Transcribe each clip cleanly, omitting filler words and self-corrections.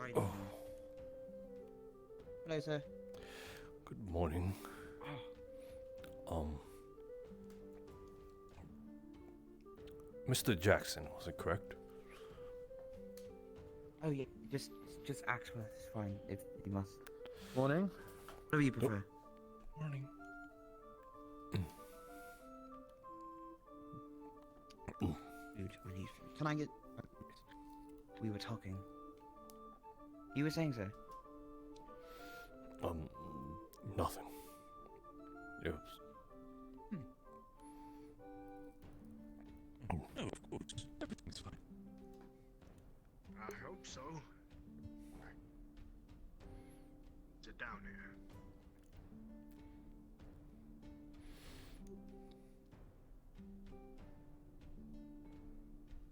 Friday. Oh. Hello, sir. Good morning. Mr. Jackson, was it correct? Oh yeah, just Axworth is fine if you must. Morning. Whatever you prefer. Morning. Dude, I need. Can I get? We were talking. You were saying so. Nothing. Yes. No, of course. Everything's fine. I hope so. Sit down here.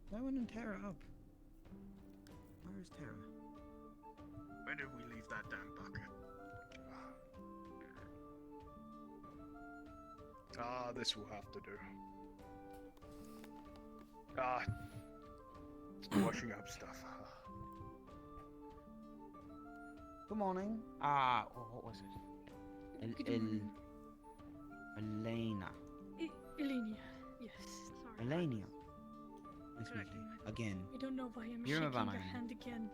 Why wouldn't Tara up? Where is Tara? Where did we leave that damn bucket? This will have to do. Washing up stuff. Good morning. What was it? Good morning. Elena. Elenia. Yes. Sorry. Elenia. Nice to meet you. Again. I don't know why I'm You're shaking a your Van hand again.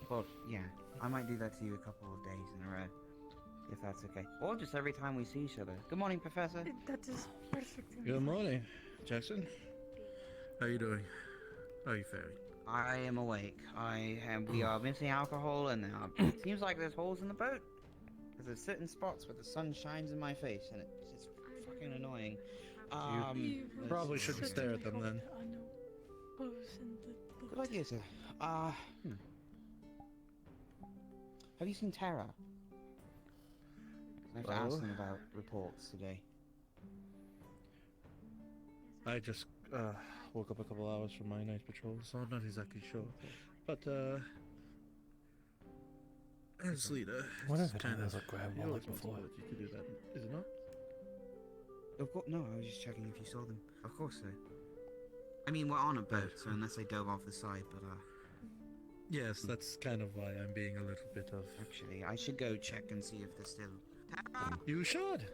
Well, yeah. I might do that to you a couple of days in a row. If that's okay. Or just every time we see each other. Good morning, Professor. That is perfect. Good morning, Jackson. How you doing? How are you faring? I am awake. We are missing alcohol, and it seems like there's holes in the boat. Because there's certain spots where the sun shines in my face, and it's just fucking annoying. You probably shouldn't stare at them then. Good idea, sir. Have you seen Tara? I have to ask them about reports today. I just woke up a couple hours from my night patrol, so I'm not exactly sure. But as leader, What it's if it kind of was a grab your one like before? responsibility to do that, is it not? Of course, no. I was just checking if you saw them. Of course, so. I mean, we're on a boat, so unless they dove off the side, but Yes, that's kind of why I'm being a little bit of. actually, I should go check and see if they're still. Tara! You should.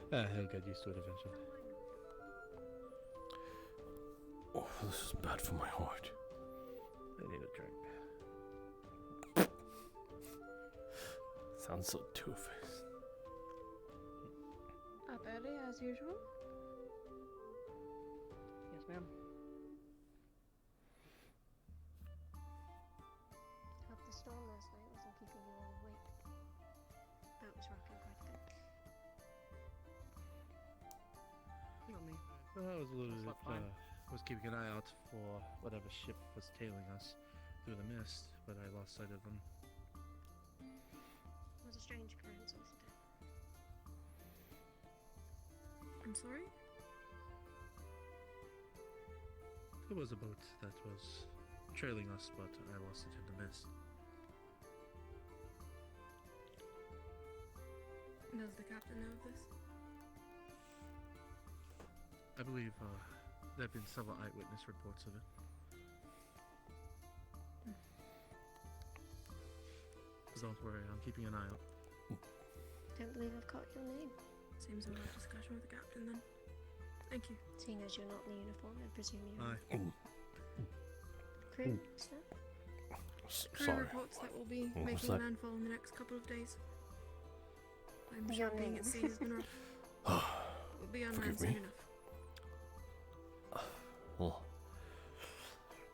He'll get used to it eventually. Oh, this is bad for my heart. I need a drink. Sounds so two-faced. Up early as usual. Yes, ma'am. Hope the storm last night wasn't keeping you all awake. Boat was rocking quite a bit. Not me. Well, I was a little bit, Slept fine. was keeping an eye out for whatever ship was tailing us through the mist, but I lost sight of them. It was a strange occurrence, wasn't it? I'm sorry? It was a boat that was trailing us, but I lost it in the mist. Does the captain know of this? I believe there have been several eyewitness reports of it. Don't worry, I'm keeping an eye out. Don't believe I've caught your name. Seems a lot of discussion with the captain then. Thank you. Seeing as you're not in the uniform, I presume you're Aye. crew, is that? Crew Sorry. reports that will be What was making that? landfall in the next couple of days. I'm Your sure being name. at sea has been rough. We'll be on land Forgive soon me. enough. Well,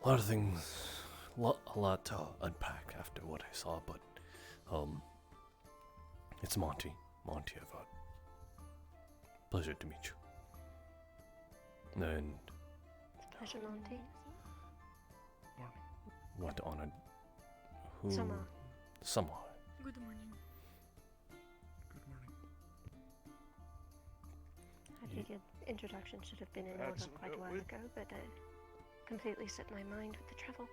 a lot of things, a lot to unpack after what I saw, but it's Monty, Evard. Pleasure to meet you. And Pleasure, Monty. what honored? Who? Summer. Summer. Good morning. Good morning. I figured introduction should have been in order That's quite a while ago, but I completely slipped my mind with the travel.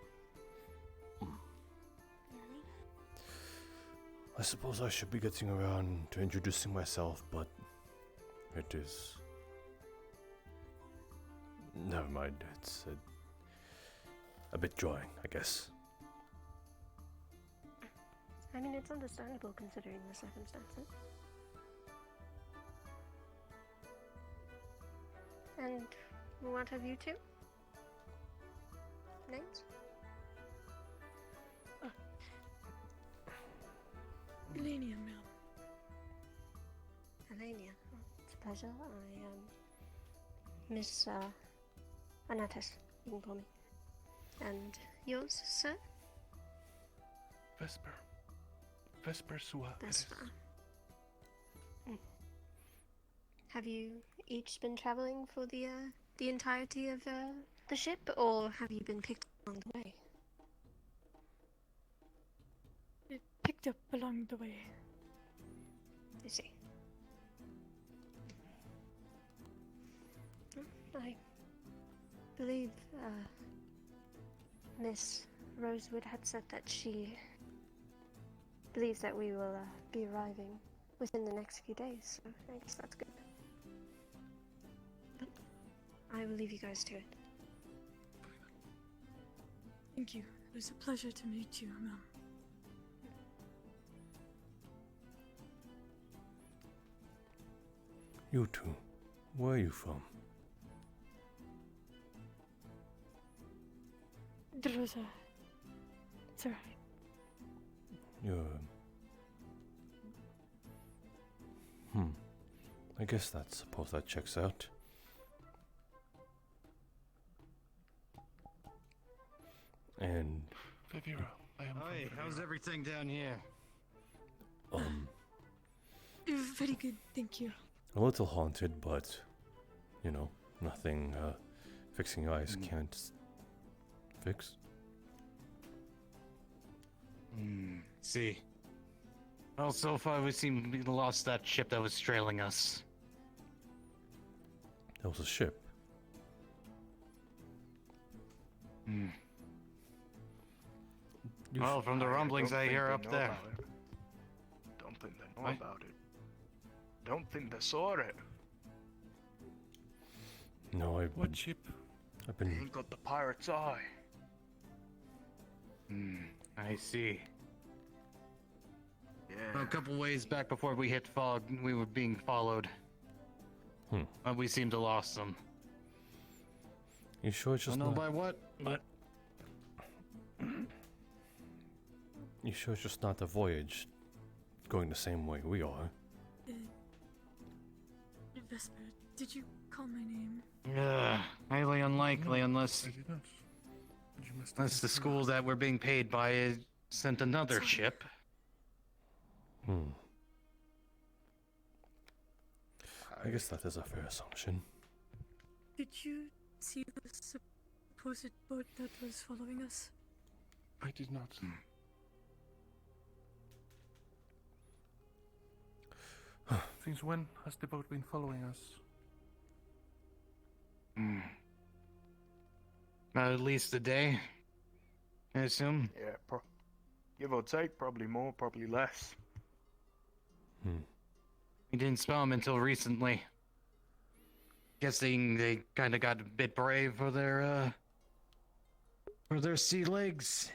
I suppose I should be getting around to introducing myself, but it is Never mind. It's a bit drawing, I guess. I mean, it's understandable considering the circumstances. And what have you two? Names? Elenia, ma'am. Elenia. Oh, it's a pleasure. I am Miss Anatas, you can call me. And yours, sir? Vesper. Vesper Sua. Vesper. Have you each been traveling for the entirety of the ship, or have you been picked along the way? It picked up along the way. I see. I believe Miss Rosewood had said that she believes that we will be arriving within the next few days, so I guess that's good. But I will leave you guys to it. Thank you. It was a pleasure to meet you, ma'am. You two, where are you from? It's alright. You're... I guess suppose that checks out. And... Vivira, I am Hi, from how's Vivira. everything down here? Very good, thank you. A little haunted, but, you know, nothing fixing your eyes can't fix. See. Well, so far we seem to have lost that ship that was trailing us. That was a ship. Well, from the rumblings I hear up there. Don't think they know What? about it. Don't think they saw it. No, What ship? I've They been... ain't got the pirate's eye. I see. Yeah. Well, a couple ways back before we hit fog, we were being followed. But we seem to lost them. You sure it's just Don't know not... by what, but You sure it's just not the voyage going the same way we are? Vesper, did you call my name? highly unlikely unless I did not. But you must the have school that we're being paid by sent another ship. I guess that is a fair assumption. Did you see the supposed boat that was following us? I did not. Since when has the boat been following us? At least a day, I assume. Yeah, give or take, probably more, probably less. We didn't spell them until recently. Guessing they kind of got a bit brave for their sea legs.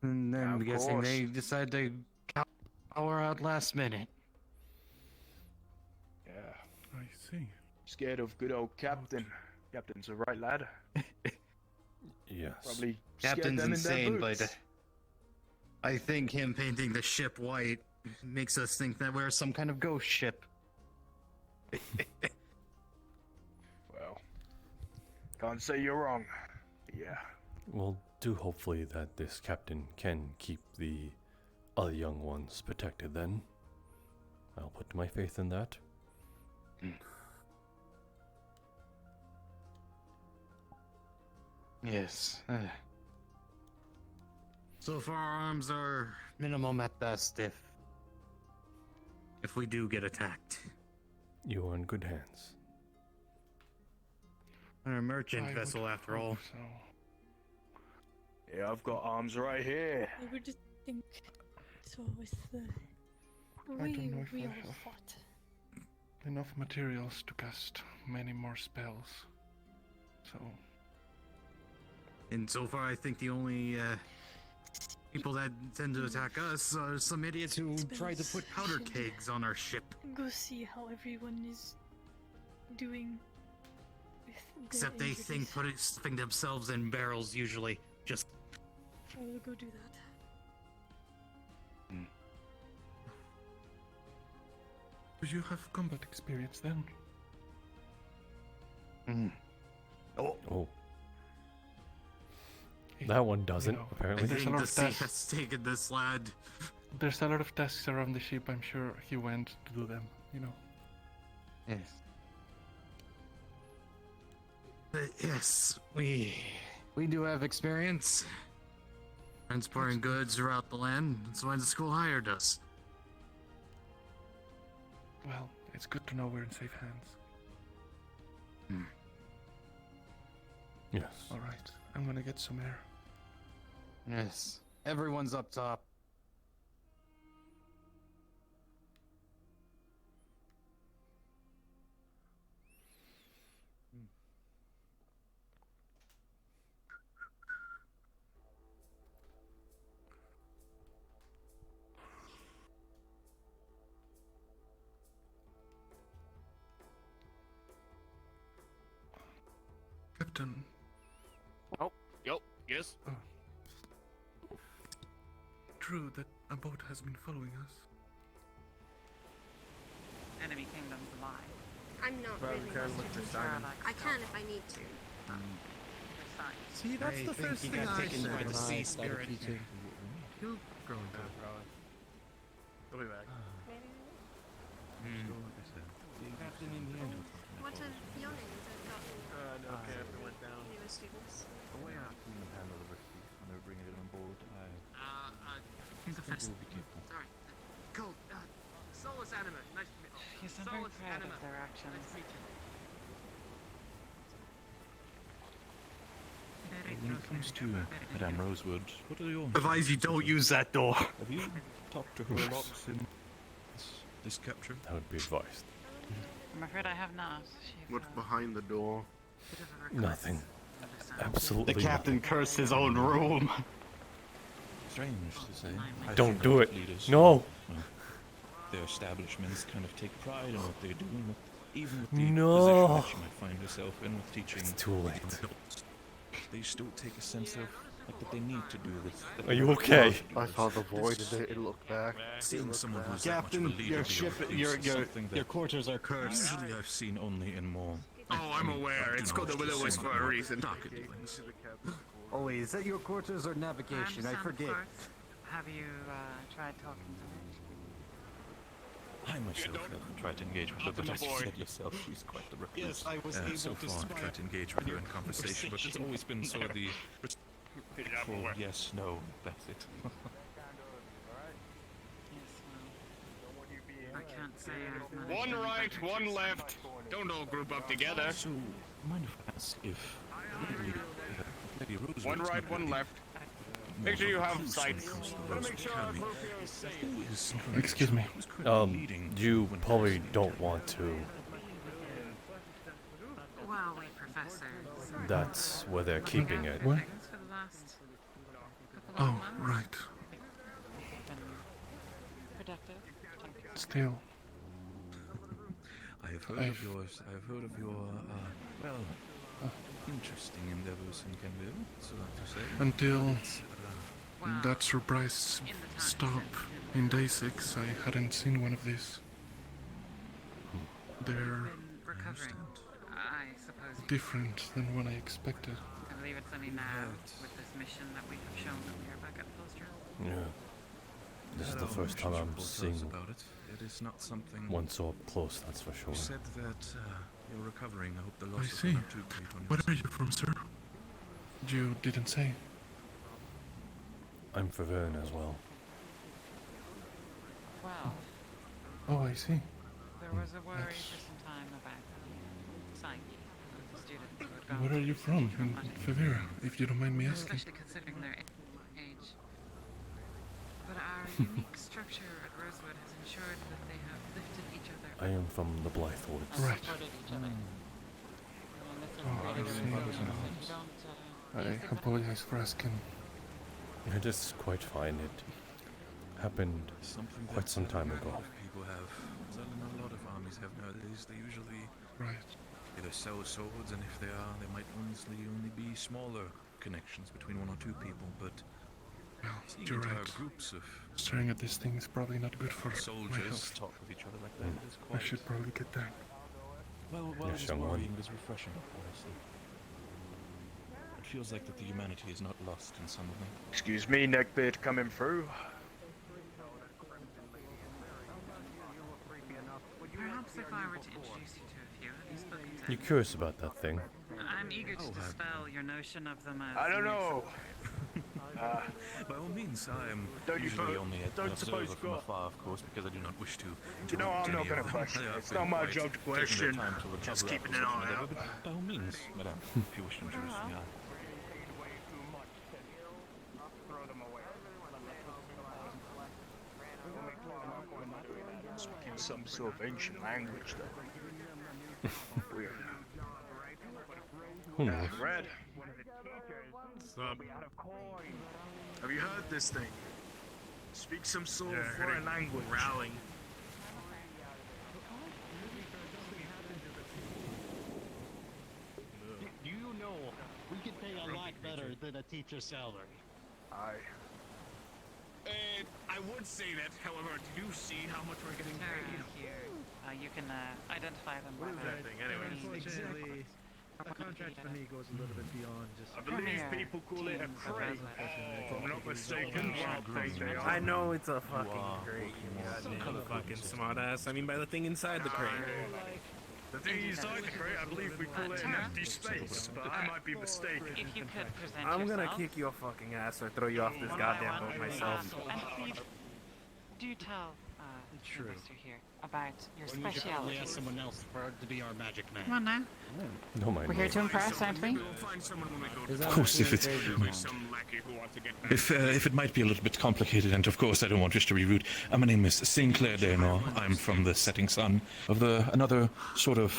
And then Yeah, I'm of guessing course. they decided to power out last minute. Yeah. I see. Scared of good old Captain. Captain's a right lad. Yes. Probably scared Captain's them in their insane, boots. but I think him painting the ship white makes us think that we're some kind of ghost ship. Well, can't say you're wrong. Yeah. Well, do hopefully that this captain can keep the other young ones protected then. I'll put my faith in that. Yes. So far, our arms are minimum at best if we do get attacked. You are in good hands. We're a merchant I would vessel, after all. hope So. Yeah, I've got arms right here. I would think so with the I way don't know if we I all have fought. Enough materials to cast many more spells. So, And so far, I think the only people that tend to attack us are some idiots who try to put powder kegs on our ship. Go see how everyone is doing. With their Except they think injuries. stuffing themselves in barrels usually. Just I will go do that. do you have combat experience then? Oh, Hey, that one doesn't, know, I apparently. There's a think lot the of sea tasks. has taken this lad. There's a lot of tasks around the ship. I'm sure he went to do them, you know. Yes. Yes, we do have experience transporting goods throughout the land. That's why the school hired us. Well, it's good to know we're in safe hands. Yes. Alright, I'm gonna get some air. Yes, everyone's up top. Captain, Yes. true that a boat has been following us. Enemy kingdoms alive. I'm not Well, really we can look interested. for Simon. I can if I need to. See, that's I the think first he thing got I taken by said. the sea spirit. He'll grow into it. I'll be back. Captain in the end. What are your names? I've gotten No, Captain went down. newer students. Sorry. Cool. Solus Anima. Nice to meet you. Yes, I'm very proud of their actions. Nice to meet you. When it comes to Madame Rosewood, what are your Advise you don't use that door. Have you talked to her a lot since this capture? That would be advised. I'm afraid I have not. She's, What's behind the door? bit of a recluse. Nothing. Understand. Absolutely The captain cursed his own room. Strange to say. I Don't think do our it. leaders, No. well, their establishments kind of take pride in what they're doing, even with the No. position that you might find yourself in with teaching. It's too late. adults. They still take a sense of like that they need to do this. that Are you they're okay? supposed to do I saw this. the void and it looked back. Seeing someone who's that much of a Captain, leader your be ship, on your is something that quarters are cursed. usually I've seen only in more. Oh, I'm aware. It's called the Willow Wisp for a reason. Darker dealings. Oh, is that your quarters or navigation? I understand, forget. of course. Have you tried talking to her? I myself have tried to engage with her, but as you said yourself, she's quite the recluse. Yes, I was able so to far, I've spy tried to engage with her in conversation, but it's always been sort of the full yes, no, that's it. Yes, well, I can't say I've managed One any right, better one to left. Don't all group up together. So, mind if I ask if Lady Rosewood's One right, not one really left. more Make sure of a you have recluse when it sights. comes to Gotta Rosewood make sure our Academy. procure is safe. Who is Excuse me. who's currently leading You when probably Percy don't want to. Well, we professors. That's where they're keeping it. What? Things for the last couple of Oh, months. right. Been productive. Still, I have heard of yours. I have heard of your, well, interesting endeavors in Canberra, so to say. until Wow. that surprise In the time stop since. in day 6, I hadn't seen one of these. They're Been recovering. I suppose you different than what I expected. I believe it's only now with this mission that we have shown that we are back at post room. Yeah. This is the Well, first time I'm told us seeing about it. It is not something. one so up close, that's for sure. You said that you're recovering. I hope the I loss is see. not too great on Where your are you from, sir? You didn't say. I'm for Vern as well. Well, Oh, I see. there was a worry That's- for some time about the psyche of the students who had gone Where are through you from? In traumatic Favera, if you don't mind me asking. especially considering their age. But our unique structure at Rosewood has ensured that they have lifted each other I am from the Blythe Woods. Right. supported each other. And this has Oh, I created brothers in arms. I apologize for asking. It is quite fine. It happened Something quite that some time a ago. lot of people have. Well, a lot of armies have nowadays. They usually Right. either sell swords, and if they are, they might honestly only be smaller connections between one or two people. But Well, seeing you're entire right. groups of Staring at this thing is probably not good for my soldiers health. talk with each other like that is I quite. should probably get down. Well, Yes, it's young one. worrying, it is refreshing, honestly. It feels like that the humanity is not lost in some of them. Excuse me, neckbeard coming through. Perhaps if I were to introduce you to a few, have you spoken to You curious about that thing? I'm eager to dispel your notion of them as... I don't know. By all means, I am Don't you usually vote- only an don't observer suppose from God- afar, of course, because I do not wish to You know, I'm interrupt not any gonna of them. question They it. have It's been not my quite job to taking their question. time to recover Just keeping after an such eye endeavor, out. but by all means, madame, if you wish to introduce me, I... Speaking some sort of ancient language, though. Weird. Who knows? Red. Have you heard this thing? Speak some sort of foreign language. Growling. Do you know we could pay a lot better than a teacher's salary? Aye. I would say that, however, do you see how much we're getting paid? Here, you can identify them by What is their that thing, anyway? Unfortunately, a contract for me goes a little bit beyond just... I believe people call it a crate. If I'm not mistaken, I know it's a fucking crate, goddamn fucking smartass. I mean by the thing inside the crate. The thing inside the crate, I believe we call it an empty space, but I might be mistaken. If you could present I'm gonna yourself. kick your fucking ass or throw you off this goddamn boat myself. And please, do tell the Mr. here about your We should probably speciality. ask someone else to be our magic man. Come on now. No mind We're me. here to impress, aren't we? We'll find someone when we go to Of course, if it's... some lackey who wants to get back. If it might be a little bit complicated, and of course I don't want just to be rude, my name is Sinclair Danor. I'm from the Setting Sun of another sort of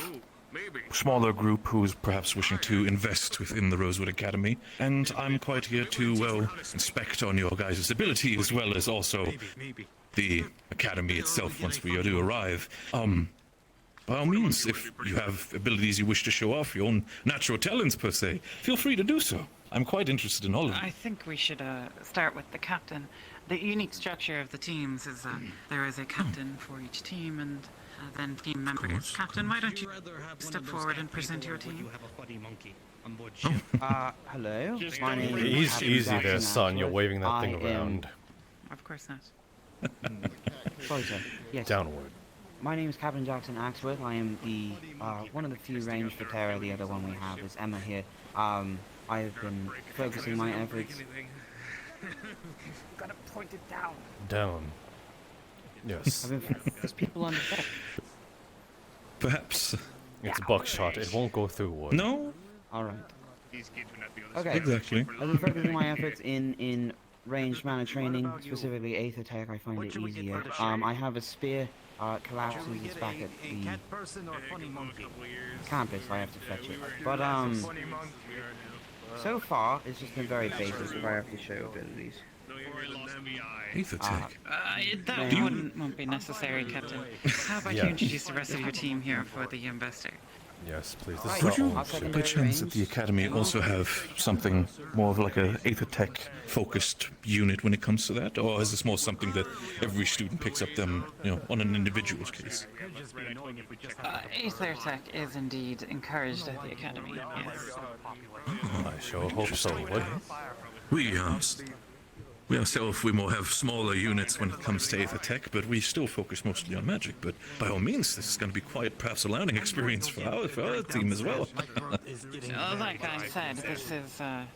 smaller group who's perhaps wishing to invest within the Rosewood Academy, and I'm quite here to, well, inspect on your guys' ability as well as also the academy itself once we do arrive. By all means, if you have abilities you wish to show off, your own natural talents per se, feel free to do so. I'm quite interested in all of them. I think we should start with the captain. The unique structure of the teams is there is a captain for each team and then team members. Captain, why don't you step forward and present your team? You have a funny monkey on board ship. Hello. My name is Easy, Captain easy there, Jackson son. You're Ashworth. waving that thing I am- around. Of course not. Sorry, sir. Yes. Downward. My name is Captain Jackson Axworth. I am the one of the few ranged for Terra. The other one we have is Emma here. I have been focusing my efforts. Gotta point it down. Down. Yes. I've been there's people on the deck. Perhaps. It's buckshot. It won't go through wood. No? All right. These kids would not be on the Okay. Exactly. I've been focusing my efforts in ranged mana training, specifically Aether Tech. I find it easier. I have a spear. Collapses its back at the person or funny monkey? campus. I have to fetch it. But so far it's just been very basic. If I have to show abilities. Aether Tech. That won't be necessary, Captain. How about you introduce the rest of your team here for the investor? Yes, please. This is Would our you, own by ship. chance, at the Academy also have something more of like a Aether Tech focused unit when it comes to that? Or is this more something that every student picks up them, on an individual's case? Aether Tech is indeed encouraged at the Academy, yes. I sure hope so, would. We ourselves, we more have smaller units when it comes to Aether Tech, but we still focus mostly on magic. But by all means, this is going to be quite perhaps a learning experience for our team as well. Like I said,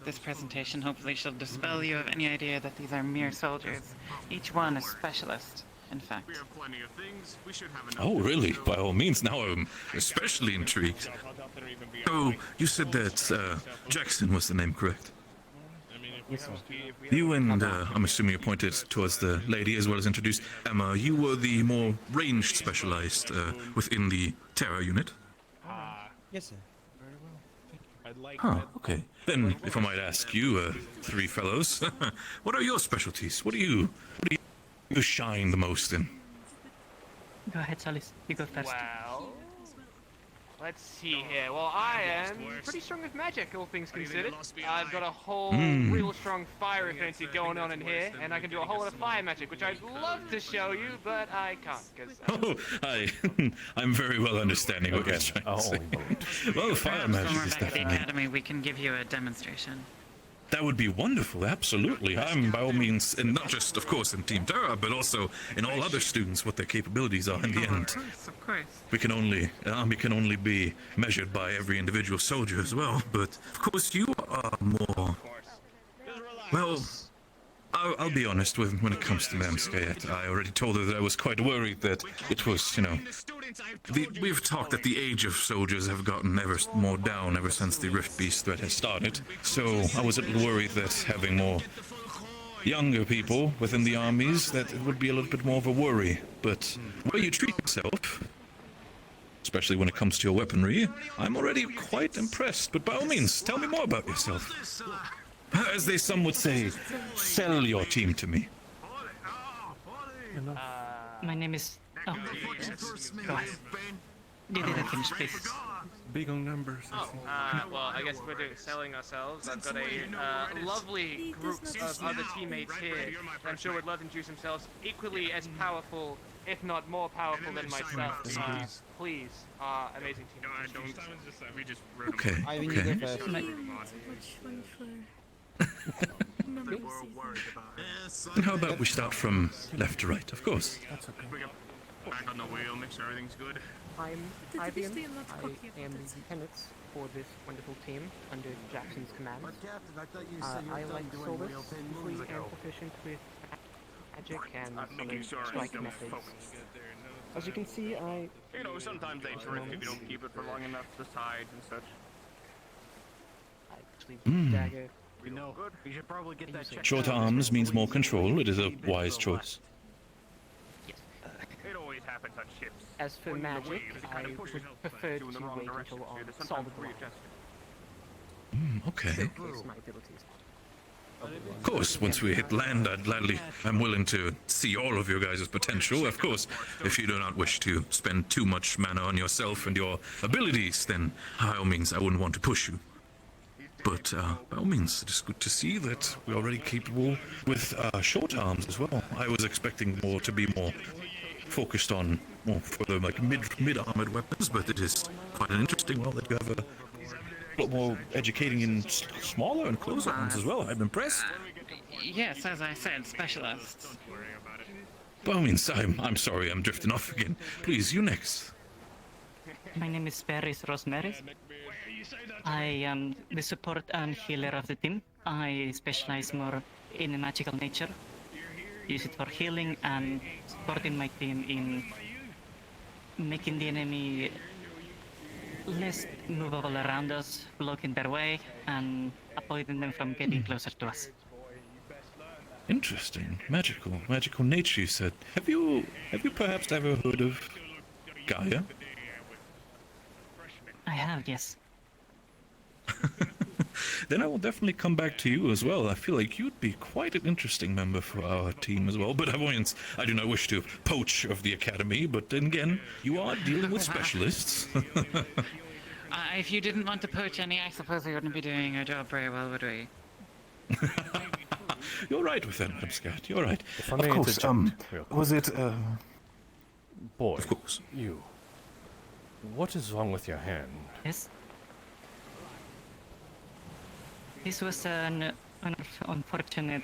this presentation hopefully shall dispel you of any idea that these are mere soldiers. Each one a specialist, in fact. We have plenty of things. We should have enough. Oh, really? By all means, now I'm especially intrigued. Oh, you said that Jackson was the name, correct? Yes, sir. You and, I'm assuming you pointed towards the lady as well as introduced Emma, you were the more ranged specialized within the Terra unit? Yes, sir. Huh, okay. Then, if I might ask you, three fellows, what are your specialties? What do you shine the most in? Go ahead, Solis. You go first. Well, let's see here. Well, I am pretty strong with magic, all things considered. I've got a whole real strong fire affinity going on in here, and I can do a whole lot of fire magic, which I'd love to show you, but I can't, because... I'm very well understanding what you're trying to say. Well, fire magic is Back at the definitely... academy, we can give you a demonstration. That would be wonderful, absolutely. I'm by all means, and not just, of course, in Team Terra, but also in all other students, what their capabilities are in the end. Of course. An army can only be measured by every individual soldier as well, but of course you are more... Well, I'll be honest with when it comes to Mamskayet. I already told her that I was quite worried that it was, you know... We've talked that the age of soldiers have gotten ever more down ever since the Rift Beast threat has started, so I was a little worried that having more younger people within the armies, that it would be a little bit more of a worry. But the way you treat yourself, especially when it comes to your weaponry, I'm already quite impressed. But by all means, tell me more about yourself. As some would say, sell your team to me. My name is... Oh, go ahead. You didn't finish, please. Big on numbers. well, I guess if we're doing selling ourselves, I've got a lovely group of other teammates here that I'm sure would love to introduce themselves equally as powerful, if not more powerful than myself. Please, amazing team. Okay, okay. And how about we start from left to right, of course. That's okay. Back on the wheel, make sure everything's good. I'm Ivan. I am the lieutenant for this wonderful team under Jackson's command. I like Solus, simply and proficient with magic and strike methods. As you can see, I... You know, sometimes they drift if you don't keep it for long enough to the sides and such. I actually dagger. You know, you should probably get that checked Short out. arms means more control. It is a wise choice. It always happens on ships. As for magic, I would prefer to wait until on solid ground. Okay. My abilities. Of course, once we hit land, I'm willing to see all of your guys' potential. Of course, if you do not wish to spend too much mana on yourself and your abilities, then by all means, I wouldn't want to push you. But by all means, it is good to see that we're already capable with short arms as well. I was expecting to be more focused on more for the mid-armored weapons, but it is quite an interesting one that you have a lot more educating in smaller and closer arms as well. I'm impressed. Yes, as I said, specialists. By all means, I'm sorry, I'm drifting off again. Please, you next. My name is Paris Rosemary. I am the support and healer of the team. I specialize more in magical nature. Use it for healing and supporting my team in making the enemy less movable around us, blocking their way, and avoiding them from getting closer to us. Interesting. Magical nature, you said. Have you perhaps ever heard of Gaia? I have, yes. Then I will definitely come back to you as well. I feel like you'd be quite an interesting member for our team as well. But I do not wish to poach of the academy, but then again, you are dealing with specialists. If you didn't want to poach any, I suppose we wouldn't be doing our job very well, would we? You're right with that, Madam Scott. You're right. If I Of may course, interject real quick. was it, Boy, of course. you. What is wrong with your hand? Yes? This was an unfortunate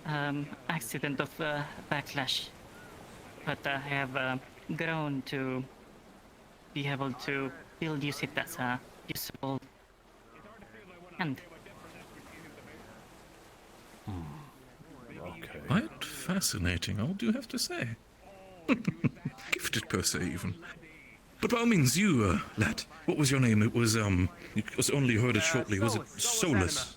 accident of backlash, but I have grown to be able to use it as a usable hand. Okay. Quite fascinating, I do have to say. Gifted per se, even. But by all means, you, lad, what was your name? It was only heard it shortly. Was it Solus?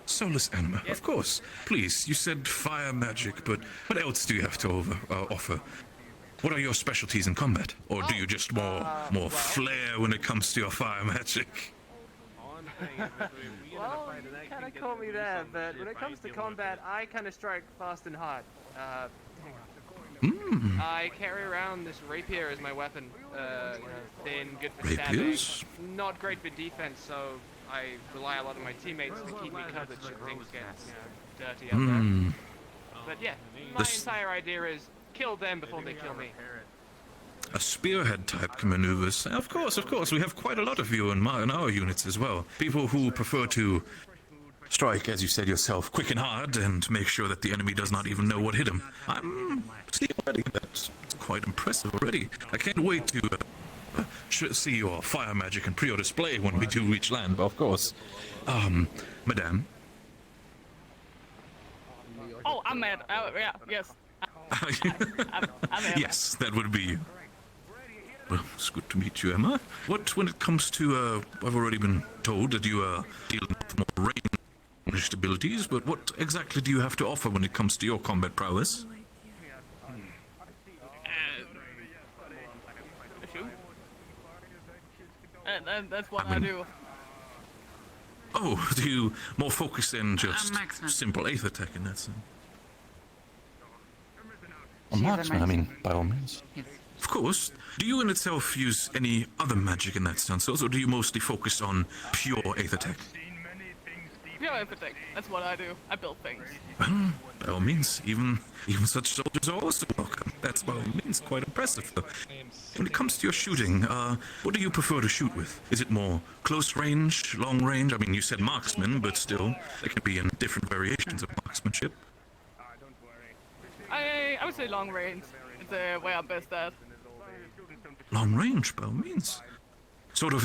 Solus Anima, of course. Please, you said fire magic, but what else do you have to offer? What are your specialties in combat? Or do you just more flair when it comes to your fire magic? Well, you kind of caught me there, but when it comes to combat, I kind of strike fast and hard. I carry around this rapier as my weapon. Thin, good for Rapiers? stabbing, not great for defense, so I rely a lot on my teammates to keep me covered should things get dirty out there. But yeah, my entire idea is kill them before they kill me. A spearhead type maneuvers. Of course. We have quite a lot of you in our units as well. People who prefer to strike, as you said yourself, quick and hard, and make sure that the enemy does not even know what hit him. I'm seeing already. That's quite impressive already. I can't wait to see your fire magic and pre-order display when we do reach land, of course. Madame. Oh, I'm mad. Yeah, yes. I'm Emma. Yes, that would be you. Well, it's good to meet you, Emma. When it comes to, I've already been told that you are dealing with more ranged abilities, but what exactly do you have to offer when it comes to your combat prowess? That's what I do. Oh, do you more focus than just simple eighth attack in that sense? A marksman, I mean, by all means. Of course. Do you in itself use any other magic in that sense, or do you mostly focus on pure eighth attack? Pure eighth attack. That's what I do. I build things. Well, by all means, even such soldiers are also welcome. That's by all means quite impressive, though. When it comes to your shooting, what do you prefer to shoot with? Is it more close range, long range? I mean, you said marksman, but still, there can be in different variations of marksmanship. I would say long range. It's where I'm best at. Long range, by all means. Sort of,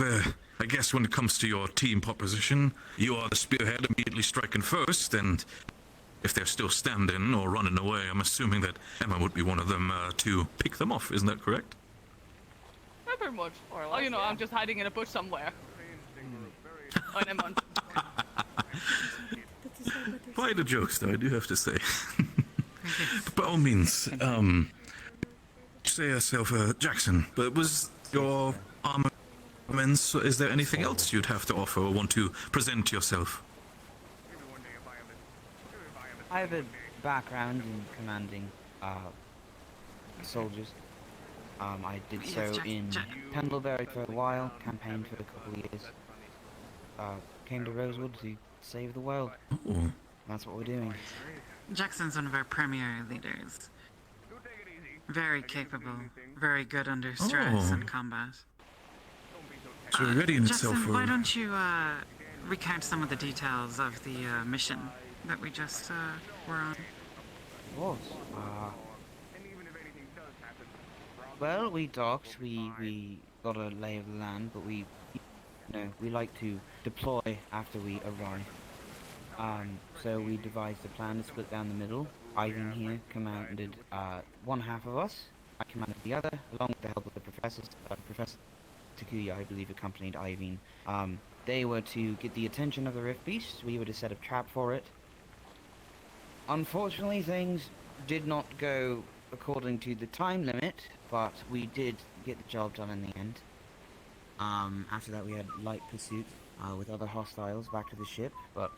I guess when it comes to your team proposition, you are the spearhead immediately striking first, and if they're still standing or running away, I'm assuming that Emma would be one of them to pick them off, isn't that correct? Not very much. Oh, you know, I'm just hiding in a bush somewhere. Oh, never mind. Quite a jokes, though, I do have to say. But by all means, say yourself, Jackson, but was your armaments, is there anything else you'd have to offer or want to present yourself? I have a background in commanding soldiers. I did so in Pendlebury for a while, campaigned for a couple of years. Came to Rosewood to save the world. Ooh. That's what we're doing. Jackson's one of our premier leaders. Very capable, very good under stress and combat. So ready in Jackson, itself for... why don't you recount some of the details of the mission that we just were on? Of course. Well, we docked, we got a lay of the land, but we like to deploy after we arrive. So we devised a plan to split down the middle. Ivan here commanded one half of us. I commanded the other, along with the help of the professors. Professor Takuya, I believe, accompanied Ivan. They were to get the attention of the Rift Beast. We were to set a trap for it. Unfortunately, things did not go according to the time limit, but we did get the job done in the end. After that, we had light pursuit with other hostiles back to the ship, but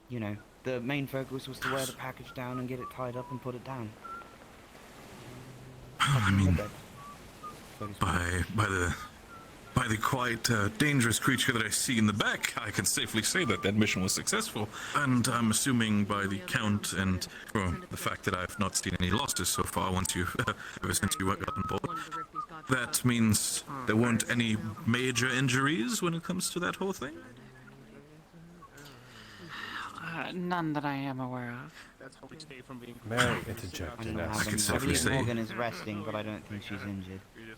you know, the main focus was to wear the package down and get it tied up and put it down. I mean, by the quite dangerous creature that I see in the back, I can safely say that that mission was successful. And I'm assuming by the count and the fact that I've not seen any losses so far ever since you got on board, that means there weren't any major injuries when it comes to that whole thing? None that I am aware of. That's how we stay from being. May I interject in that? I can I safely believe say. Morgan is resting, but I don't think she's injured. You know,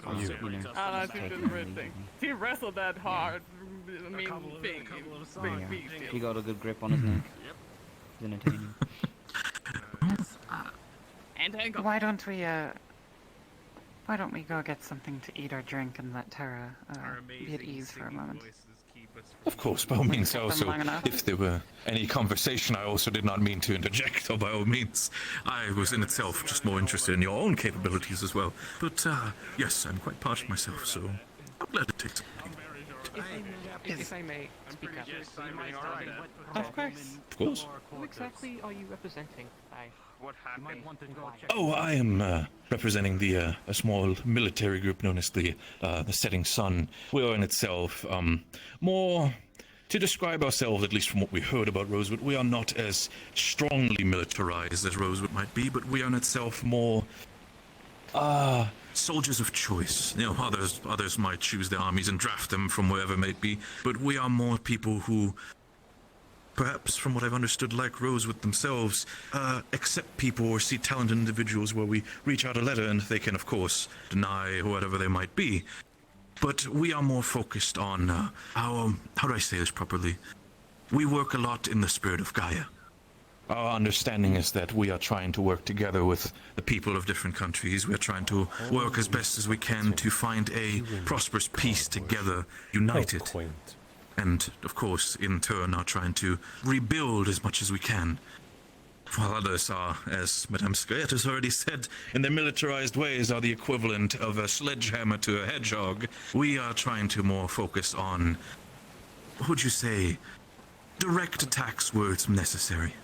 I she's think taking it's it a easy. thing. He wrestled that hard. I mean, big beast. He got a good grip on his neck. It's entertaining. And hang on. Why don't we go get something to eat or drink and let Tara be at ease for a moment? Of course, by all means. Kept them Also, long enough. if there were any conversation, I also did not mean to interject, so by all means. I was in itself just more interested in your own capabilities as well. But, yes, I'm quite parched myself, so I'm glad to take something. If I may speak up. Of course. Of course. Who exactly are you representing? What happened? Oh, I am representing a small military group known as the Setting Sun. We are in itself more to describe ourselves, at least from what we heard about Rosewood. We are not as strongly militarized as Rosewood might be, but we are in itself more soldiers of choice. You know, others might choose their armies and draft them from wherever it may be, but we are more people who, perhaps from what I've understood, like Rosewood themselves, accept people or see talented individuals where we reach out a letter and they can, of course, deny whatever they might be. But we are more focused on how do I say this properly? We work a lot in the spirit of Gaia. Our understanding is that we are trying to work together with the people of different countries. We are trying to work as best as we can to find a prosperous peace together, united. And, of course, in turn are trying to rebuild as much as we can. While others are, as Madame Scaet has already said, in their militarized ways are the equivalent of a sledgehammer to a hedgehog, we are trying to more focus on, what would you say, direct attacks where it's necessary.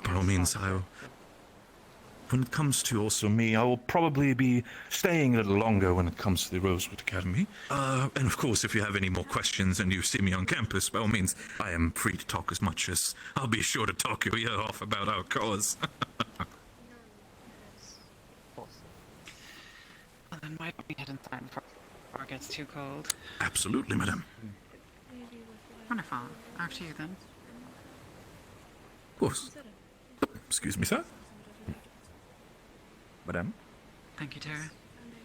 By all means, when it comes to also me, I will probably be staying a little longer when it comes to the Rosewood Academy. And of course, if you have any more questions and you see me on campus, by all means, I am free to talk as much as I'll be sure to talk your ear off about our cause. Well, then why don't we head inside before it gets too cold? Absolutely, madam. Wonderful. After you, then. Of course. Excuse me, sir. Madam? Thank you, Tara.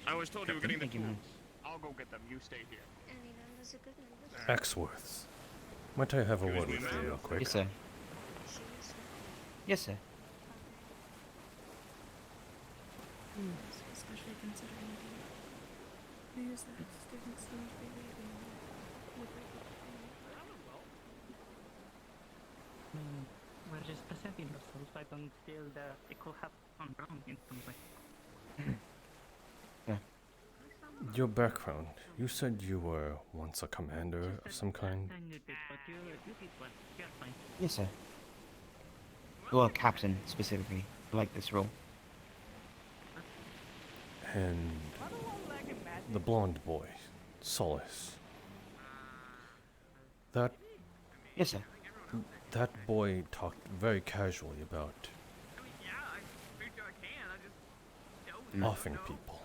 I was told you were getting the tools. I'll go get them. You stay here. Axworths. Might I have a word with you real quick? Yes, sir. Yes, sir. Especially considering the news that students seem to be leaving with We're just presenting ourselves. I don't feel that it could have gone wrong in some way. Your background. You said you were once a commander of some kind? Yes, sir. Well, captain, specifically. I like this role. And the blonde boy, Solace. That... Yes, sir. That boy talked very casually about offing people.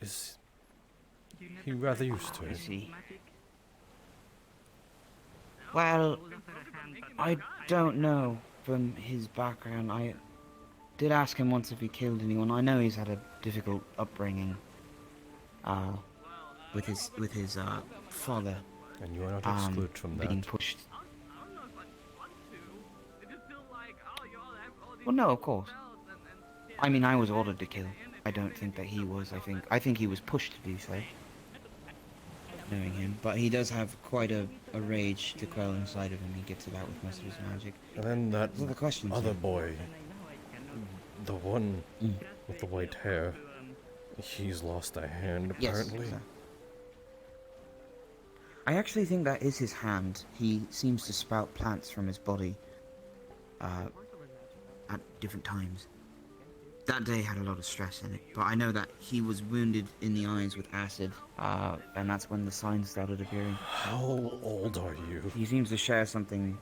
Is he rather used to it? I see. Well, I don't know from his background. I did ask him once if he killed anyone. I know he's had a difficult upbringing with his father. And you are not excluded from that. Being pushed. Well, no, of course. I mean, I was ordered to kill. I don't think that he was. I think he was pushed to do so. Knowing him, but he does have quite a rage to quell inside of him. He gets it out with most of his magic. And then that What are the questions, other sir? boy, the one with the white hair, he's lost a hand apparently. Yes, sir. I actually think that is his hand. He seems to spout plants from his body at different times. That day had a lot of stress in it, but I know that he was wounded in the eyes with acid, and that's when the signs started appearing. How old are you? He seems to share something.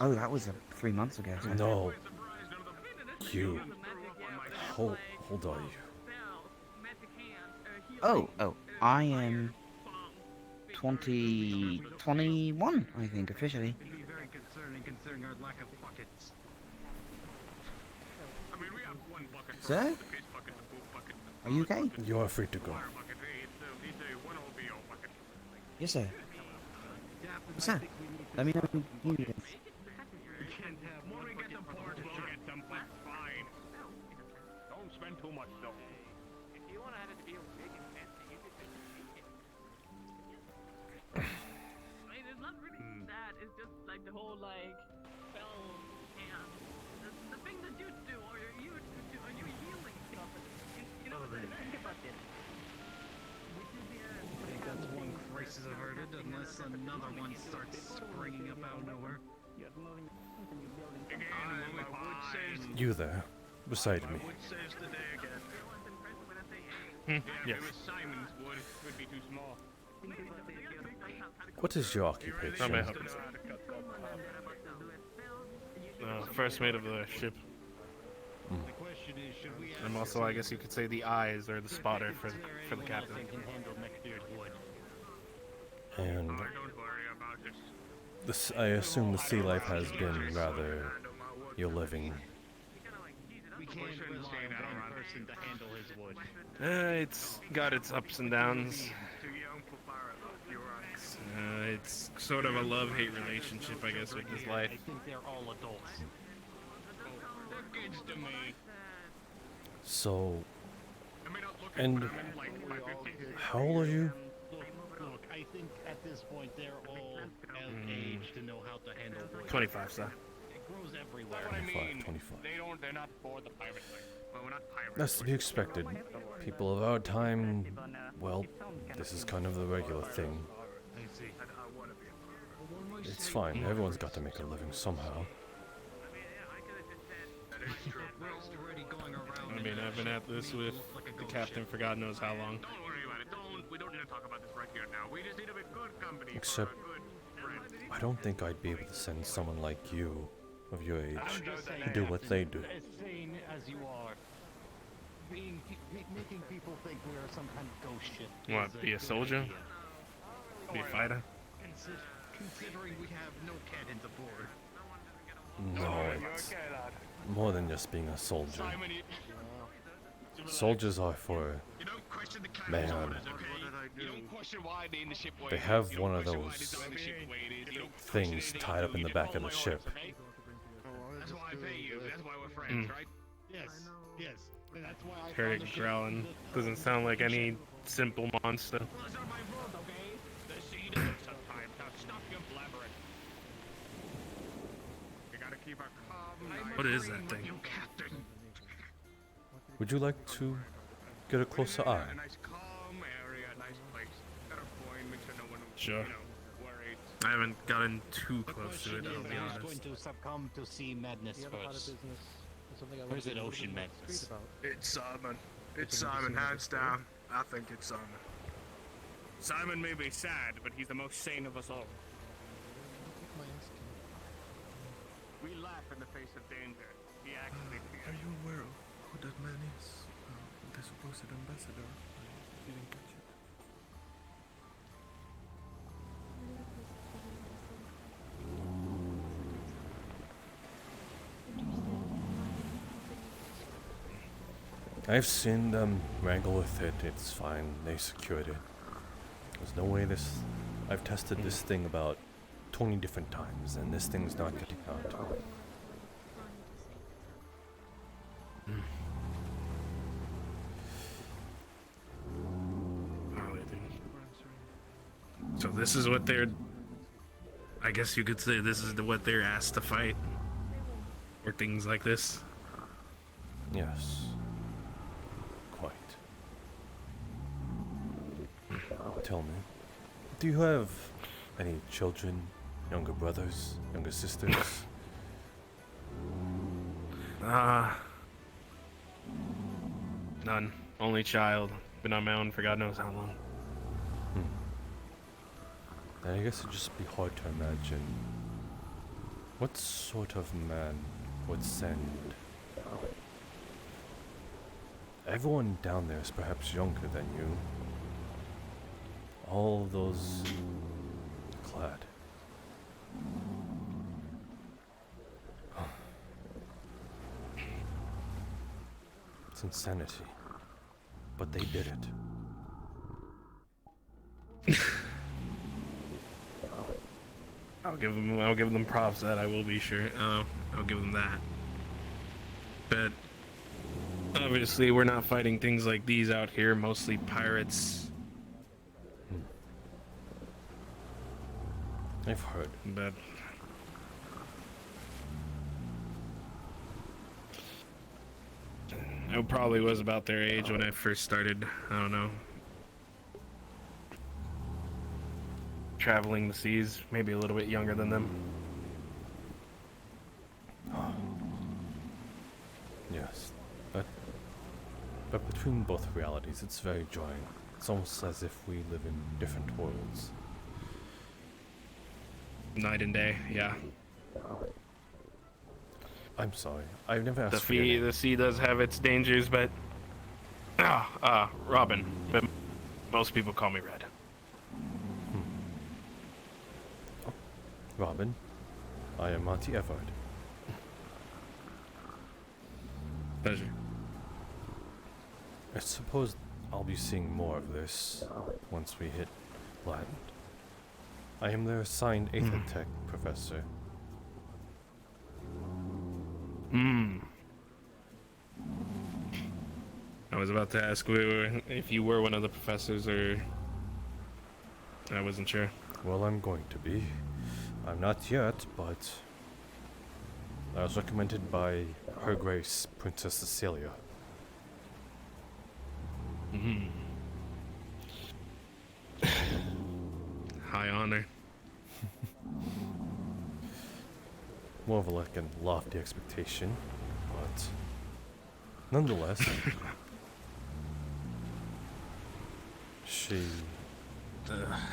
Oh, that was 3 months ago. Sir. No. You. How old are you? Oh, I am 21, I think, officially. Very concerning considering our lack of buckets. I mean, we have one bucket. Sir? Are you okay? You are free to go. Yes, sir. Sir, let me know if you need it. much though. If you want to have it to be big and fancy, you could just make it. I mean, it's not really that. It's just like the whole like spell and the thing that you do, or you do, are you healing stuff? You know, think about this. I think that's one crisis averted, unless another one starts springing up out of nowhere. You there, beside me. Yes. What is your occupation? I'm first mate of the ship. I'm also, I guess you could say, the eyes or the spotter for the captain. And this, I assume the sea life has been rather your living. We can't rely on one person to handle his wood. It's got its ups and downs. It's sort of a love-hate relationship, I guess, with his life. I think they're all adults. They're kids to me. So, and how old are you? Look, I think at this point they're all of age to know how to handle wood. 25, sir. It grows everywhere. 25. They're not for the pirate life. Well, we're not pirates. That's to be expected. People of our time, well, this is kind of the regular thing. It's fine, everyone's got to make a living somehow. I mean, I've been at this with the captain for God knows how long. Don't worry about it. We don't need to talk about this right here now. We just need to be good company. Except, I don't think I'd be able to send someone like you, of your age, to do what they do. As sane as you are, making people think we are some kind of ghost ship. What, be a soldier? Be a fighter? Considering we have no cannons aboard. No, it's more than just being a soldier. Soldiers are for, man, they have one of those things tied up in the back of the ship. That's why I pay you. That's why we're friends, right? Yes, yes. That's why I Heard it growling. Doesn't sound like any simple monster. Well, it's not my fault, okay? The sea does it sometimes. Now stop your blabbering. You gotta keep a calm. What is that thing? Would you like to get a closer eye? A nice calm area, nice place. Got a point, make sure no one, Sure. worried. I haven't gotten too close to it, I'll be who's honest. going to succumb to sea madness first? Or is it ocean madness? It's Simon. It's Simon, hands down. I think it's Simon. Simon may be sad, but he's the most sane of us all. We laugh in the face of danger. He actually Are you aware of who that man is? The supposed ambassador? I didn't catch it. I've seen them wrangle with it, it's fine, they secured it. There's no way this... I've tested this thing about 20 different times, and this thing's not getting out. So this is what they're... I guess you could say this is what they're asked to fight. Or things like this. Yes. Quite. Tell me, do you have any children, younger brothers, younger sisters? None. Only child. Been on my own for God knows how long. I guess it'd just be hard to imagine. What sort of man would send... Everyone down there is perhaps younger than you. All those... clad. It's insanity. But they did it. I'll give them props that I will be sure. I'll give them that. But Obviously, we're not fighting things like these out here, mostly pirates. I've heard. But I probably was about their age when I first started, I don't know, traveling the seas, maybe a little bit younger than them. Yes, but between both realities, it's very jarring. It's almost as if we live in different worlds. Night and day, yeah. I'm sorry, I've never asked for your The name. sea does have its dangers, but Robin. But most people call me Red. Oh, Robin, I am Monty Evard. Pleasure. I suppose I'll be seeing more of this once we hit land. I am their assigned Aether Tech professor. I was about to ask if you were one of the professors, or I wasn't sure. Well, I'm going to be. I'm not yet, but I was recommended by Her Grace, Princess Cecilia. High honor. More of a like a lofty expectation, but nonetheless, she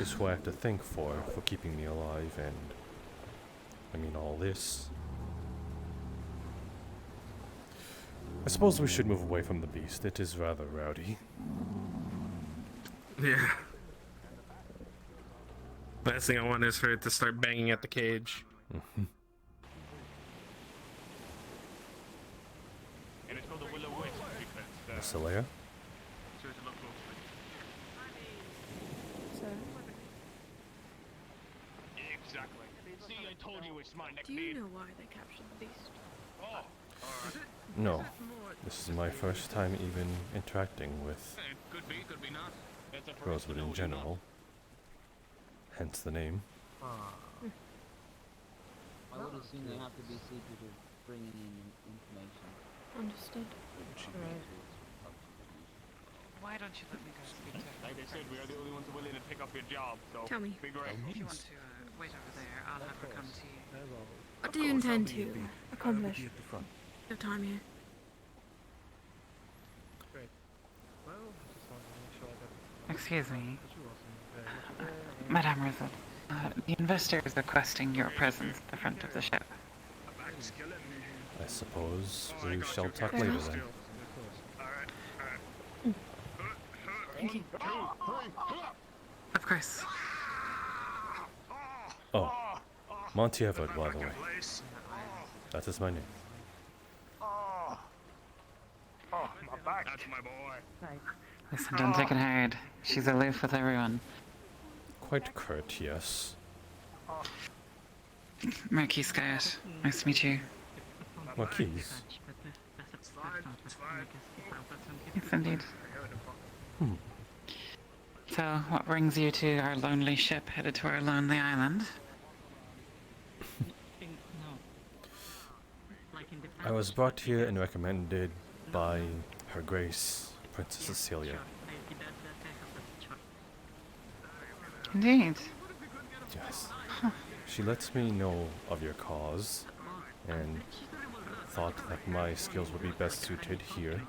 is who I have to thank for keeping me alive, and I mean all this. I suppose we should move away from the beast. It is rather rowdy. Yeah. Last thing I want is for it to start banging at the cage. Celia? Sir, Exactly. See, I told you it's my neck. do you know why they captured the beast? Oh, No. This is my first time even interacting with could be not. That's a Rosewood in general. Hence the name. I would assume they have to be secretive, bringing in information. Understood. Why don't you let me go speak to her? Like they said, we are the only ones willing to pick up your job, so Tell me. figure out. If you want to wait over there, I'll have her come to you. What do you intend to accomplish? Your time here. Excuse me. Madame Rosewood, the investor is requesting your presence at the front of the ship. I suppose we shall talk later then. Of course. Oh, Monty Evard, by the way. That is my name. Oh, my back. That's my boy. Listen, don't take it hard. She's aloof with everyone. Quite curt, yes. Marquis Scott, nice to meet you. Marquis? It's fine. It's fine. Yes, indeed. So, what brings you to our lonely ship headed to our lonely island? I was brought here and recommended by Her Grace, Princess Cecilia. Indeed. Yes. She lets me know of your cause, and thought that my skills would be best suited here,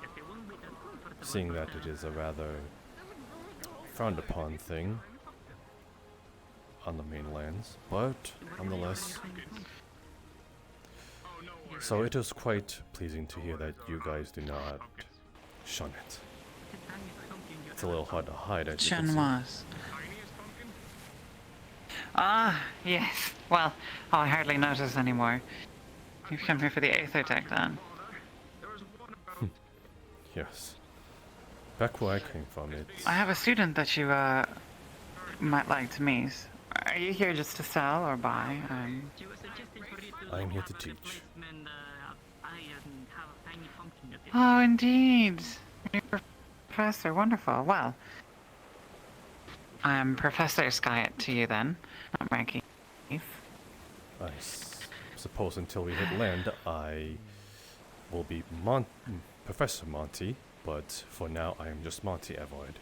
seeing that it is a rather frowned upon thing on the mainlands, but nonetheless. So it was quite pleasing to hear that you guys do not shun it. It's a little hard to hide, as you can Shun see. was. Ah, yes. Well, I hardly notice anymore. You've come here for the Aether Tech, then. Yes. Back where I came from, it's... I have a student that you, might like to meet. Are you here just to sell or buy? I'm here to teach. Oh, indeed. New professor, wonderful. Well, I'm Professor Skyet to you then, not Ranky. I suppose until we hit land, I will be Professor Monty, but for now I am just Monty Evard.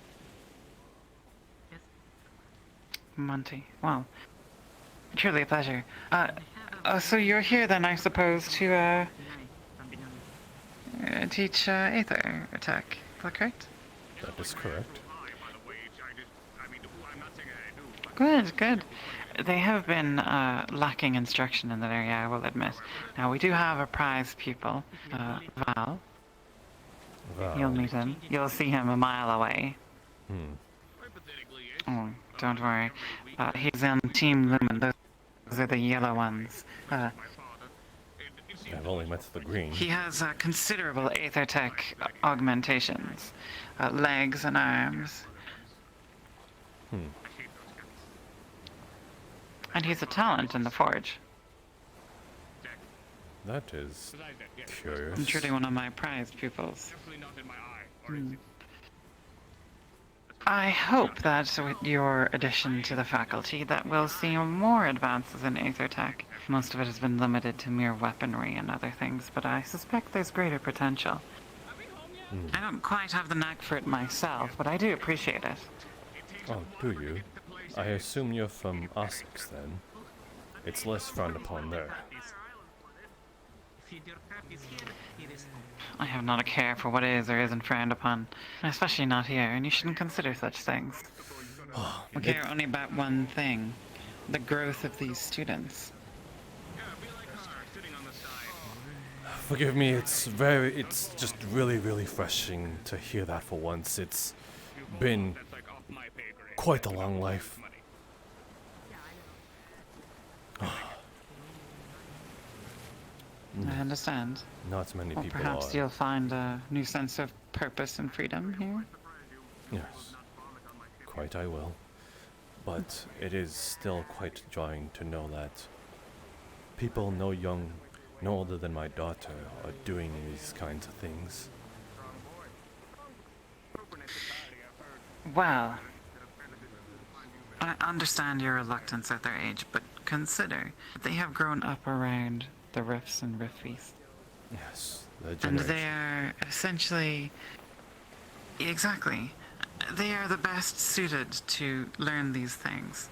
Monty, well, truly a pleasure. So you're here then, I suppose, to, teach, Aether Attack, is that correct? That is correct. Good, good. They have been lacking instruction in that area, I will admit. Now, we do have a prize pupil, Val. You'll meet him. You'll see him a mile away. Oh, don't worry. He's on Team Lumen. Those are the yellow ones. I've only met the green. He has considerable Aether Tech augmentations. Legs and arms. And he's a talent in the forge. That is curious. And truly one of my prized pupils. I hope that with your addition to the faculty that we'll see more advances in Aether Tech. Most of it has been limited to mere weaponry and other things, but I suspect there's greater potential. I don't quite have the knack for it myself, but I do appreciate it. Oh, do you? I assume you're from Essex, then. It's less frowned upon there. I have not a care for what is or isn't frowned upon, especially not here, and you shouldn't consider such things. We care only about one thing, the growth of these students. Forgive me, it's just really refreshing to hear that for once. It's been quite a long life. I understand. Not many people perhaps are. you'll find a new sense of purpose and freedom here. Yes, quite I will. But it is still quite jarring to know that people no older than my daughter are doing these kinds of things. Well, I understand your reluctance at their age, but consider that they have grown up around the Rifts and Rifties. Yes, and they are essentially... Exactly. They are the best suited to learn these things.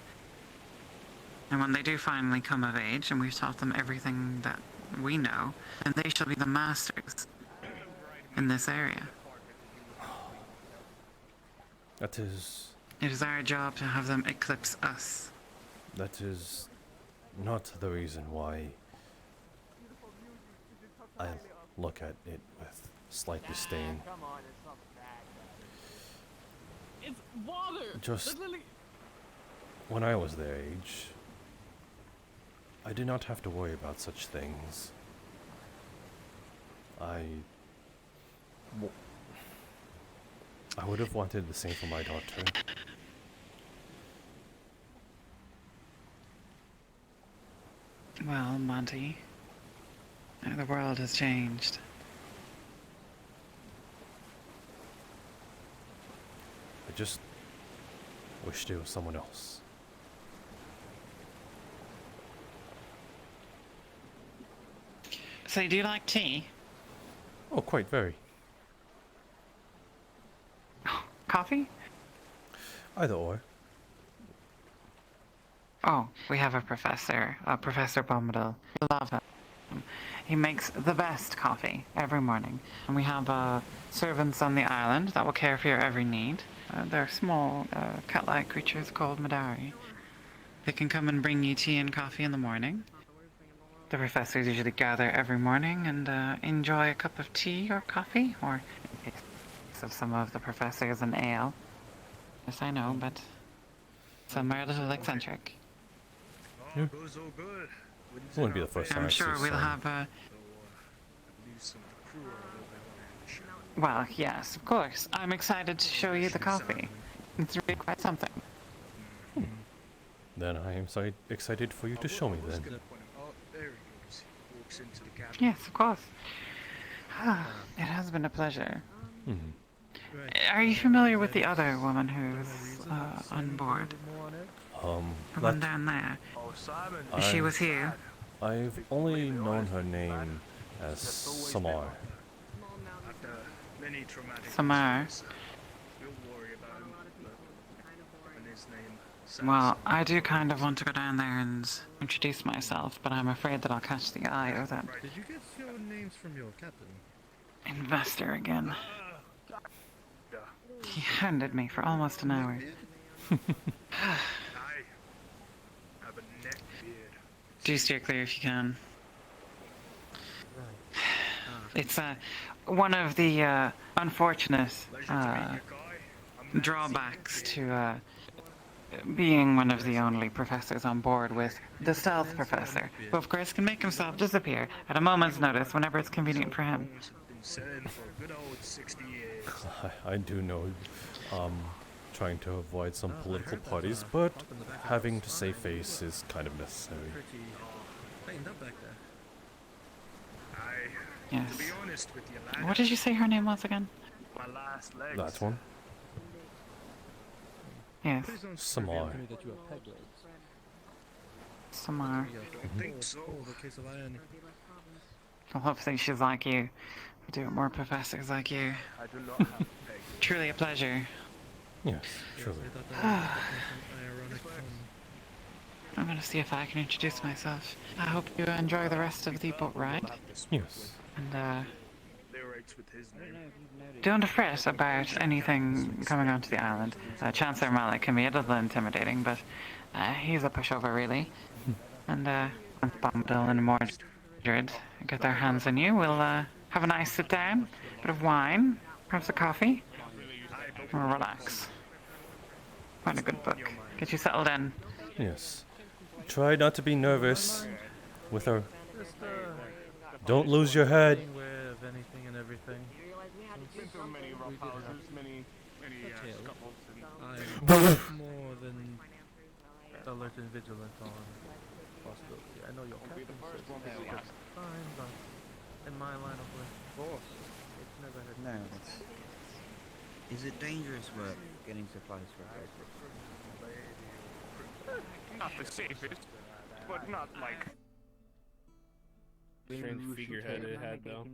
And when they do finally come of age, and we've taught them everything that we know, then they shall be the masters in this area. That is... It is our job to have them eclipse us. That is not the reason why I look at it with slight disdain. It's water. Just when I was their age, I did not have to worry about such things. I would have wanted the same for my daughter. Well, Monty, the world has changed. I just wished it was someone else. So, do you like tea? Oh, quite very. Coffee? Either or. Oh, we have a professor, Professor Bombadil. We love him. He makes the best coffee every morning. And we have servants on the island that will care for your every need. They're small, cat-like creatures called Madari. They can come and bring you tea and coffee in the morning. The professors usually gather every morning and enjoy a cup of tea or coffee, or in case of some of the professors, an ale. Yes, I know, but some are a little eccentric. Yeah. Wouldn't be the first time I'm I've sure seen we'll some. have well, yes, of course. I'm excited to show you the coffee. It's really quite something. Then I am so excited for you to show me then. Yes, of course. It has been a pleasure. Mhm. Are you familiar with the other woman who's on board? The one down there. She was here. I've only known her name as Samar. Samar. Well, I do kind of want to go down there and introduce myself, but I'm afraid that I'll catch the eye of that Did you get your names from your captain? investor again. He hounded me for almost an hour. Do steer clear if you can. It's one of the unfortunate drawbacks to being one of the only professors on board with the stealth professor, who of course can make himself disappear at a moment's notice whenever it's convenient for him. I do know, trying to avoid some political parties, but having to save face is kind of necessary. Yes. What did you say her name was again? That one? Yes. Samar. Samar. Oh, the case of irony. Well, hopefully she's like you. We do more professors like you. Truly a pleasure. Yes, truly. I'm gonna see if I can introduce myself. I hope you enjoy the rest of the boat ride. Yes. And, don't fret about anything coming onto the island. Chancellor Malik can be a little intimidating, but he's a pushover, really. And once Bombadil and Mordred get their hands on you, we'll have a nice sit down, bit of wine, perhaps a coffee, and we'll relax. Find a good book. Get you settled in. Yes. Try not to be nervous with her. Don't lose your head. Aware of anything and everything. I'm more than alert and vigilant on possibility. I know your captain says it's just fine, but in my line of work, it's never hurt. No, is it dangerous work getting supplies for a Not the safest, but not like. Strange figurehead it had though.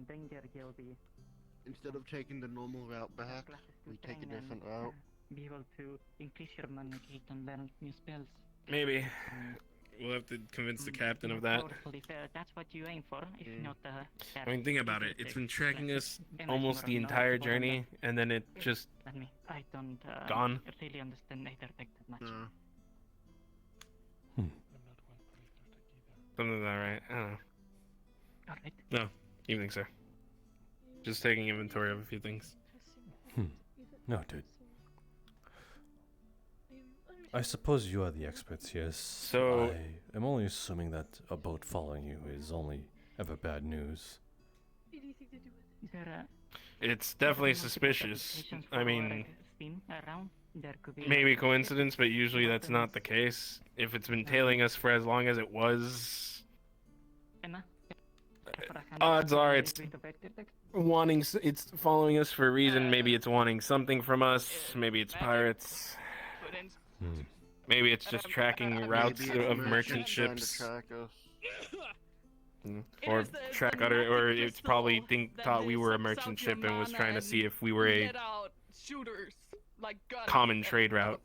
Instead of taking the normal route back, we take a different route. Be able to increase your communicate and learn new spells. Maybe. We'll have to convince the captain of that. If that's what you aim for, if not I mean, think about it. It's been tracking us almost the entire journey, and then it just I don't gone. really understand either that much. Something's not right. I don't know. Alright. No, evening, sir. Just taking inventory of a few things. Noted. I suppose you are the experts, yes. So I am only assuming that a boat following you is only ever bad news. it's definitely suspicious. I mean, maybe coincidence, but usually that's not the case. If it's been tailing us for as long as it was, odds are it's following us for a reason. Maybe it's wanting something from us. Maybe it's pirates. Maybe it's just tracking routes of merchant ships. Or track other, or it's probably thought we were a merchant ship and was trying to see if we were a common trade route.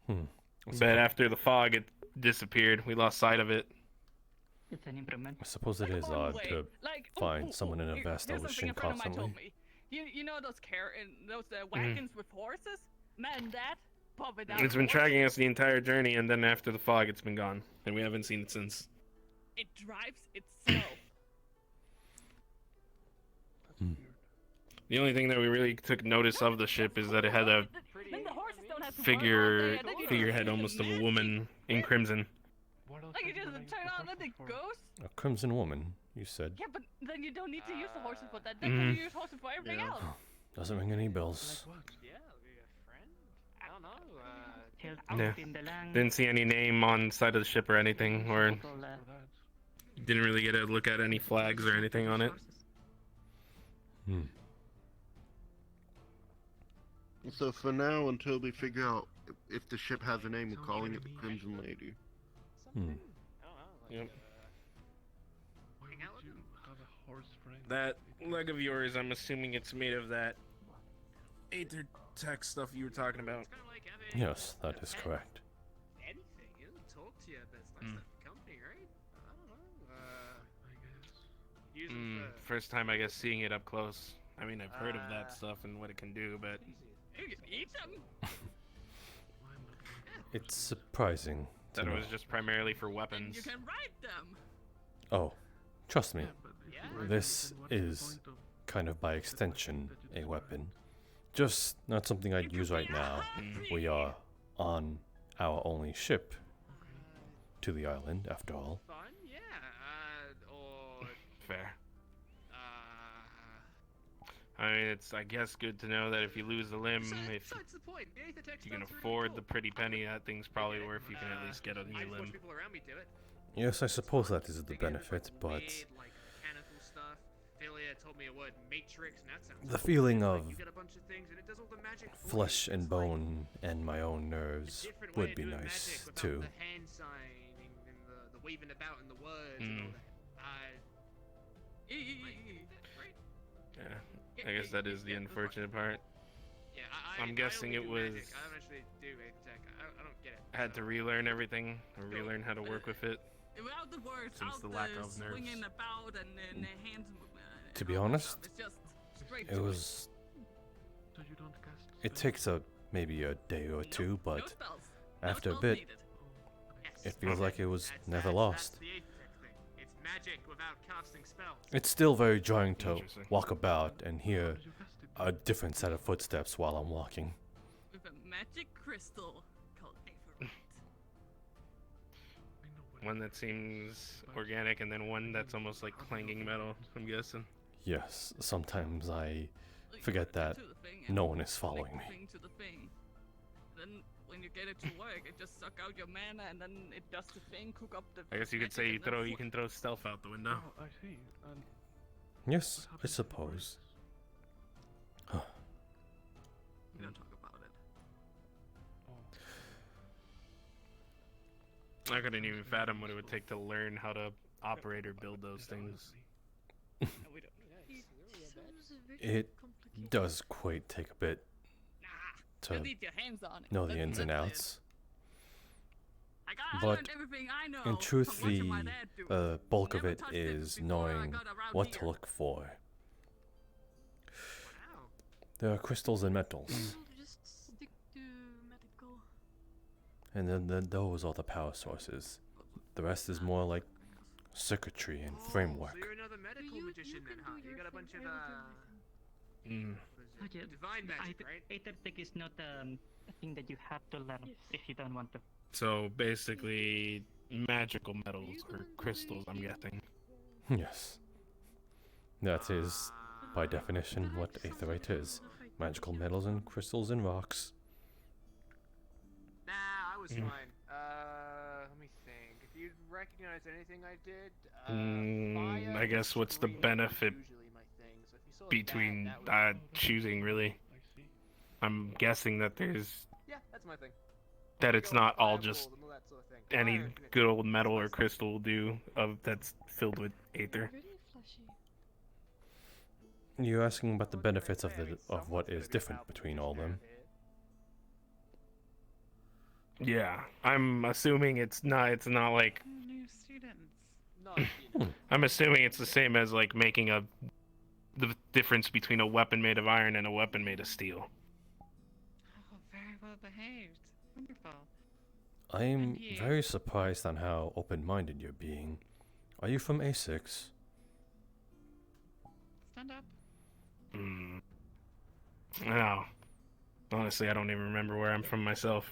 But after the fog, it disappeared. We lost sight of it. It's an improvement. I suppose it is odd to find someone in a vest ocean constantly. You know those wagons with horses? Man, that probably down. It's been tracking us the entire journey, and then after the fog, it's been gone, and we haven't seen it since. It drives it slow. The only thing that we really took notice of the ship is that it had a figurehead almost of a woman in crimson. Like you just turn on and it goes? A crimson woman, you said. Yeah, but then you don't need to use the horses for that. Then you use horses for everything else. Doesn't ring any bells. Yeah. Didn't see any name on the side of the ship or anything, or didn't really get a look at any flags or anything on it. So for now, until we figure out if the ship has a name, we're calling it the Crimson Lady. Yep. That leg of yours, I'm assuming it's made of that aether tech stuff you were talking about. Yes, that is correct. Anything, you know, talk to you, but it's nice to have company, right? I don't know. First time, I guess, seeing it up close. I mean, I've heard of that stuff and what it can do, but... You can eat them. It's surprising to That it know. was just primarily for weapons. You can ride them. Oh, trust me. This is kind of by extension a weapon. Just not something I'd use right now. We are on our only ship to the island, after all. Fun, yeah. Or Fair. I mean, it's, I guess, good to know that if you lose a limb, if besides the point, the aether tech you can stuff's really afford cool. the pretty penny, that thing's probably worth you can at least get a new I've limb. watched people around me do it. Yes, I suppose that is the benefit, but Weird, like mechanical stuff. Philia told me a word matrix, and that sounds the cool. feeling Like, of you get a bunch of things and it does all the magic for flesh you. and It's like bone and my own nerves different way would of be doing nice magic without too. the hand signing and the waving about in the words and all that. Yeah, I guess that is the unfortunate part. Yeah, I'm guessing it was... I don't actually do aether tech. I don't get it. Had to relearn everything, or relearn how to work with it. Without the words, Since out the lack of swinging nerves. about and then hands. To be honest, It's just straight it to was. It takes maybe a day or two, but spells. after a spells bit, needed. it feels like it was never That's lost. the aether tech thing. It's magic without casting spells. It's still very jarring to walk about and hear a different set of footsteps while I'm walking. With a magic crystal called Evard. One that seems organic, and then one that's almost like clanging metal, I'm guessing. Yes, sometimes I forget that no one is following me. Thing to the thing. Then when you get it to work, it just suck out your mana and then it does the thing, cook up the. I guess you could say you can throw stealth out the window. I see. Yes, I suppose. We don't talk about it. I couldn't even fathom what it would take to learn how to operate or build those things. It does quite take a bit to You'll need your hands on it. know the ins and outs. I But learned everything I know in truth, from watching my dad do it. bulk of Never it touched it is before I knowing got around what here. to look for. There are crystals and metals, Just stick to medical. and then those are the power sources. The rest is more like circuitry and framework. So you're another medical magician then, huh? You got a bunch of Oh, yeah. divine magic, right? Aether tech is not a thing that you have to learn if you don't want to. So basically, magical metals or crystals, I'm guessing. Yes. That is, by definition, what aetherite is. Magical metals and crystals and rocks. Nah, I was fine. Let me think. If you recognize anything I did, fire I guess what's the extreme benefit is usually my thing. So if you saw between that would be choosing, really? I'm guessing that there's yeah, that's my thing. that it's not all just and all that sort of thing. any Fire, good old metal or crystal will do of that's filled with aether. You're asking about the benefits of what is different between all them. Yeah, I'm assuming it's not like New students. I'm assuming it's the same as like making the difference between a weapon made of iron and a weapon made of steel. Oh, very well behaved. Wonderful. I'm And you? very surprised on how open-minded you're being. Are you from A6? Stand up. No. Honestly, I don't even remember where I'm from myself.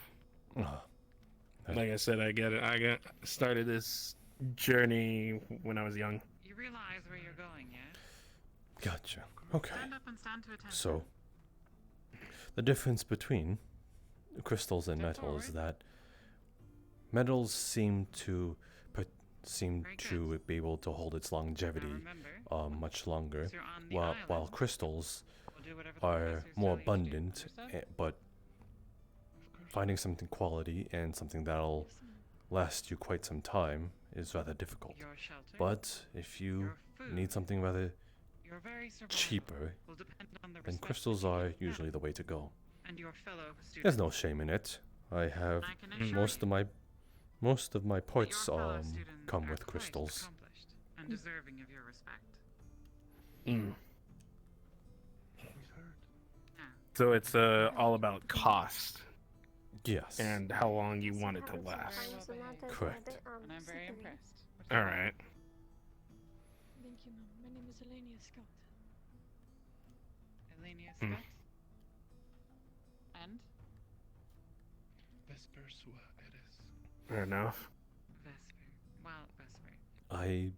Like I said, I got started this journey when I was young. You realize where you're going, yes? Gotcha. Okay. Stand up and stand to attention. So, the difference between crystals and metals is that metals seem to seem to be able to hold its longevity much longer, while crystals are more abundant, but finding something quality and something that'll last you quite some time is rather difficult. But if you need something rather cheaper, then crystals are usually the way to go. There's no shame in it. I have most of my parts come with crystals. And deserving of your respect. So it's all about cost. Yes. And how long you want it to last. Correct. And I'm very impressed. All right. Thank you, ma'am. My name is Elenia Scott. Elenia Scott? And? Fair enough. Well, Vesper. I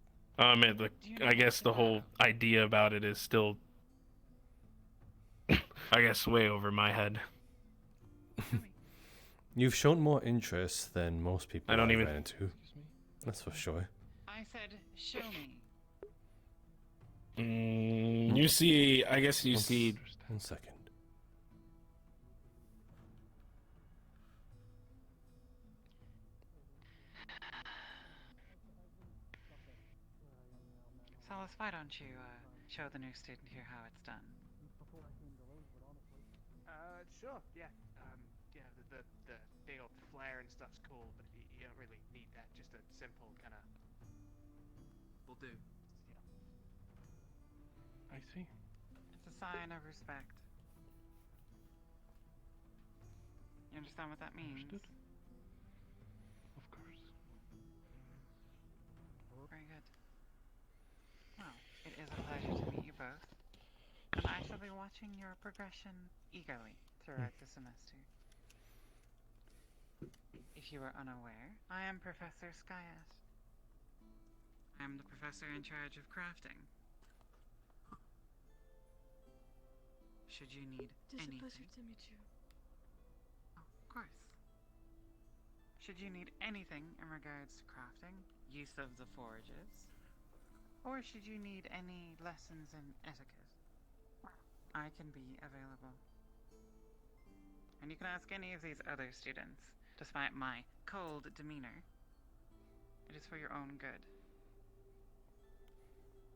mean, I guess the whole idea about it is still, I guess, way over my head. You've shown more interest than most people I don't I've even ran into. That's for sure. I said, show me. You see, I guess you see. 1 second. Solace, why don't you show the new student here how it's done? Sure, yeah. Yeah, the big old flare and stuff's cool, but you don't really need that. Just a simple kind of. Will do. I see. It's a sign of respect. You understand what that means? Understood. Of course. Very good. Well, it is a pleasure to meet you both, and I shall be watching your progression eagerly throughout the semester. If you are unaware, I am Professor Skyat. I am the professor in charge of crafting. Should you need It is a anything... pleasure to meet you. Oh, of course. Should you need anything in regards to crafting, use of the forages, or should you need any lessons in etiquette, I can be available. And you can ask any of these other students, despite my cold demeanor. It is for your own good.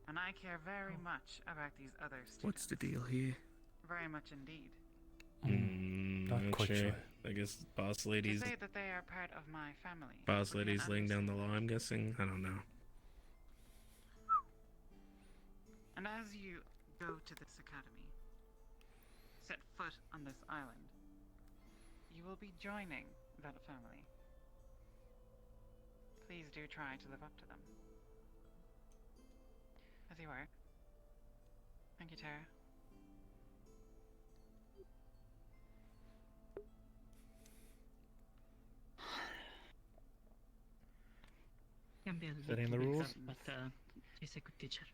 And I care very much about these other students. What's the deal here? Very much indeed. Not quite sure. I guess boss They lady's say that they are part of my family. boss Would be an lady's laying down the law. I'm guessing. I don't know. And as you go to this academy, set foot on this island, you will be joining that family. Please do try to live up to them. As you are. Thank you, Tara. Can be a Setting the little rules? mixed up, but he's a good teacher.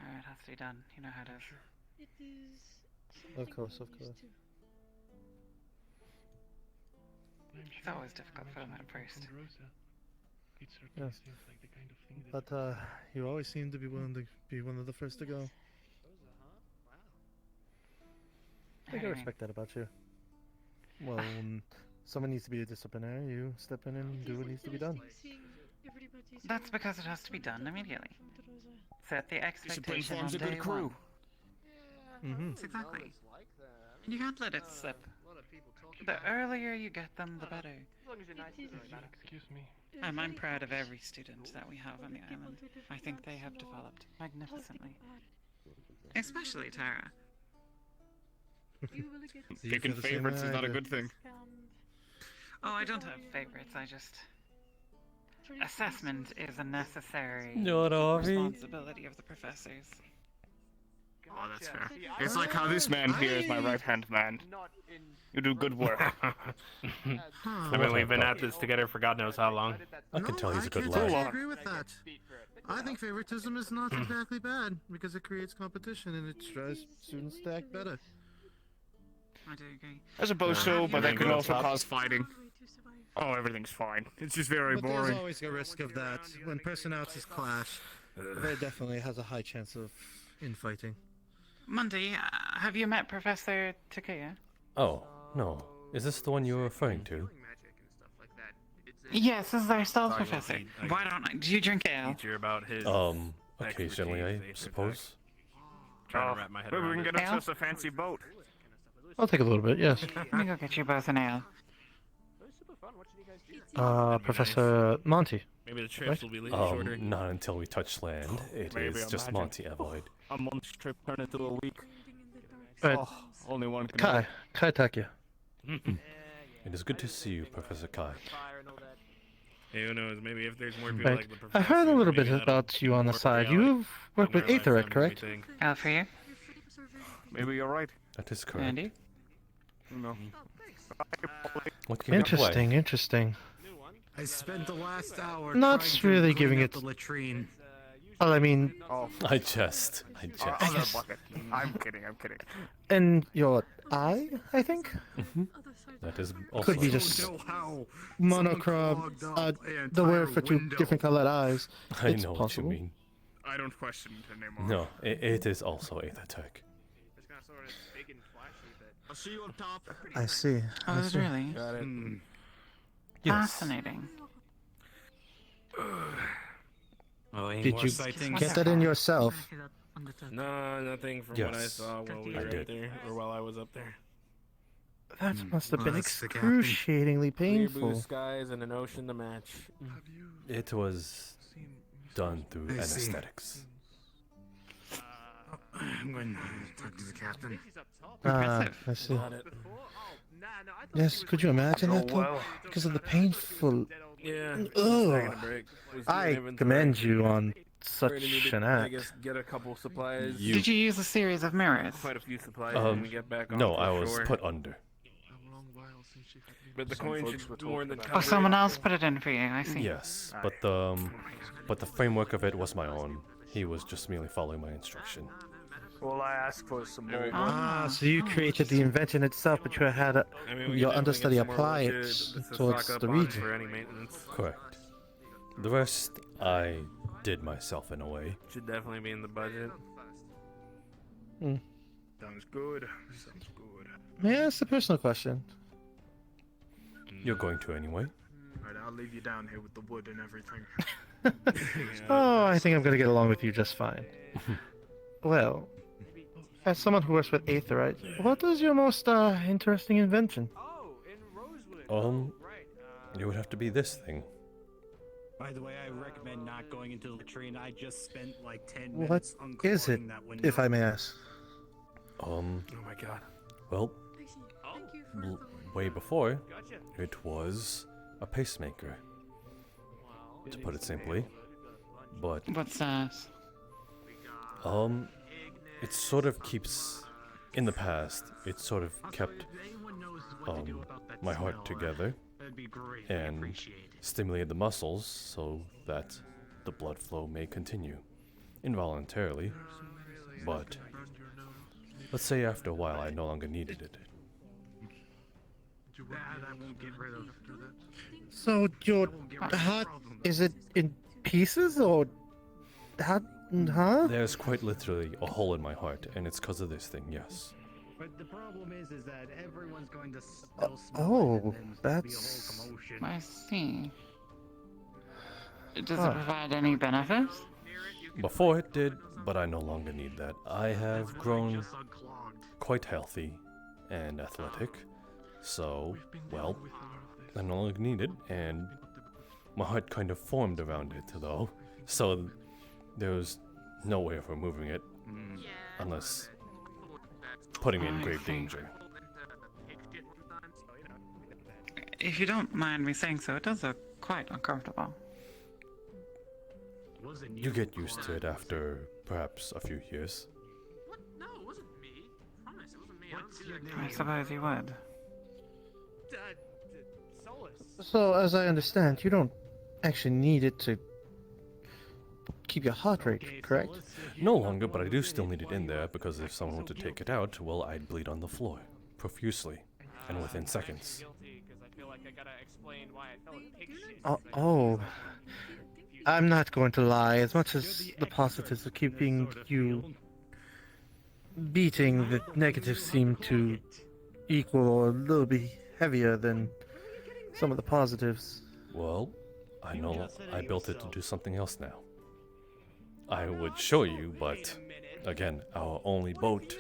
Alright, has to be done. You know how it is. It is. Of course, of course. It's always difficult for them at first. Yes. But you always seem to be willing to be one of the first to go. I can respect that about you. Well, when someone needs to be a disciplinary, you step in and do what needs to be done. That's because it has to be done immediately. Set the expectation on forms a day good crew. one. Exactly. You can't let it slip. The earlier you get them, the better. Excuse me. I'm proud of every student that we have on the island. I think they have developed magnificently. Especially Tara. Picking favorites is not a good thing. Oh, I don't have favorites, I just... Assessment is a necessary responsibility of the professors. Oh, that's fair. It's like how this man here is my right-hand man. You do good work. I mean, we've been at this together for God knows how long. I can tell he's a good I lad. agree with that. I think favoritism is not exactly bad because it creates competition and it drives students to act better. I do agree. I suppose so, but that could also cause fighting. Oh, everything's fine. It's just very But boring. there's always a risk of that. When personalities clash, there definitely has a high chance of infighting. Monty, have you met Professor Takeya? Oh, no. Is this the one you were referring to? Yes, this is our stealth professor. Why don't I? Do you drink ale? About his Occasionally, I suppose. Trying to wrap my head Maybe we around can it. get us a fancy boat. I'll take a little bit, yes. Let me go get you both an ale. Professor Monty. Maybe the trips right? will be a little shorter. Not until we touch land. It is just Monty Evard. A month's trip turn into a week. Right. Oh, only one can. Kai Takia. It is good to see you, Professor Kai. Hey, who knows? Maybe if there's more people Right. like the professor. I've heard a little bit maybe that'll about you on the work side. out You've worked in with their lives Aetherite, than correct? we think. Ale for you. Maybe you're right. That is correct. Andy? No. What can you play? Interesting. I spent the last hour Not trying to really clean giving up it- the latrine. Well, I mean, I jest. Other bucket. I'm kidding. in your eye, I think? That is also Could be just monochrome, the word for two different colored eyes. I It's know possible. what you mean. I don't question it anymore. No, it is also Aethertech. I'll see you up top. I see. Oh, is it really? Got it. Yes. Fascinating. Did you get that in yourself? No, nothing from what I Yes, saw while we I were up did. there, or while I was up there. That must have been that's the captain. excruciatingly Clear blue painful. skies and an ocean to match. It was done through I see. anesthetics. I'm going to talk to the captain. I see. Yes, could you imagine that though? Because of the painful. Yeah. Ugh. I commend you on such an I act. guess get a couple supplies. Did you use a series of mirrors? Quite a few supplies when we get back on No, to I was shore. put under. But the coin should more than cover Oh, it. someone else put it in for you. I see. Yes, but the framework of it was my own. He was just merely following my instruction. Well, I asked for some more. So you created the invention itself, but you had I mean, we your can understudy definitely apply get it some more wood to towards stock up the on region. for any maintenance. Correct. The rest I did myself in a way. Should definitely be in the budget. Sounds good. Sounds good. May I ask a personal question? You're going to anyway. Alright, I'll leave you down here with the wood and everything. Oh, I think I'm gonna get along with you just fine. Well, as someone who works with Aetherite, what is your most interesting invention? It would have to be this thing. By the way, I recommend not going into the latrine. I just spent like 10 What minutes is it, unclogging that window. if I may ask? Oh my god. Well, way before, it was a pacemaker, to put it simply. But What's that? it sort of keeps, in the past, it sort of kept my heart together and stimulated the muscles so that the blood flow may continue involuntarily. But let's say after a while I no longer needed it. So your heart, is it in pieces or how? Huh? There's quite literally a hole in my heart, and it's because of this thing, yes. But the problem is that everyone's going to still smell it, Oh, and then there'll be a that's. whole commotion. I see. Does Huh. it provide any benefits? Before it did, but I no longer need that. I have grown quite healthy and athletic, so, well, I no longer need it, and my heart kind of formed around it, though, so there was no way of removing it, unless putting me in grave danger. If you don't mind me saying so, it does look quite uncomfortable. You get used to it after perhaps a few years. I suppose you would. So, as I understand, you don't actually need it to keep your heart rate, correct? No longer, but I do still need it in there because if someone were to take it out, well, I'd bleed on the floor profusely and within seconds. like I gotta explain why I felt pig shit. Oh, I'm not going to lie. As much as the positives of keeping you beating, the negatives seem to equal or a little bit heavier than some of the positives. Well, I know I built it to do something else now. I would show you, but again, our only boat.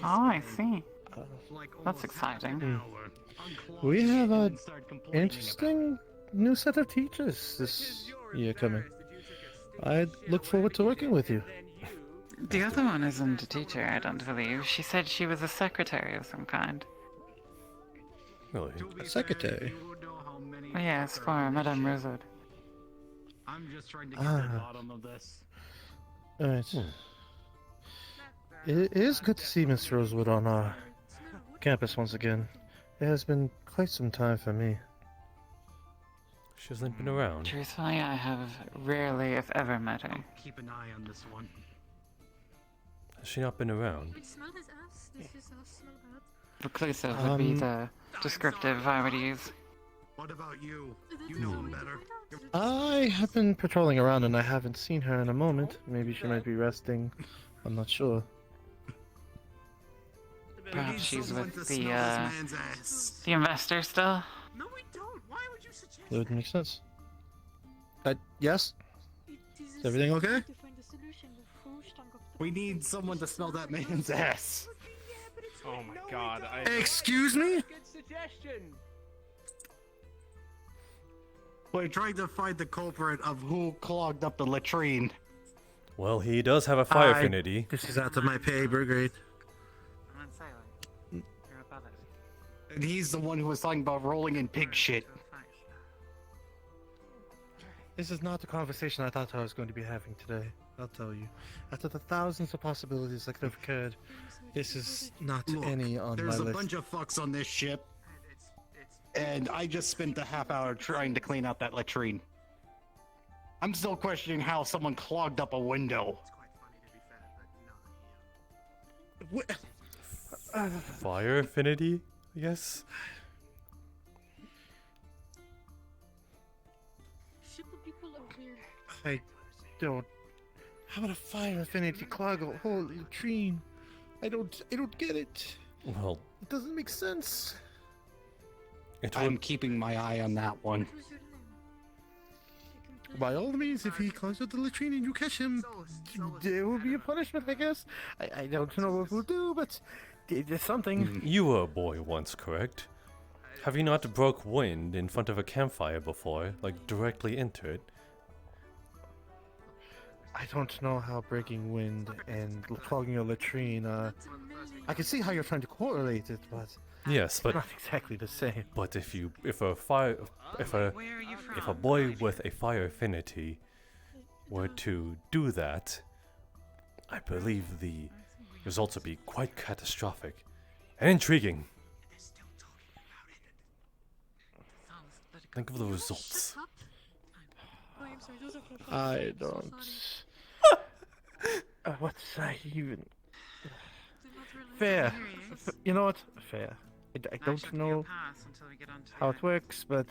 Oh, I see. That's exciting. We have an interesting new set of teachers this year coming. I look forward to working with you. The other one isn't a teacher, I don't believe. She said she was a secretary of some kind. Really? A secretary? Yes, for Madame Rosewood. I'm just trying to get to the bottom of this. Alright. It is good to see Miss Rosewood on our campus once again. It has been quite some time for me. She hasn't been around. Truthfully, I have rarely, if ever, met her. Keep an eye on this one. Has she not been around? Wait, smell his ass? Does his ass smell bad? Reclusive would be the descriptive I would use. What about you? You know him better. I have been patrolling around and I haven't seen her in a moment. Maybe she might be resting. I'm not sure. Perhaps she's with the investor still? No, we don't. Why would you suggest That would make sense. Yes? Is everything okay? We need someone to smell that man's ass. Oh my god. Excuse me? Good suggestion. We're trying to find the culprit of who clogged up the latrine. Well, he does have a fire affinity. This is out of my pay grade. And he's the one who was talking about rolling in pig shit. This is not the conversation I thought I was going to be having today. I'll tell you. After the thousands of possibilities that could have occurred, this is not any on my list. There's a bunch of fucks on this ship. And I just spent a half hour trying to clean out that latrine. I'm still questioning how someone clogged up a window. Fire affinity, I guess? I don't. How about a fire affinity clog a whole latrine? I don't get it. Well, It doesn't make sense. I'm keeping my eye on that one. By all means, if he clogs up the latrine and you catch him, there will be a punishment, I guess. I don't know what we'll do, but there's something. You were a boy once, correct? Have you not broke wind in front of a campfire before, like directly into it? I don't know how breaking wind and clogging a latrine, I can see how you're trying to correlate it, but Yes, but it's not exactly the same. But if a boy with a fire affinity were to do that, I believe the results would be quite catastrophic and intriguing. Think of the results. I don't. What's I even? Fair. You know what? Fair. I don't know how it works, but.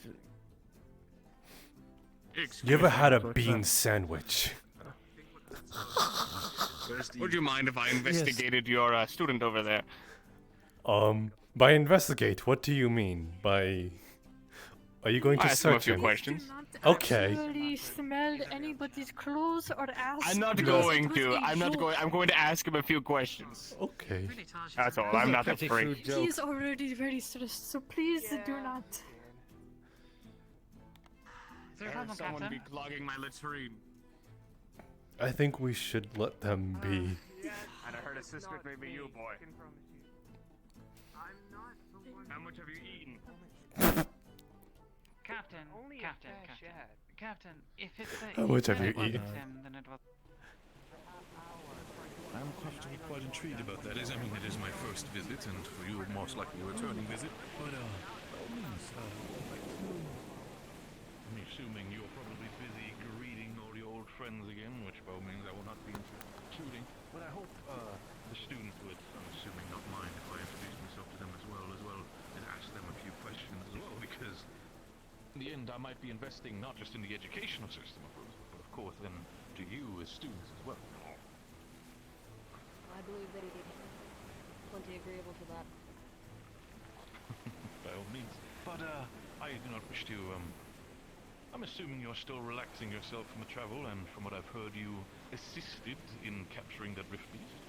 You ever had a bean sandwich? Would you mind if I investigated your student over there? By investigate, what do you mean? By... Are you going to ask him a search few him? questions. Okay. Actually smelled anybody's clothes or ass? I'm not going to. I'm going to ask him a few questions. Okay. That's all. I'm not afraid. He's already very stressed, so please do not. Someone be clogging my latrine. I think we should let them be. And I heard a suspect may be you, boy. How much have you eaten? Captain, if it's How much have you eaten? then it was... I'm quite intrigued about that. I mean, it is my first visit, and for you, most likely a returning visit. But, by all means, I'm assuming you're probably busy greeting all the old friends again, which by all means I will not be intruding. But I hope, the students would, I'm assuming, not mind if I introduce myself to them as well as ask them a few questions as well, because in the end I might be investing not just in the educational system of Rosewood, but of course then to you as students as well. I believe they'd be plenty agreeable to that. By all means. But I do not wish to, I'm assuming you're still relaxing yourself from the travel, and from what I've heard, you assisted in capturing that rift beast.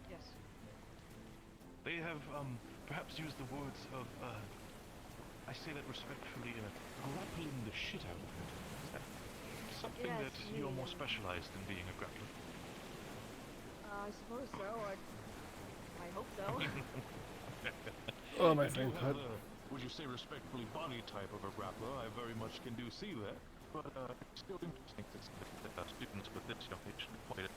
Yes. They have, perhaps used the words of, I say that respectfully, grappling the shit out of it. Is that something Yes, that you're more specialized in being a grappler? I suppose so. I hope so. Oh, my You do friend, have a, would you say respectfully, body type of a grappler? I very much can do see that, but it's still interesting to see that students with this young age can quite a...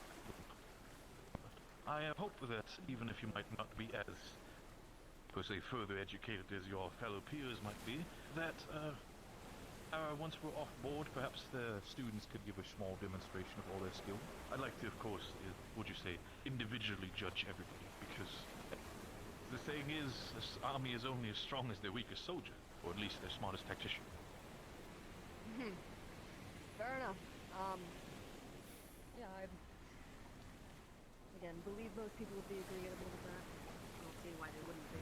I hope that even if you might not be as, per se, further educated as your fellow peers might be, that once we're off board, perhaps the students could give a small demonstration of all their skill. I'd like to, of course, would you say, individually judge everybody, because the saying is, this army is only as strong as their weakest soldier, or at least their smartest tactician. Fair enough. Yeah, I again believe most people would be agreeable with that. I don't see why they wouldn't be.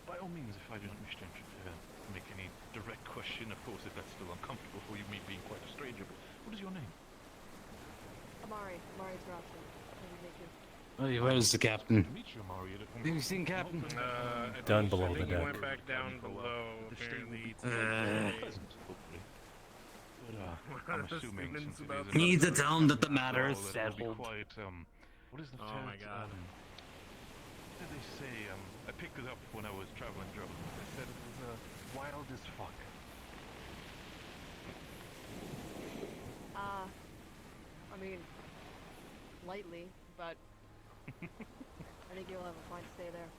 By all means, if I do not wish to make any direct question, of course, if that's still uncomfortable for you, me being quite a stranger, but what is your name? Amari Corruption. Nice to meet you. Hey, where's the captain? Have you seen Captain? Down below the He deck. went back down below, apparently. I'm assuming since it is Need to another tell him that the matter well, is that it'll be settled. quite, what is the Oh my God. What did they say? I picked it up when I was traveling drone. They said it was wild as fuck. I mean, lightly, but I think you'll have a fine stay there.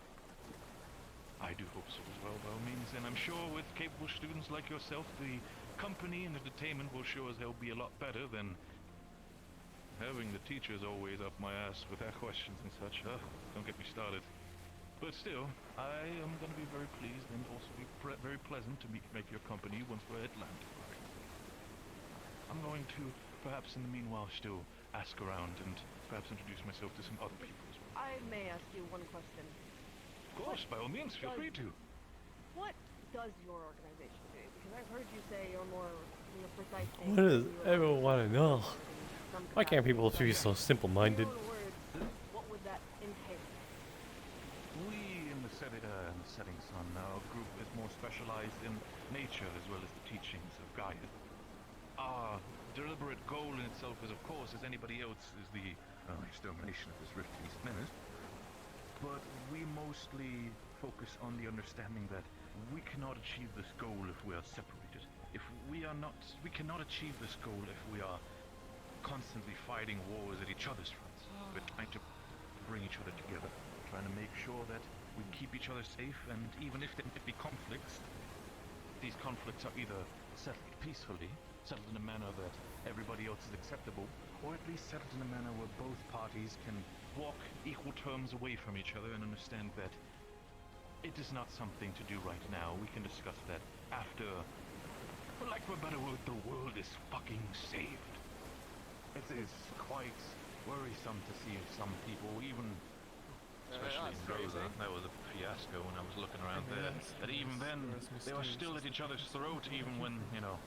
I do hope so as well, by all means, and I'm sure with capable students like yourself, the company and entertainment will sure as hell be a lot better than having the teachers always up my ass with their questions and such. Don't get me started. But still, I am going to be very pleased and also be very pleasant to make your company once we're at land. I'm going to, perhaps in the meanwhile, still ask around and perhaps introduce myself to some other people as well. I may ask you one question. Of course, by all means, feel free to. What does your organization do? Because I've heard you say you're more precise. What does everyone want to know? Why can't people be so simple-minded? What would that entail? We in the setting sun, our group is more specialized in nature as well as the teachings of Gaia. Our deliberate goal in itself is, of course, as anybody else, is the extermination of this rift beast menace. But we mostly focus on the understanding that we cannot achieve this goal if we are separated. If we are not, we cannot achieve this goal if we are constantly fighting wars at each other's fronts. We're trying to bring each other together, trying to make sure that we keep each other safe, and even if there may be conflicts, these conflicts are either settled peacefully, settled in a manner that everybody else is acceptable, or at least settled in a manner where both parties can walk equal terms away from each other and understand that it is not something to do right now. We can discuss that after, for lack of a better word, the world is fucking saved. It is quite worrisome to see some people, even especially in Rosa, that was a fiasco when I was looking around there, that even then, they were still at each other's throat, even when, you know,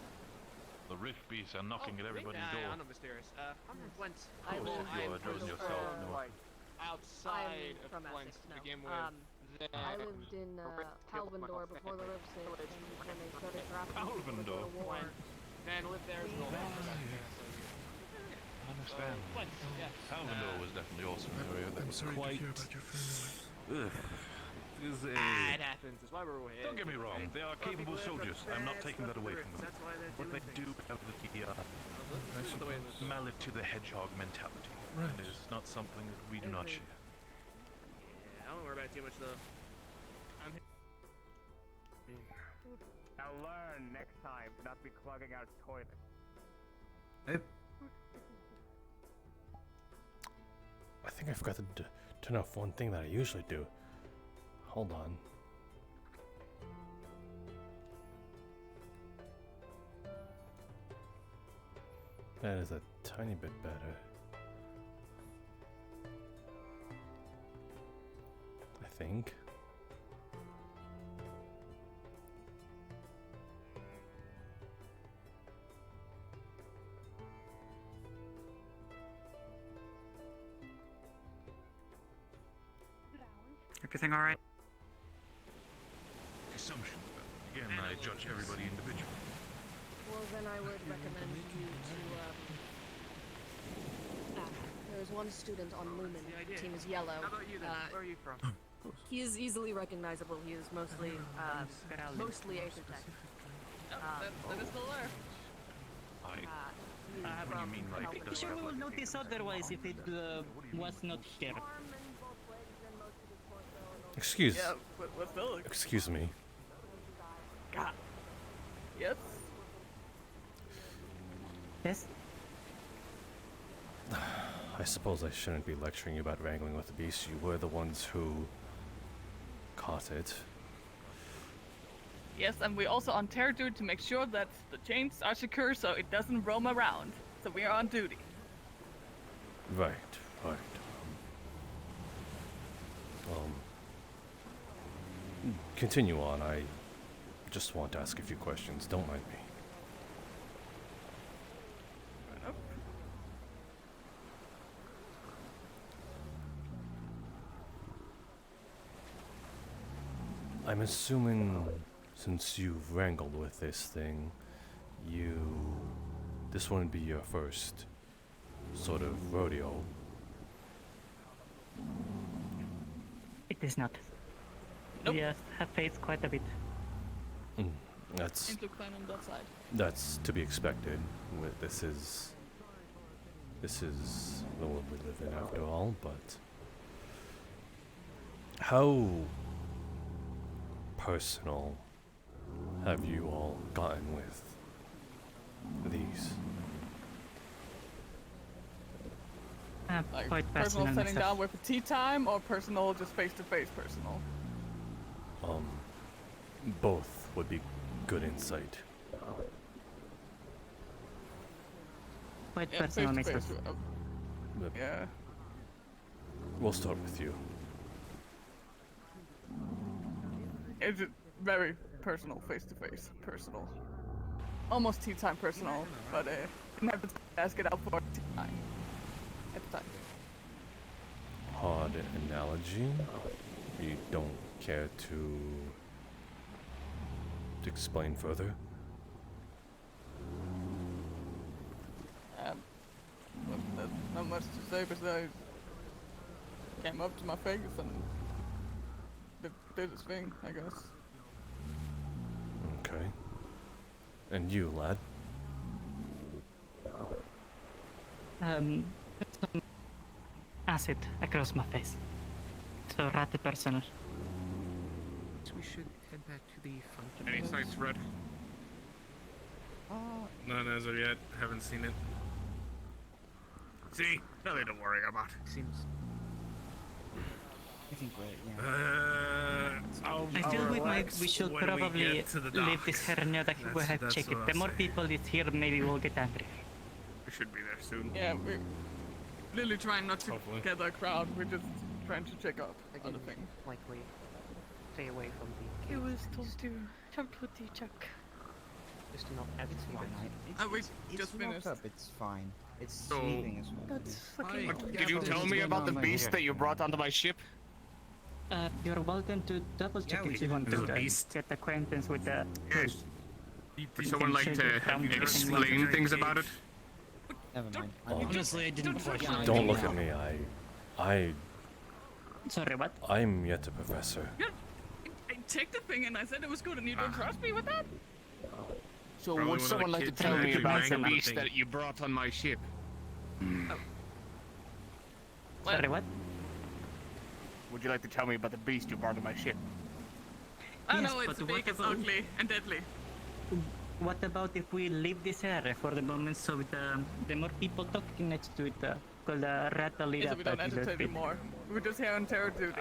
the rift beasts are knocking at everybody's door. I'm not mysterious. I'm from Flint. Of course, you're Drozen yourself, no. Outside I'm of from Flint Essex, to no. begin with. I lived in Palvendor before the rift saved, and when they started drafting people to go to war. Man lived there as well. I understand. Palvendor was definitely also an area that was quite... It happens. That's why we're all here. Don't get me wrong, they are capable soldiers. I'm not taking that away from them. But they do have the mallet to the hedgehog mentality. Right. It is not something that we do not share. Yeah, I don't worry about it too much though. I'm here. Now learn next time to not be clogging our toilet. I think I forgot to turn off one thing that I usually do. Hold on. That is a tiny bit better. I think. Everything all right? Assumptions, but again, I judge everybody individually. Well, then I would recommend you to, there's one student on Lumen. The team is yellow. How about you then? Where are you from? He is easily recognizable. He is mostly, mostly Aethertech. That is still there. What do you mean, like, I'm sure we will notice otherwise if it was not here. Excuse. Yeah, what's that? Excuse me. God. Yes. Yes. I suppose I shouldn't be lecturing you about wrangling with the beast. You were the ones who caught it. Yes, and we also on territory to make sure that the chains are secure so it doesn't roam around. So we are on duty. Right, right. Continue on. I just want to ask a few questions. Don't mind me. I'm assuming, since you've wrangled with this thing, this wouldn't be your first sort of rodeo. It is not. Nope. We have faced quite a bit. That's Into clan on that side. That's to be expected. This is the world we live in after all, but how personal have you all gotten with these? Like quite personal personal sitting myself. down with a tea time or personal just face to face personal? Both would be good insight. Quite Yeah, personal face to myself. face. But Yeah. we'll start with you. It's very personal, face to face, personal. Almost tea time personal, but didn't have to ask it out for tea time at the time. Odd analogy. You don't care to explain further? There's not much to say besides came up to my face and did his thing, I guess. Okay. And you, lad? Some acid across my face. So rather personal. So we should head back to the function. Any sights, Red? None as of yet. Haven't seen it. See? Nothing to worry about. Seems. I think we're, yeah. I feel we should probably leave this here now that we have that's checked what it. I'll The more say. people is here, maybe we'll get angry. We should be there soon. Yeah, we're literally trying not to Hopefully. gather a crowd. We're just trying to check out other things. Likely stay away from the. He was told to talk with the Chuck. Just to not have it see Fine, that. We it's just locked finished. Up, it's fine. It's So- sleeping as well. That's fucking. Did you tell me about the beast that you brought onto my ship? You're welcome to double check if you want there's to a beast. get acquaintance with the. Yes. Would You someone can like change to it from explain anyone. things about it? Never mind. Honestly, I didn't question it. Don't look at me. Sorry, what? I'm yet a professor. I checked the thing and I said it was good, and you don't trust me with that? So Probably one would of someone the like to kids tell that me actually about the wrangled the beast thing. that you brought on my ship? Sorry, what? Would you like to tell me about the beast you brought on my ship? I Yes, know it's but big, what it's about- ugly, and deadly. What about if we leave this area for the moment so the more people talking next to it, Could rattle it So up we don't a little entertain bit. anymore. We're just here on terror duty.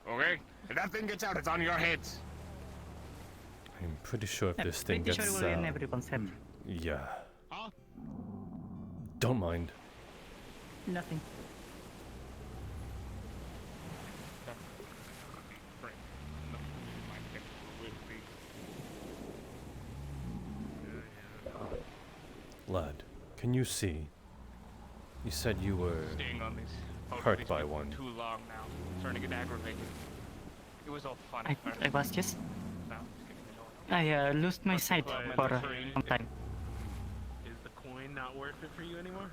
Okay. If that thing gets out, it's on your heads. I'm pretty sure if this thing Pretty gets sure it will be in everyone's head. yeah. Don't mind. Nothing. Lad, can you see? You said you were Staying on these hurt by one. too long now. I'm starting to get aggravated. It was all fun. I was just... Now, I lost my sight for some time. Is the coin not worth it for you anymore?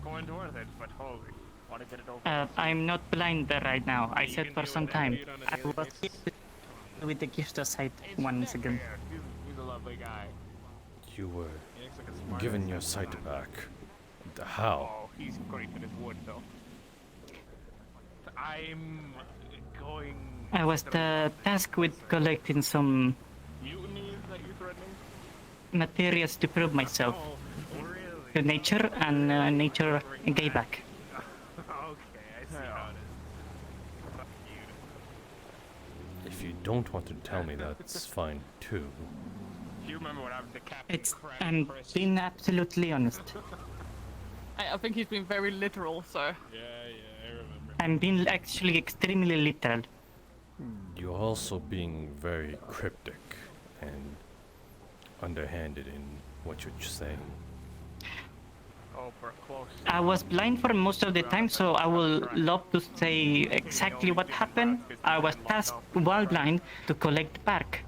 Coin's worth it, but holy, want to get it over. I'm not blind right now. I said for some time. I was with the gift of sight once again. He's a lovely guy. You were given your sight back. How? Oh, he's great with his wood, though. I'm going... I was tasked with collecting some Mutinies that you're threatening? materials to prove myself to nature, and nature gave back. Okay, I see how it is. If you don't want to tell me, that's fine too. You remember what happened to Captain It's... I'm being absolutely honest. I think he's been very literal, sir. Yeah, I remember. I'm being actually extremely literal. You're also being very cryptic and underhanded in what you're saying. Oh, we're close. I was blind for most of the time, so I will love to say exactly what happened. I was tasked while blind to collect bark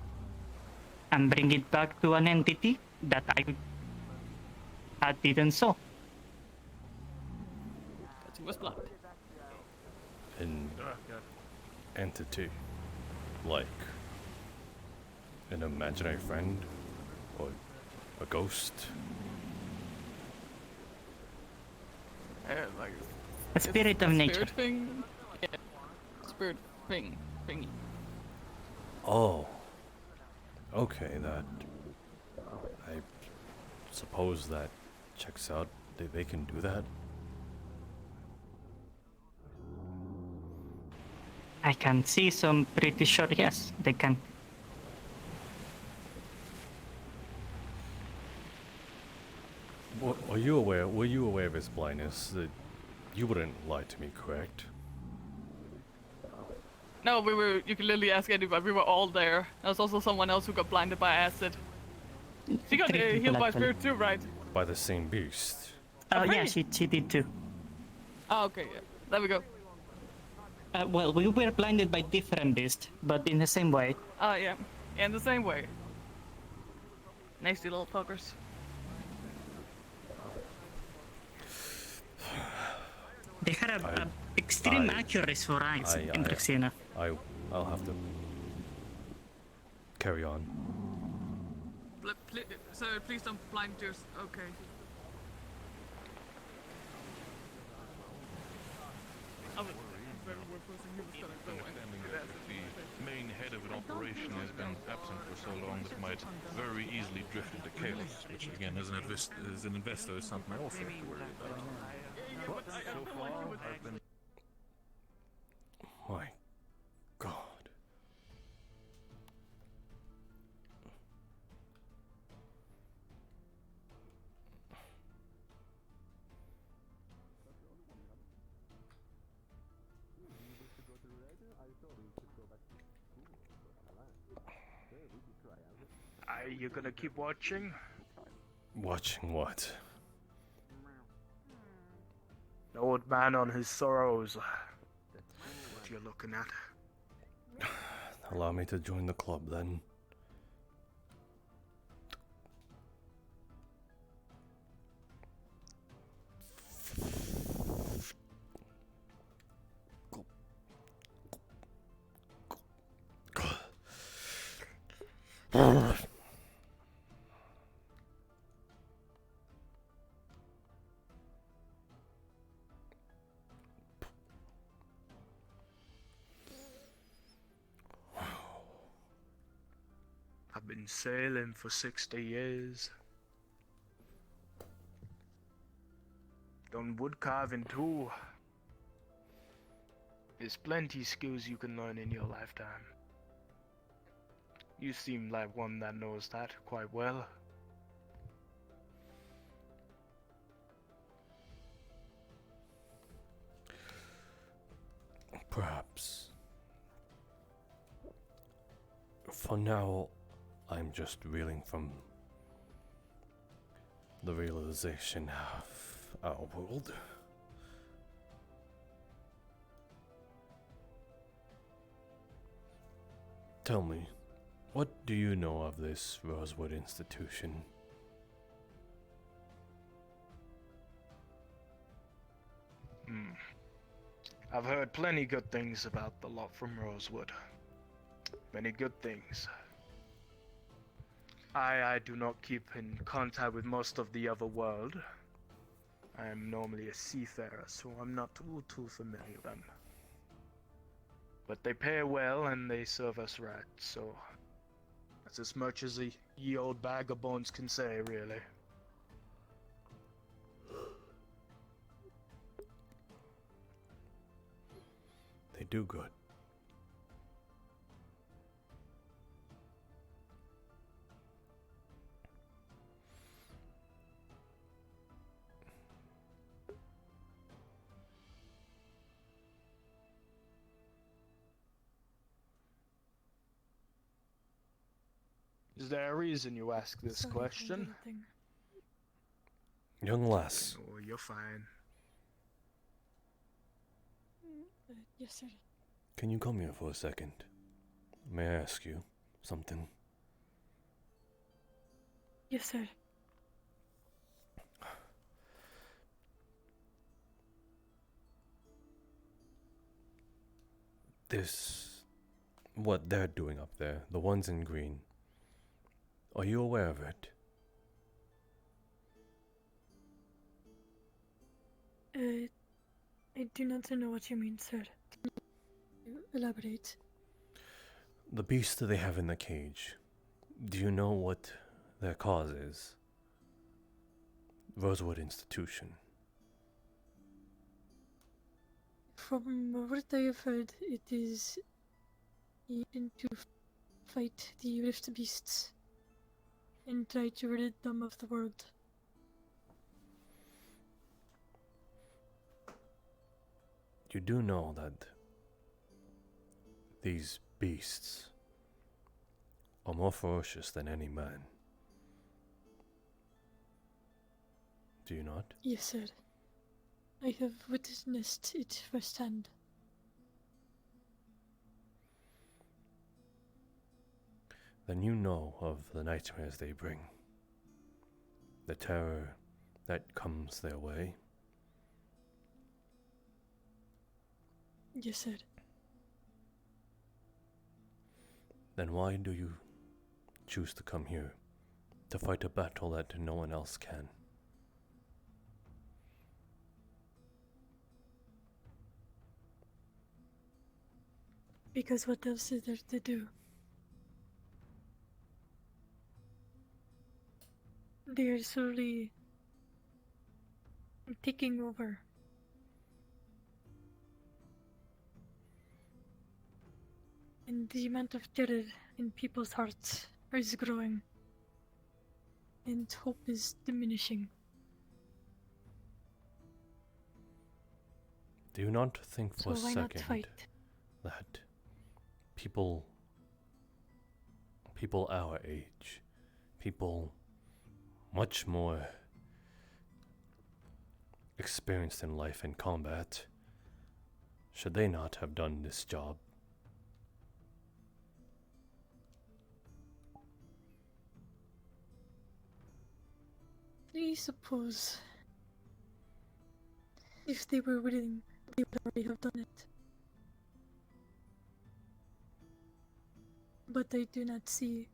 and bring it back to an entity that I didn't saw. Because he was blind. An entity, like an imaginary friend or a ghost. Like A spirit of nature. Spirit thing? Yeah. Spirit thing. Thingy. Oh. Okay, that... I suppose that checks out. They can do that? I can see some pretty sure, yes, they can. Were you aware of his blindness? That you wouldn't lie to me, correct? No, you can literally ask anybody. We were all there. There was also someone else who got blinded by acid. She got healed by spirit too, right? By the same beast. Oh yeah, she did too. Oh, okay, yeah. There we go. Well, we were blinded by different beasts, but in the same way. Oh, yeah. In the same way. Nasty little fuckers. They had a extreme accuracy for eyes, interesting enough. I'll have to carry on. Sir, please don't blind yours. Okay. The main head of an operation has been absent for so long that it might very easily drift into chaos, which again, as an investor, is something I also have to worry about. But so far, I've been... My God. Are you gonna keep watching? Watching what? The old man on his sorrows. What you're looking at. Allow me to join the club then. I've been sailing for 60 years. Done wood carving too. There's plenty skills you can learn in your lifetime. You seem like one that knows that quite well. Perhaps. For now, I'm just reeling from the realization of our world. Tell me, what do you know of this Rosewood institution? I've heard plenty good things about the lot from Rosewood. Many good things. I do not keep in contact with most of the other world. I am normally a seafarer, so I'm not too familiar with them. But they pay well and they serve us right, so that's as much as a ye old bag of bones can say, really. They do good. Is there a reason you ask this Sorry, question? Young lass, Oh, you're fine. Yes, sir. can you come here for a second? May I ask you something? Yes, sir. What they're doing up there, the ones in green. Are you aware of it? I do not know what you mean, sir. Can you elaborate? The beast that they have in the cage. Do you know what their cause is? Rosewood Institution. From what I have heard, it is even to fight the rift beasts and try to rid them of the world. You do know that these beasts are more ferocious than any man. Do you not? Yes, sir. I have witnessed it firsthand. Then you know of the nightmares they bring, the terror that comes their way. Yes, sir. Then why do you choose to come here to fight a battle that no one else can? Because what else is there to do? They are slowly taking over. And the amount of terror in people's hearts is growing. And hope is diminishing. Do you not think for a So why not second fight? that people our age, people much more experienced in life and combat, should they not have done this job? I suppose if they were willing, they would already have done it. But I do not see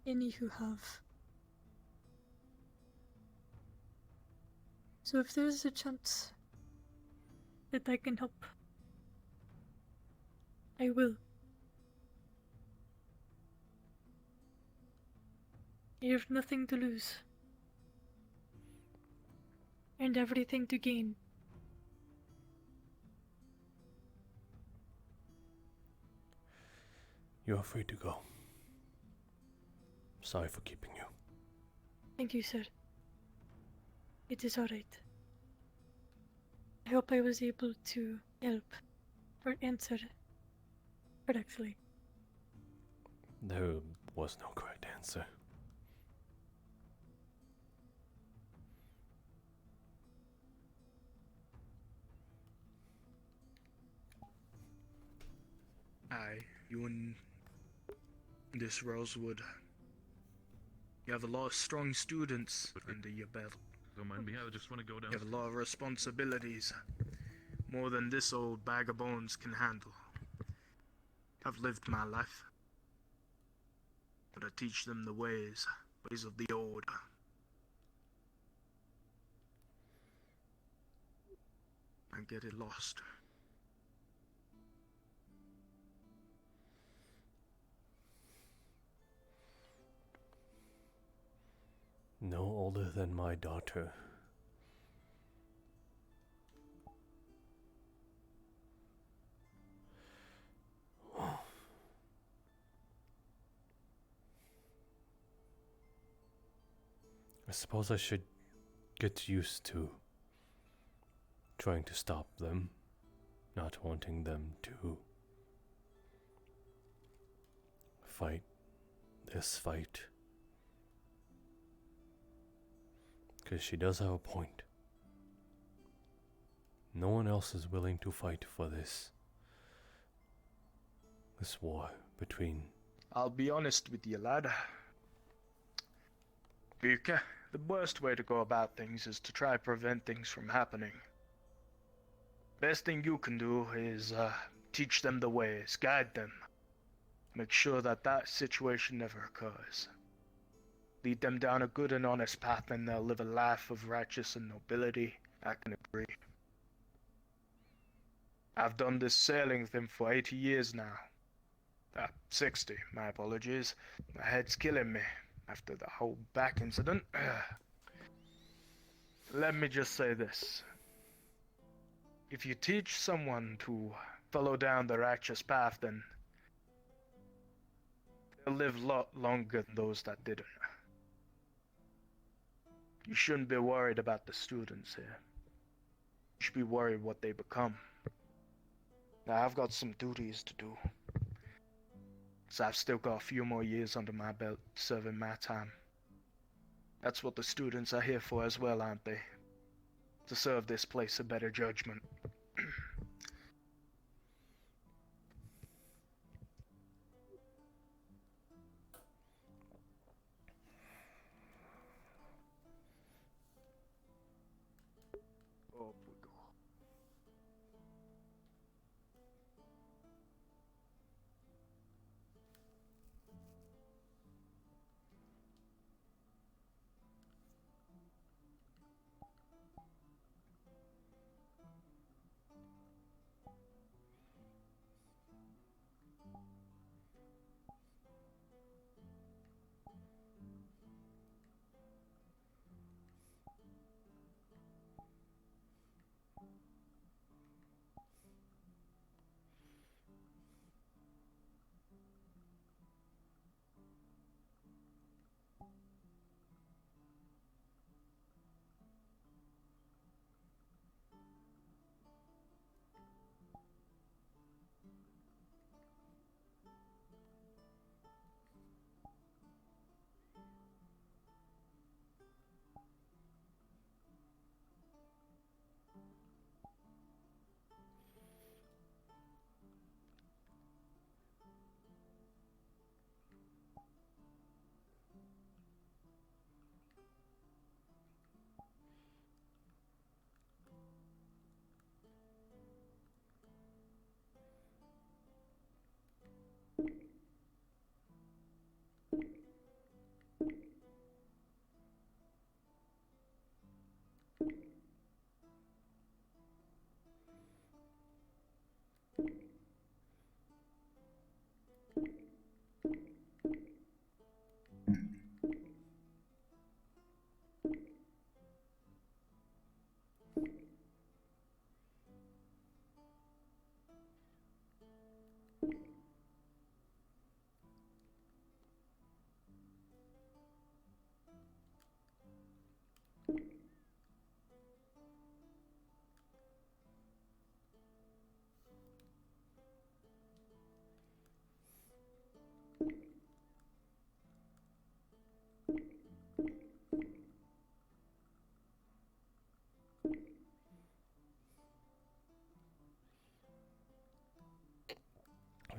any who have. So if there is a chance that I can help, I will. I have nothing to lose. and everything to gain. You're free to go. Sorry for keeping you. Thank you, sir. It is alright. I hope I was able to help or answer correctly. There was no correct answer. Aye, you and this Rosewood. You have a lot of strong students under your belt. Don't mind me, I just want to go down. You have a lot of responsibilities. More than this old bag of bones can handle. I've lived my life. But I teach them the ways of the old. I get it lost. No older than my daughter. I suppose I should get used to trying to stop them, not wanting them to fight this fight. Because she does have a point. No one else is willing to fight for this war between... I'll be honest with you, lad. Buka, the worst way to go about things is to try to prevent things from happening. Best thing you can do is teach them the ways, guide them. Make sure that situation never occurs. Lead them down a good and honest path, and they'll live a life of righteousness and nobility. I can agree. I've done this sailing with him for 80 years now. 60, my apologies. My head's killing me after the whole back incident. Let me just say this. If you teach someone to follow down the righteous path, then they'll live a lot longer than those that didn't. You shouldn't be worried about the students here. You should be worried what they become. Now, I've got some duties to do. So I've still got a few more years under my belt serving my time. That's what the students are here for as well, aren't they? To serve this place a better judgment.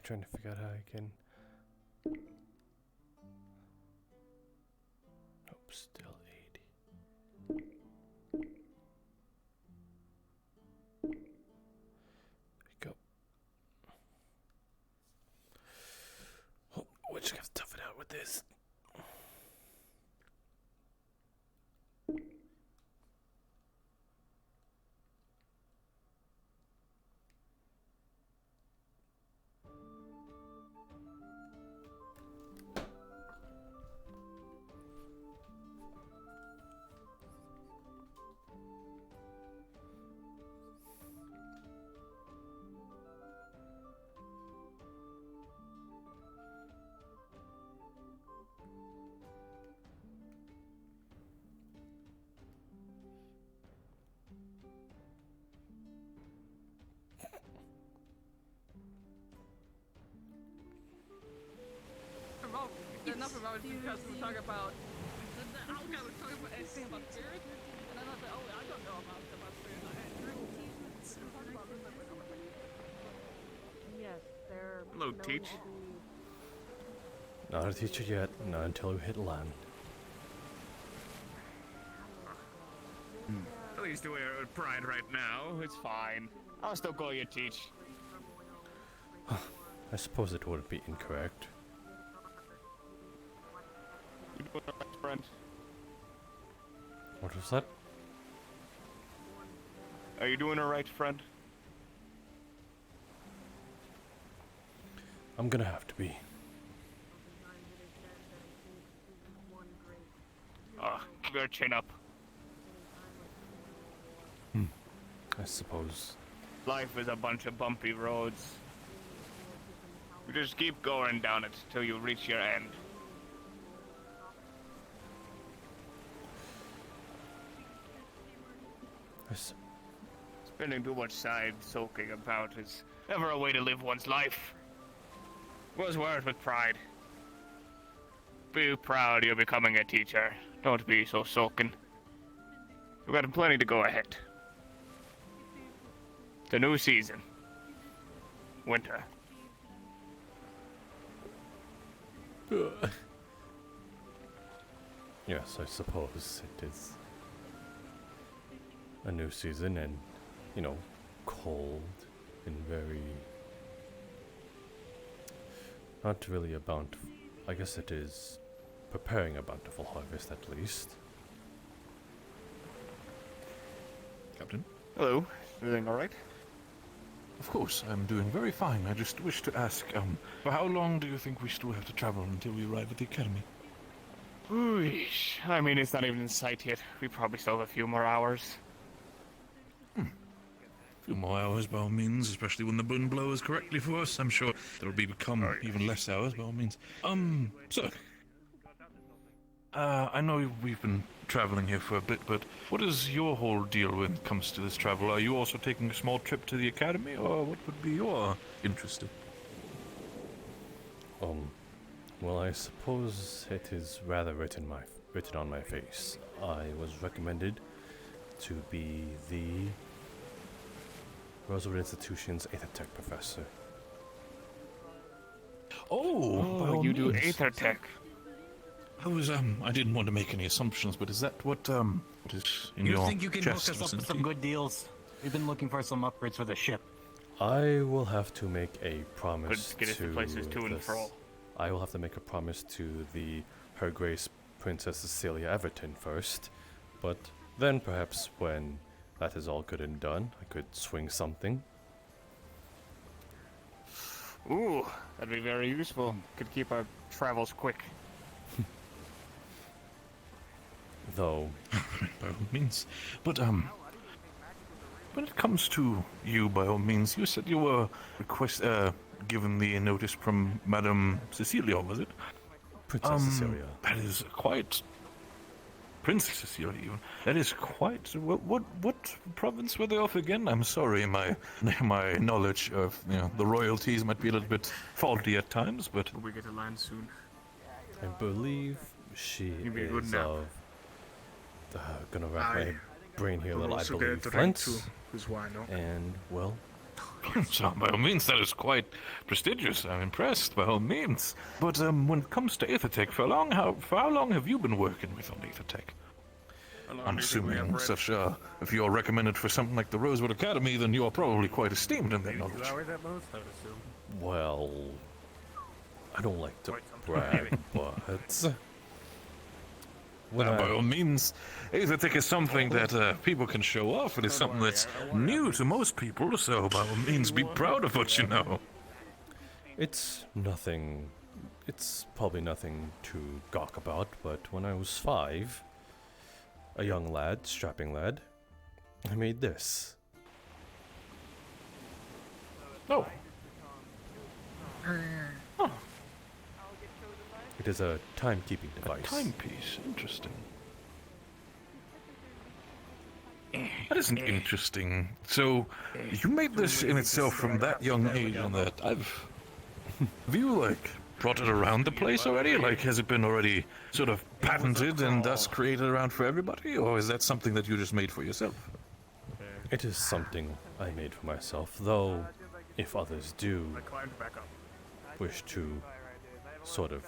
trying to figure out how I can. Nope, still 80. There we go. Oh, we're just gonna tough it out with this. Enough about it because we talk about anything about spirit, and then I said, oh, I don't know about spirit. Yes, they're. Hello, known Teach. to be- Not a teacher yet, not until we hit land. At least we're with Pride right now. It's fine. I'll still call you Teach. I suppose it would be incorrect. You doing all right, friend? What was that? Are you doing all right, friend? I'm gonna have to be. Keep your chin up. I suppose. Life is a bunch of bumpy roads. You just keep going down it till you reach your end. Spending too much time soaking about is never a way to live one's life. Was worth with Pride. Be proud you're becoming a teacher. Don't be so sulking. You've got plenty to go ahead. The new season. Winter. Yes, I suppose it is a new season and, you know, cold and very... not really a bountiful... I guess it is preparing a bountiful harvest at least. Captain? Hello. Everything alright? Of course, I'm doing very fine. I just wish to ask, for how long do you think we still have to travel until we arrive at the academy? Ooh-ish. I mean, it's not even in sight yet. We probably still have a few more hours. A few more hours, by all means, especially when the wind blows correctly for us. I'm sure there'll become even less hours, by all means. Sir. I know we've been traveling here for a bit, but what is your whole deal when it comes to this travel? Are you also taking a small trip to the academy, or what would be your interest? Well, I suppose it is rather written on my face. I was recommended to be the Rosewood Institution's Aether Tech professor. Oh, you do Aether Tech. I didn't want to make any assumptions, but is that what is in You your think you can hook chest us up with some vicinity? good deals? We've been looking for some upgrades for the ship. I will have to make a promise Could get us to places to and fro. I will have to make a promise to the Her Grace Princess Cecilia Everton first, but then perhaps when that is all good and done, I could swing something. Ooh, that'd be very useful. Could keep our travels quick. Though, by all means. But when it comes to you, by all means, you said you were given the notice from Madame Cecilia, was it? Princess Cecilia. That is quite. Princess Cecilia, even. That is quite. What province were they off again? I'm sorry, my knowledge of the royalties might be a little bit faulty at times, but we get to land soon. I believe she Give me a good is nap. of. Gonna wrap my brain here a little. I also believe get the right Flint. to, is why I know. And well, So, by all means, that is quite prestigious. I'm impressed, by all means. But when it comes to Aethertech, for how long have you been working with on Aethertech? I'm assuming if you're recommended for something like the Rosewood Academy, then you are probably quite esteemed in that knowledge. Well, I don't like to brag, but by all means, Aethertech is something that people can show off. It is something that's new to most people, so by all means, be proud of what you know. It's nothing. It's probably nothing to gawk about, but when I was 5, a young lad, strapping lad, I made this. Oh. It is a timekeeping device. A timepiece, interesting. That isn't interesting. So, you made this in itself from that young age, and that have you brought it around the place already? Has it been already sort of patented and thus created around for everybody, or is that something that you just made for yourself? It is something I made for myself, though, if others do wish to sort of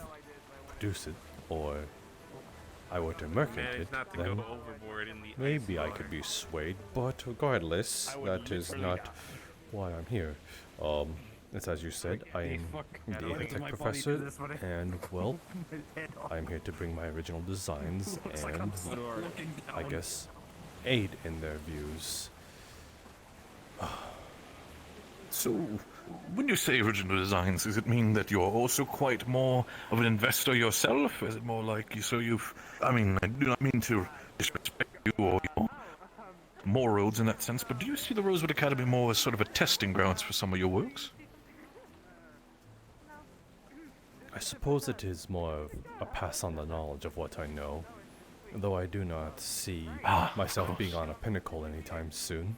produce it, or I were to merchant it, then maybe I could be swayed, but regardless, that is not why I'm here. It's as you said, I am the Aethertech professor, and, well, I'm here to bring my original designs and, I guess, aid in their views. So, when you say original designs, does it mean that you're also quite more of an investor yourself? Is it more like I do not mean to disrespect you or your morals in that sense, but do you see the Rosewood Academy more as sort of a testing grounds for some of your works? I suppose it is more of a pass on the knowledge of what I know, though I do not see myself being on a pinnacle anytime soon.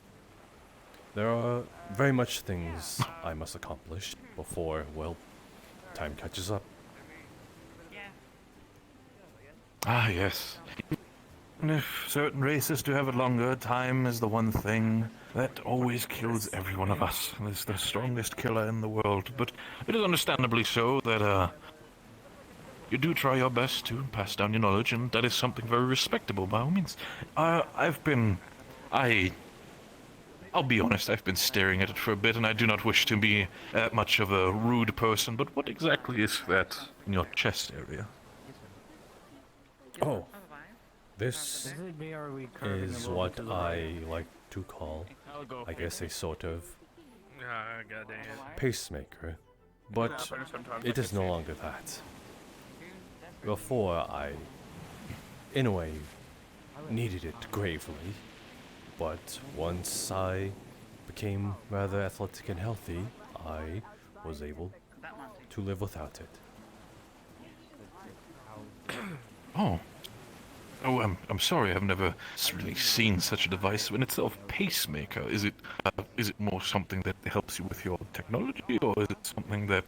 There are very much things I must accomplish before, well, time catches up. Ah, yes. And if certain races do have it longer, time is the one thing that always kills every one of us. It's the strongest killer in the world. But it is understandably so that you do try your best to pass down your knowledge, and that is something very respectable by all means. I'll be honest, I've been staring at it for a bit, and I do not wish to be much of a rude person, but what exactly is that in your chest area? Oh, this is what I like to call, I guess, a sort of pacemaker, but it is no longer that. Before, I, in a way, needed it gravely, but once I became rather athletic and healthy, I was able to live without it. Oh, I'm sorry. I've never really seen such a device in itself. Pacemaker. Is it more something that helps you with your technology, or is it something that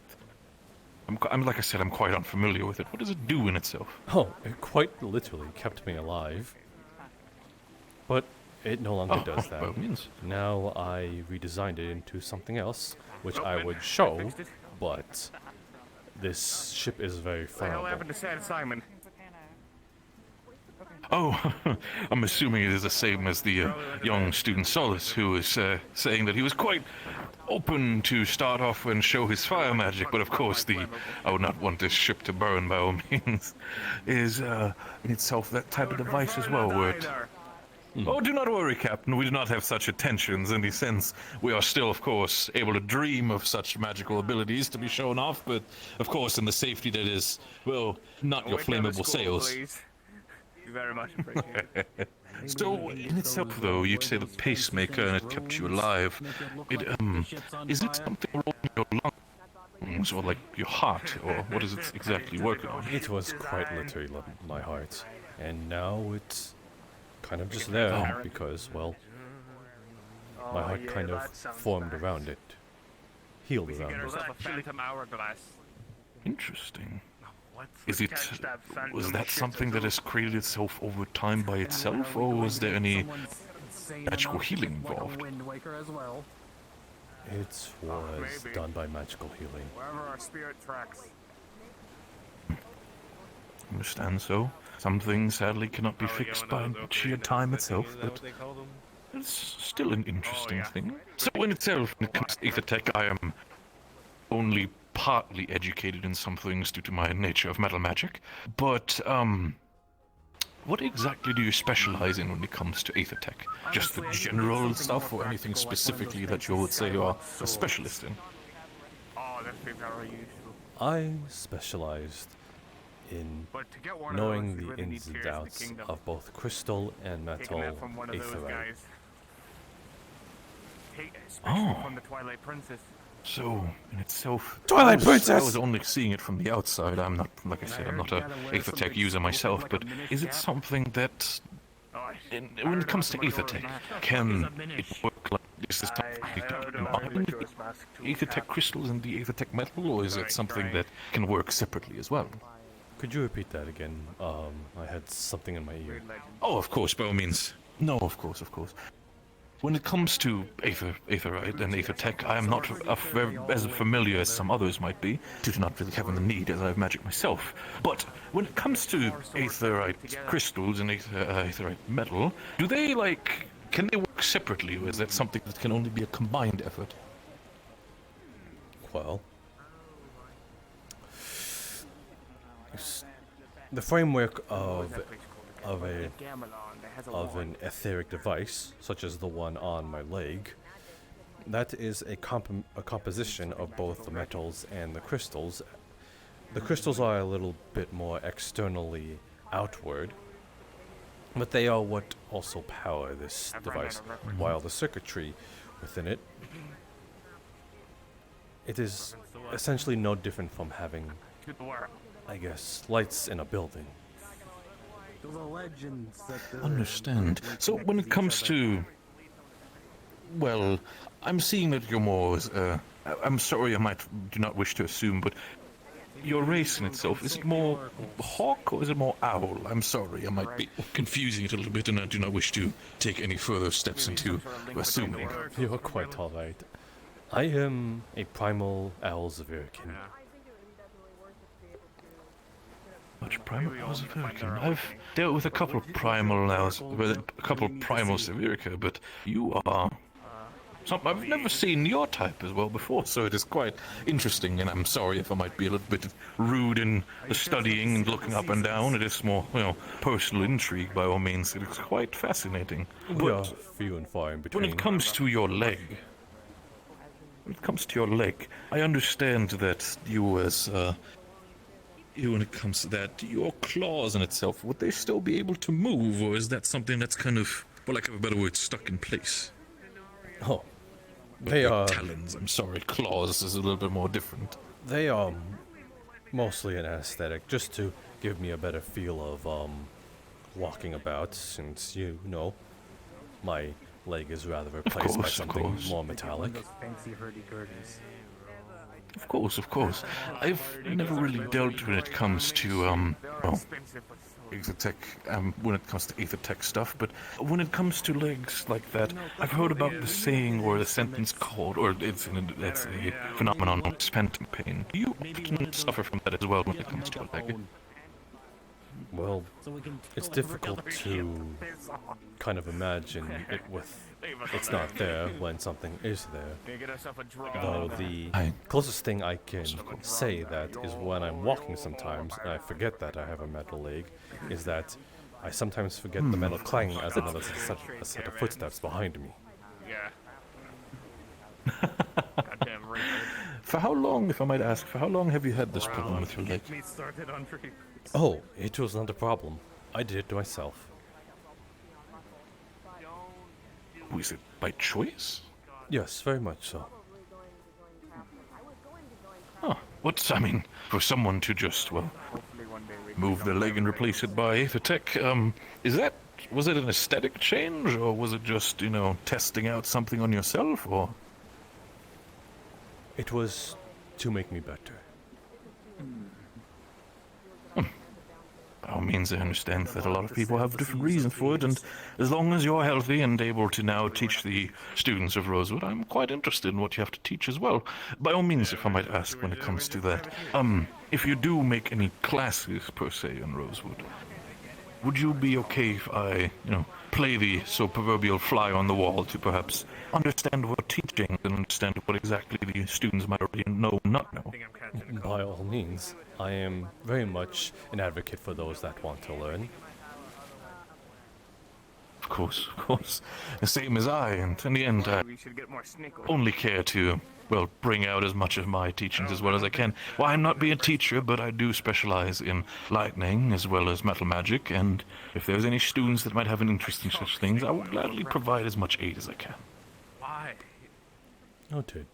I'm like I said, I'm quite unfamiliar with it. What does it do in itself? Oh, it quite literally kept me alive. But it no longer does that. By all means. Now I redesigned it into something else, which I would show, but this ship is very flammable. What the hell happened to Sad Simon? Oh, I'm assuming it is the same as the young student Solace, who is saying that he was quite open to start off and show his fire magic, but of course I would not want this ship to burn by all means, is in itself that type of device as well, where it... Oh, do not worry, Captain, we do not have such attentions in the sense we are still, of course, able to dream of such magical abilities to be shown off, but of course in the safety that is, well, not your flammable sails. Very much appreciated. So, in itself, though, you'd say the pacemaker and it kept you alive. Is it something wrong with your lungs, or like your heart, or what is it exactly working on? It was quite literally my heart, and now it's kind of just there because, well, my heart kind of formed around it, healed around it. Interesting. Was that something that has created itself over time by itself, or was there any magical healing involved? It was done by magical healing. Wherever our spirit tracks. Understand so. Some things sadly cannot be fixed by sheer time itself, but it's still an interesting thing. So in itself, when it comes to ether tech, I am only partly educated in some things due to my nature of metal magic, but what exactly do you specialize in when it comes to ether tech? Just the general stuff, or anything specifically that you would say you are a specialist in? Oh, that'd be very useful. I specialized in knowing the ins and outs of both crystal and metal aetherite. Oh. From the Twilight Princess. So, in itself, Twilight I Princess! was only seeing it from the outside. I'm not, like I said, I'm not a Aethertech user myself, but is it something that, when it comes to Aethertech, can it work like, is this combine Aethertech crystals and the Aethertech metal, or is it something that can work separately as well? Could you repeat that again? I had something in my ear. Oh, of course, by all means. No, of course, of course. When it comes to Aetherite and Aethertech, I am not as familiar as some others might be, due to not really having the need as I have magic myself. But when it comes to Aetherite crystals and Aetherite metal, do they, can they work separately, or is that something that can only be a combined effort? Well, the framework of an etheric device, such as the one on my leg, that is a composition of both the metals and the crystals. The crystals are a little bit more externally outward, but they are what also power this device, while the circuitry within it, it is essentially no different from having, I guess, lights in a building. Understand. So when it comes to, well, I'm seeing that you're more, I'm sorry, I do not wish to assume, but your race in itself, is it more hawk or is it more owl? I'm sorry, I might be confusing it a little bit, and I do not wish to take any further steps into assuming. You're quite alright. I am a primal owl Zavirican. Much primal Severica. I've dealt with a couple of primal owls, with a couple of primal Severica, but you are something I've never seen your type as well before, so it is quite interesting, and I'm sorry if I might be a little bit rude in the studying and looking up and down. It is more, personal intrigue by all means. It is quite fascinating. We are few and far in between. When it comes to your leg, I understand that you as, when it comes to that, your claws in itself, would they still be able to move, or is that something that's kind of, for lack of a better word, stuck in place? Oh, they are... talons, I'm sorry, claws is a little bit more different. They are mostly an aesthetic, just to give me a better feel of, walking about, since, my leg is rather replaced by something more metallic. Of course. I've never really dealt when it comes to, Aethertech, when it comes to Aethertech stuff, but when it comes to legs like that, I've heard about the saying or the sentence called, or it's a phenomenon of phantom pain. Do you often suffer from that as well when it comes to a leg? Well, it's difficult to kind of imagine it with it's not there when something is there. Though the closest thing I can say that is when I'm walking sometimes and I forget that I have a metal leg, is that I sometimes forget the metal clanging as another set of footsteps behind me. For how long, if I might ask, for how long have you had this problem with your leg? Oh, it was not a problem. I did it myself. Was it by choice? Yes, very much so. Huh. For someone to just, move their leg and replace it by Aethertech, was it an aesthetic change, or was it just, testing out something on yourself, or? It was to make me better. By all means, I understand that a lot of people have different reasons for it, and as long as you're healthy and able to now teach the students of Rosewood, I'm quite interested in what you have to teach as well. By all means, if I might ask when it comes to that, if you do make any classes, per se, in Rosewood, would you be okay if I, play the proverbial fly on the wall to perhaps understand what teaching and understand what exactly the students might already know, not know? By all means, I am very much an advocate for those that want to learn. Of course. The same as I, and in the end, I only care to, bring out as much of my teachings as well as I can. Well, I'm not being a teacher, but I do specialize in lightning as well as metal magic, and if there's any students that might have an interest in such things, I will gladly provide as much aid as I can. Why? Noted.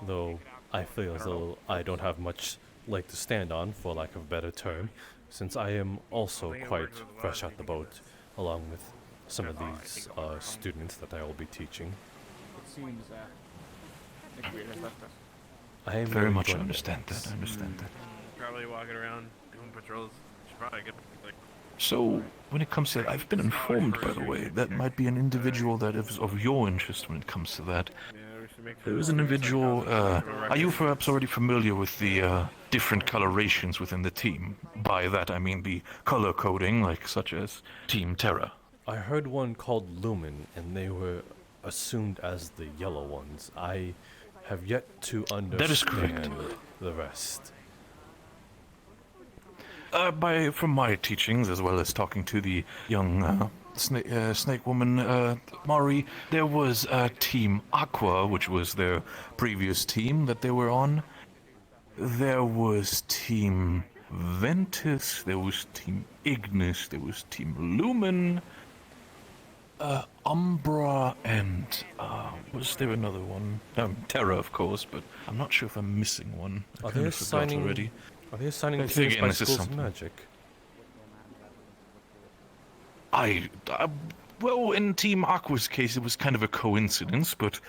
Though I feel as though I don't have much leg to stand on, for lack of a better term, since I am also quite fresh out the boat, along with some of these students that I will be teaching. It seems Nick Weir has left us. I very much understand that. Probably walking around doing patrols. Should probably get So, when it comes to that, I've been informed, by the way, that might be an individual that is of your interest when it comes to that. There is an individual, are you perhaps already familiar with the different colorations within the team? By that I mean the color coding, such as Team Terra. I heard one called Lumen, and they were assumed as the yellow ones. I have yet to understand That is correct. The rest. From my teachings, as well as talking to the young snake woman, Mari, there was Team Aqua, which was their previous team that they were on. There was Team Ventus, there was Team Ignis, there was Team Lumen, Umbra, and was there another one? Terra, of course, but I'm not sure if I'm missing one. Are they assigning already? Are they assigning I teams think by this is schools of something. magic? Well, in Team Aqua's case, it was kind of a coincidence, but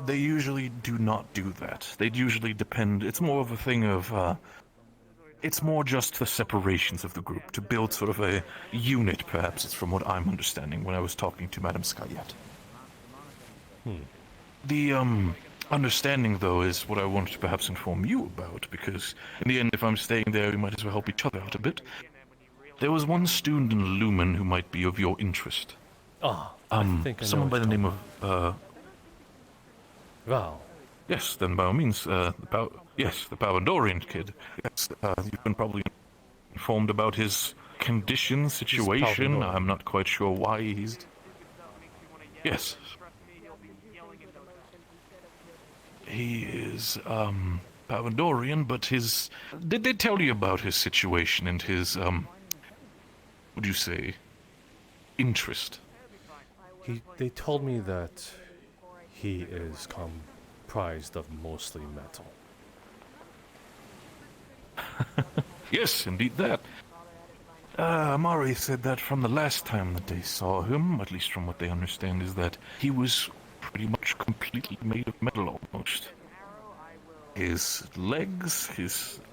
they usually do not do that. They'd usually depend. It's more of a thing of. It's more just the separations of the group to build sort of a unit, perhaps. It's from what I'm understanding when I was talking to Madame Skyette. The understanding, though, is what I wanted to perhaps inform you about, because in the end, if I'm staying there, we might as well help each other out a bit. There was one student in Lumen who might be of your interest. I think I know someone by what the you're name of Val. Yes, then by all means, the Pavandorian kid. Yes, you've been probably informed about his condition, situation. Pavandorian. I'm not quite sure why he's. Yes. He is Pavandorian, but his. Did they tell you about his situation and his would you say, interest? They told me that he is comprised of mostly metal. Yes, indeed that. Amari said that from the last time that they saw him, at least from what they understand, is that he was pretty much completely made of metal almost. His legs,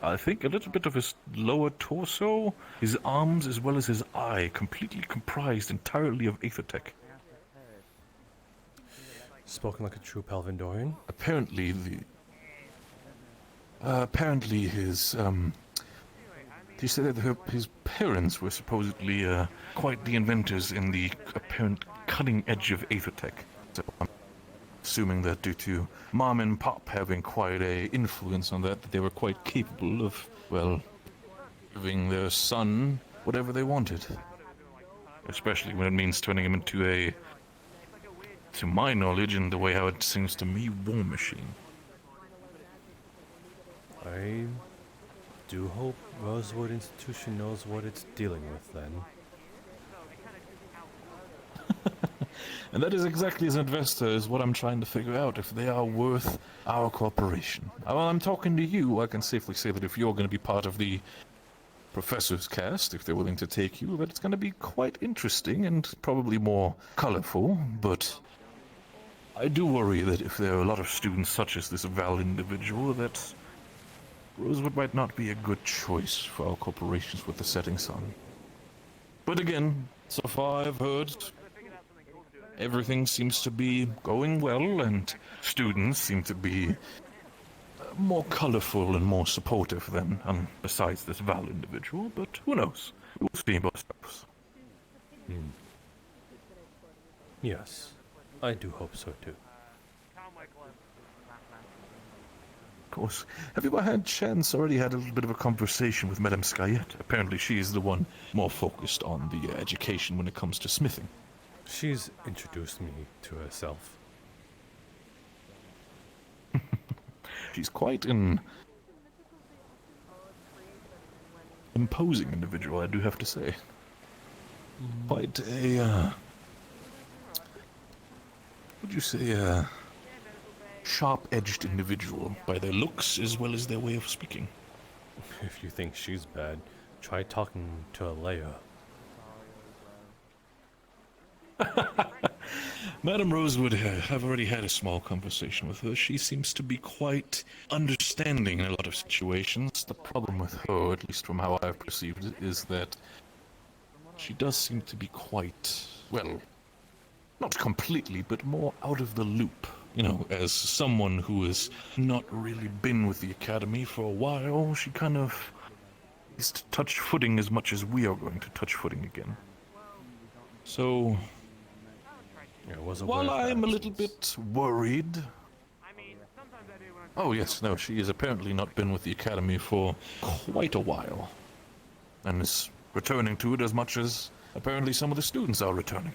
I think a little bit of his lower torso, his arms as well as his eye, completely comprised entirely of aethertech. Spoken like a true Palvindorian? Apparently his, he said that his parents were supposedly quite the inventors in the apparent cutting edge of aethertech. So I'm assuming that due to Mom and Pop having quite a influence on that they were quite capable of, giving their son whatever they wanted. Especially when it means turning him into a, to my knowledge and the way how it seems to me, war machine. I do hope Rosewood Institution knows what it's dealing with then. And that is exactly, as an investor, is what I'm trying to figure out, if they are worth our cooperation. While I'm talking to you, I can safely say that if you're going to be part of the Professor's cast, if they're willing to take you, that it's going to be quite interesting and probably more colorful, but I do worry that if there are a lot of students such as this Val individual, that Rosewood might not be a good choice for our corporations with the setting sun. But again, so far I've heard everything seems to be going well, and students seem to be more colorful and more supportive than, besides this Val individual, but who knows? We'll see ourselves. Yes, I do hope so too. Of course. Have you by had chance already had a little bit of a conversation with Madame Skyette? Apparently she is the one more focused on the education when it comes to smithing. She's introduced me to herself. She's quite an imposing individual, I do have to say. Quite a, would you say, sharp-edged individual by their looks as well as their way of speaking. If you think she's bad, try talking to Alea. Madame Rosewood, I've already had a small conversation with her. She seems to be quite understanding in a lot of situations. The problem with her, at least from how I've perceived it, is that she does seem to be quite, well, not completely, but more out of the loop. You know, as someone who has not really been with the Academy for a while, she kind of is to touch footing as much as we are going to touch footing again. So, while I'm a little bit worried... Oh yes, no, she has apparently not been with the Academy for quite a while. And is returning to it as much as apparently some of the students are returning.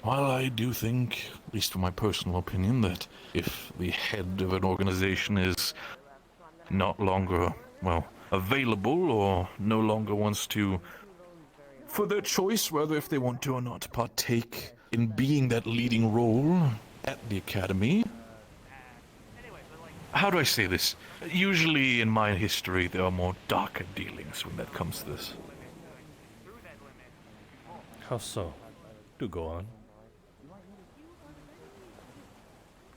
While I do think, at least from my personal opinion, that if the head of an organization is not longer, well, available or no longer wants to, for their choice, whether if they want to or not, partake in being that leading role at the Academy. How do I say this? Usually in my history there are more darker dealings when that comes to this. How so? Do go on.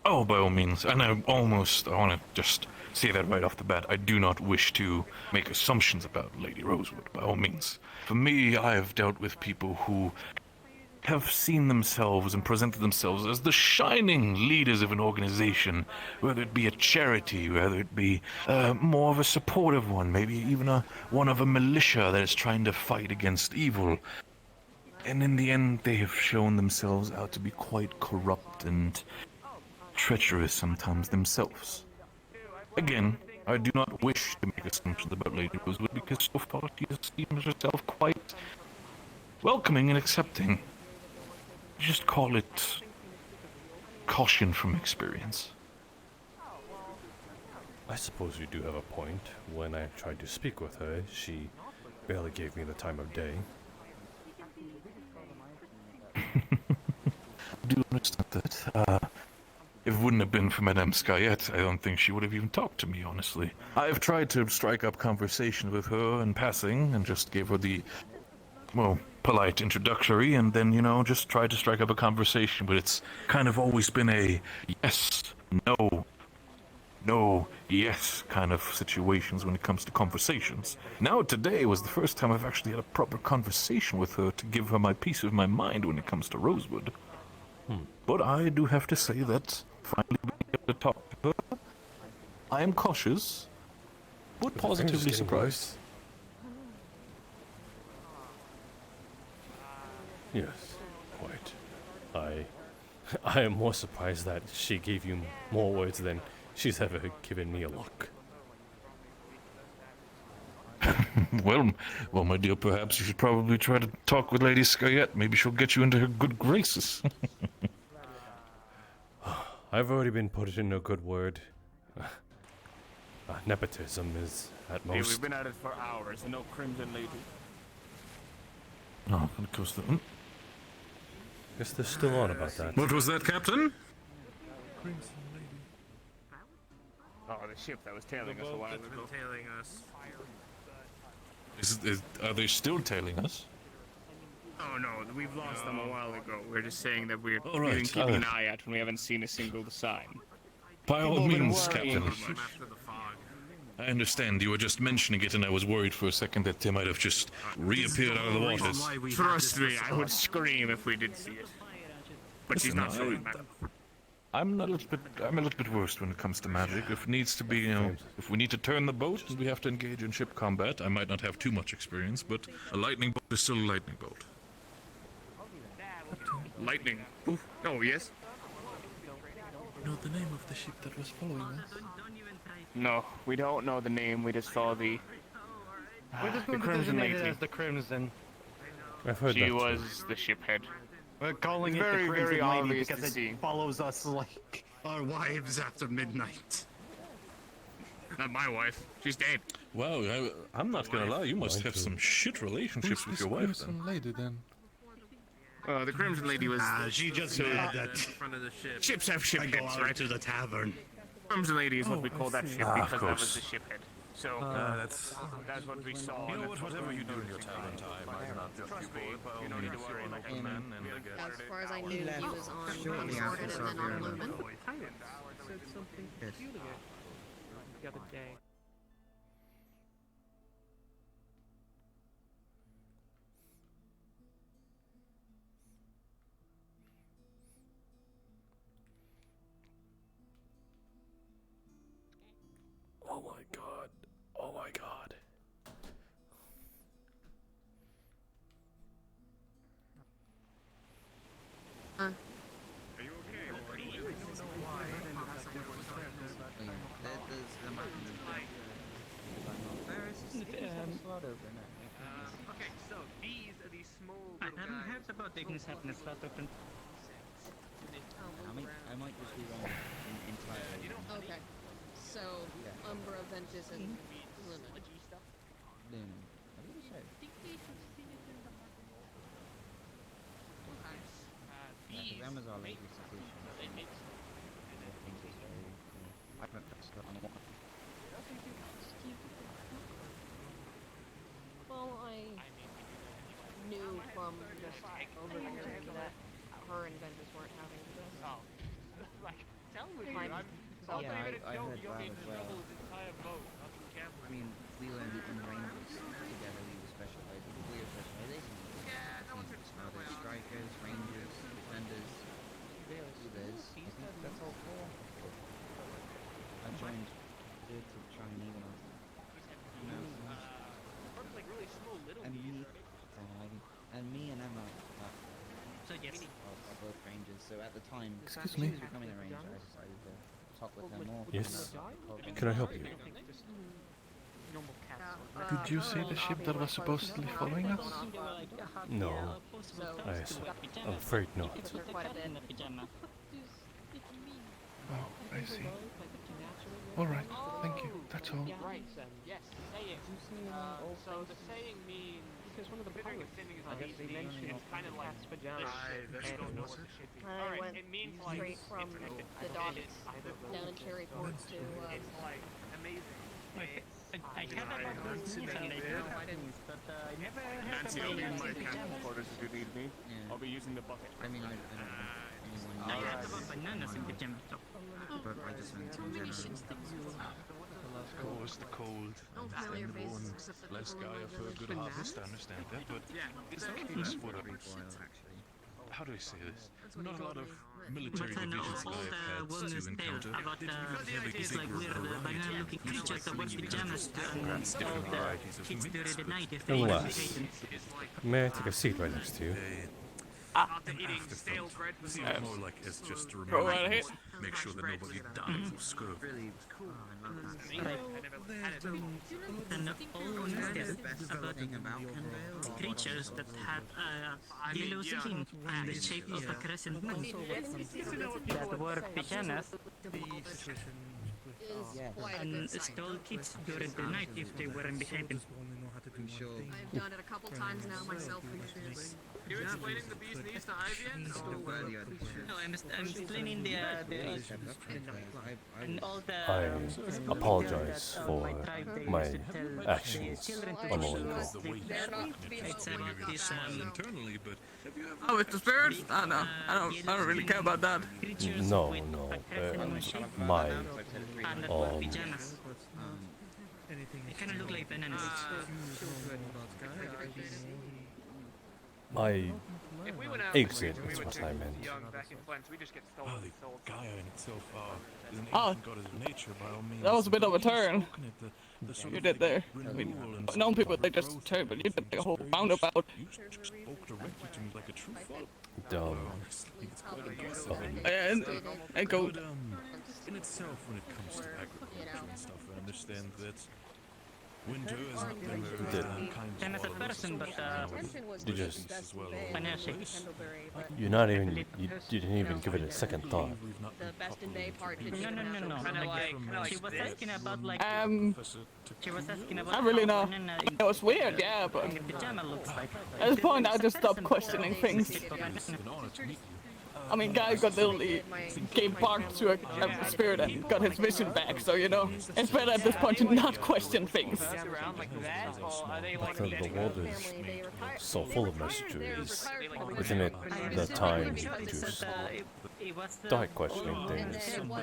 Oh, by all means, and I want to just say that right off the bat, I do not wish to make assumptions about Lady Rosewood, by all means. For me, I have dealt with people who have seen themselves and presented themselves as the shining leaders of an organization, whether it be a charity, whether it be more of a supportive one, maybe even one of a militia that is trying to fight against evil. And in the end, they have shown themselves out to be quite corrupt and treacherous sometimes themselves. Again, I do not wish to make assumptions about Lady Rosewood because so far she seems herself quite welcoming and accepting. Just call it caution from experience. I suppose you do have a point. When I tried to speak with her, she barely gave me the time of day. I do understand that. If it wouldn't have been for Madame Skyette, I don't think she would have even talked to me, honestly. I've tried to strike up conversation with her in passing and just gave her the, well, polite introductory and then, you know, just tried to strike up a conversation, but it's kind of always been a yes, no, yes kind of situations when it comes to conversations. Now today was the first time I've actually had a proper conversation with her to give her my piece of my mind when it comes to Rosewood. But I do have to say that finally being able to talk to her, I am cautious, but positively surprised. Yes, quite. I am more surprised that she gave you more words than she's ever given me a look. Well, my dear, perhaps you should probably try to talk with Lady Skyette. Maybe she'll get you into her good graces. I've already been put in a good word. Nepotism is at most. Hey, we've been at it for hours, and no Crimson Lady. Oh, of course. Guess they're still on about that. What was that, Captain? Crimson Lady. Oh, the ship that was tailing us a while ago. Tailing us. Are they still tailing us? Oh no, we've lost them a while ago. We're just saying that we're All right, we've been keeping an eye out when we haven't seen a single sign. By all People have been means, worrying. Captain. I understand. You were just mentioning it, and I was worried for a second that they might have just reappeared out of the waters. Trust me, I would scream if we did see it. But she's not showing back. I'm a little bit worse when it comes to magic. If it needs to be, if we need to turn the boat and we have to engage in ship combat, I might not have too much experience, but a lightning bolt is still a lightning bolt. Lightning. Oof. Oh, yes? You know the name of the ship that was following us? No, we don't know the name. We just saw the the Crimson Lady. As the Crimson. I've heard She that too. was the ship head. We're calling It's it very, the very Crimson Lady obvious because to it see. follows us like our wives after midnight. Not my wife. She's dead. Wow, I'm not gonna lie, you must have some shit relationships with your wife then. Lady then? The Crimson Lady was. She just so mad that Front of the ship. ships have ship I go heads, out right? to the tavern. Crimson Lady is what we call that see. ship Ah, of because that course. was the ship head. So That's that's what we saw. You know and what, that's whatever we you do in noticed. your tavern time, I cannot judge you for it. By all You don't need means, to you worry are like noble a men, and I guess... As far as I knew, he was on Shortly unstarted after and then on Sovereign Lumen. Said something Yes. peculiar the other day. Oh my god. Oh my god. Okay, so these are these small I little haven't guys. heard about Ignis Happiness Flat Open. I might just be wrong entirely. Okay. So, Umbra, Ventus, and Lumen. Lumen. I believe so. These Them is our latest edition. I think it's very cool. I haven't touched it on one. Well, I knew from just overhearing that her and Ventus weren't having this. Oh. Like, tell me, Time. I'm So, Yeah, I heard you'll that be as in well. trouble his entire boat. I'll be careful. I mean, we learned it in Rangers together. We were specialized. We were specialization. Yeah, no one took There's strikers, rangers, defenders, healers. I think that's all four. I joined to try and even us. like really small little And bees, me, and Emma So yes. are both rangers. So at the time, Excuse she me? was becoming a ranger. I decided to talk with her more. Yes. and, Can I help you? Normal cats. Did you see the ship that was supposedly following us? No. So, I'm afraid not. for quite a bit. Oh, I see. Alright, thank you. That's all. Right, yes, saying. So the saying means because one of the considering saying is I guess they mentioned it's kind of like cat's pajamas. I don't know what the ship is. I Alright, went it means like straight from the docks down in Cherryport to, it's like amazing. I have about those needs and I don't know what it is, but I never heard Nancy, about I'll be in my it. camp quarters if you need me. Yeah. I'll be using the bucket. I mean, I don't know anyone. I heard about bananas in pajamas though. But I just went to general. Of course, the cold, understandable, and less Gaia for a good harvest, I understand that, but is that case for how do I say this? Not a lot of military But I know divisions all that I've the had to women's tale encounter. about these big like weird banana-looking creatures that wear pajamas and different all varieties the of kids meat. during the night if they want to Alas. be eaten. May I take a seat right next to you? Eating stale bread for Seems more like it's just to Go remember right ahead. make sure that nobody dies of scurvy. Really cool. I love that. Right. And all The tales best about thing about Kendale. creatures that had a yellow skin and the shape of a crescent moon that wore pajamas. The situation with is quite a and good sight. stole kids during the night if they weren't behaving. I've done it a couple times now myself. You explaining the bee's knees to Ivy yet? No, I'm explaining the and all the. I apologize for my actions a moment ago. It's about this internally, but have you ever Oh, it's the spirits? I know. I don't really care about that. No, my pajamas. They kind of look like bananas. my If we went out exit and we is were what I meant. young back in Flint, we just get stolen and sold. Gaia in itself is an Oh, ancient goddess of nature by all means. that was a bit of a turn. The You did there. I mean, known people they just turn, but you did like a whole roundabout. You spoke directly to me like a true father. Dumb. And go. But, in itself, when it comes to agriculture and stuff, I understand that winter is not the kind of Same as a person, but You just, financially. you're not even, you didn't even give it a second thought. The best in May part did No. She was asking about like. She was asking about. I really know. banana It was weird, yeah, but in pajama looks like. at this point I just stopped questioning things. I mean, guy got literally gave bark to a spirit and got his vision back, so you know, it's better at this point to not question things. But the world is so full of mysteries. Isn't it the time to start questioning things?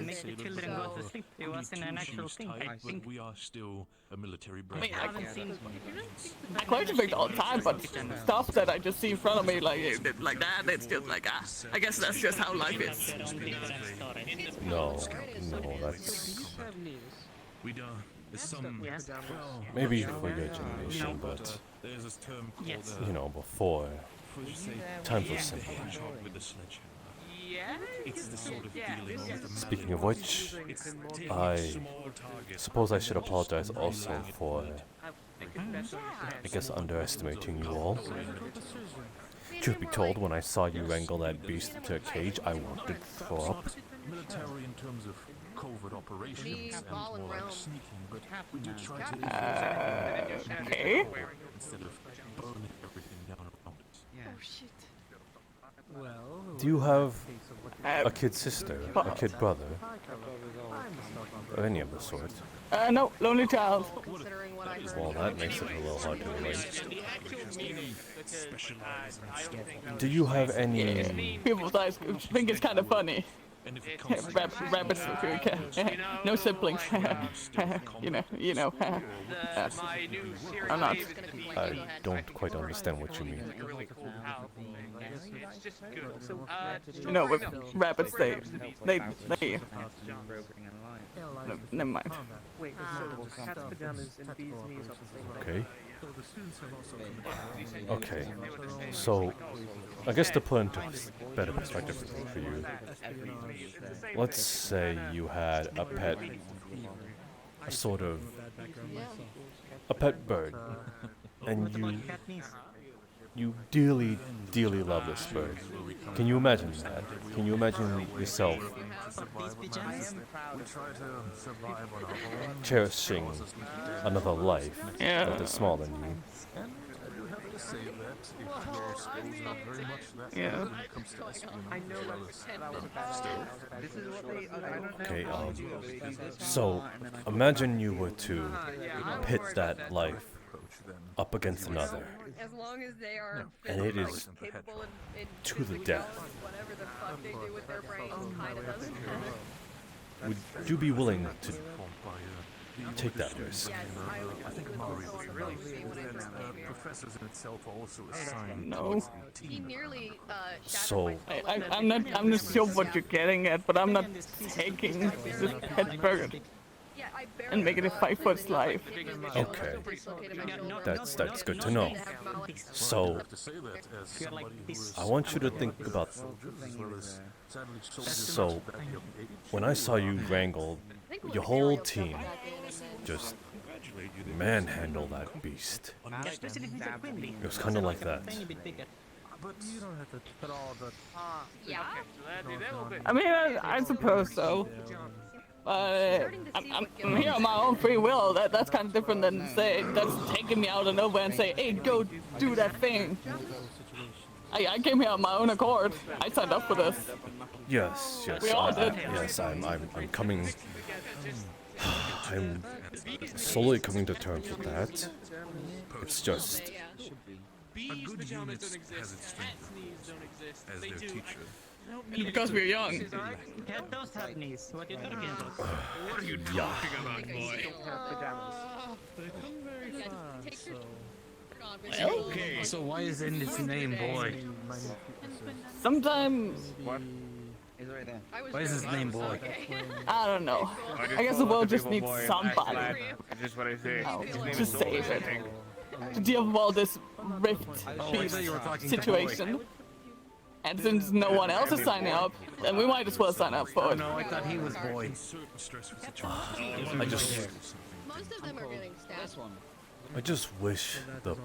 Make the children go to sleep. It wasn't an actual thing. I think. we are still a military I mean, branch. I haven't seen. I question things all the time, but stuff that I just see in front of me like that, it's just like, I guess that's just how life is. No, that's We there's some maybe for your generation, but there's this term called you know, before times were simple. with the sledgehammer. It's the sort of dealing with the Speaking of which, I suppose I should apologize also for, I guess, underestimating you all. Truth be told, when I saw you wrangle that beast into a cage, I wanted to throw up. military in terms of covert operations and more like sneaking, but we do try to Okay. instead of burning everything down around us. Oh shit. Do you have a kid sister, a kid brother, or any of the sort? No, lonely child. Considering what I heard. Well, that makes it a little hard to relate. Do you have any... People think it's kind of funny. Rabbits, no siblings. you know. I'm not. I don't quite understand what you mean. You know, with rabbits, they no, never mind. Wait, so cat's pajamas and bees knees are the same. Okay. Okay. So, I guess to put into better perspective for you, let's say you had a pet, a sort of, a pet bird, and you dearly, dearly love this bird. Can you imagine that? Can you imagine yourself cherishing another life that is smaller than you? Yeah. Okay, so imagine you were to pit that life up against another, As long as they are and it is capable in to the death. whatever the fuck they do with their brains, kinda doesn't matter. Would you be willing to take that risk? I think Mari professors in itself are also assigned No. He nearly So, I'm not sure what you're getting at, but I'm not taking this pet bird and making it 5 foot life. okay, that's good to know. So, I want you to think about. So, when I saw you wrangle your whole team, just manhandle that beast. It was kind of like that. But you don't have to put all the. Yeah. I mean, I suppose so. I'm here on my own free will. That's kind of different than say that's taking me out of nowhere and say, hey, go do that thing. I came here on my own accord. I signed up for this. Yes, We all did. Yes, I'm coming. I'm slowly coming to terms with that. It's just. A good unit has its strength as their teacher. Because we're young. Get those hot knees. What are you talking about? What are you talking about, boy? Okay, so why is in its name boy? Sometimes. What? Is right there. Why is his name boy? I don't know. I guess the world just needs somebody. Just what I say. To save it. To deal with all this rift situation. And since no one else is signing up, then we might as well sign up for it. No, I thought he was boy. I just. Most of them are getting stabbed. I just wish the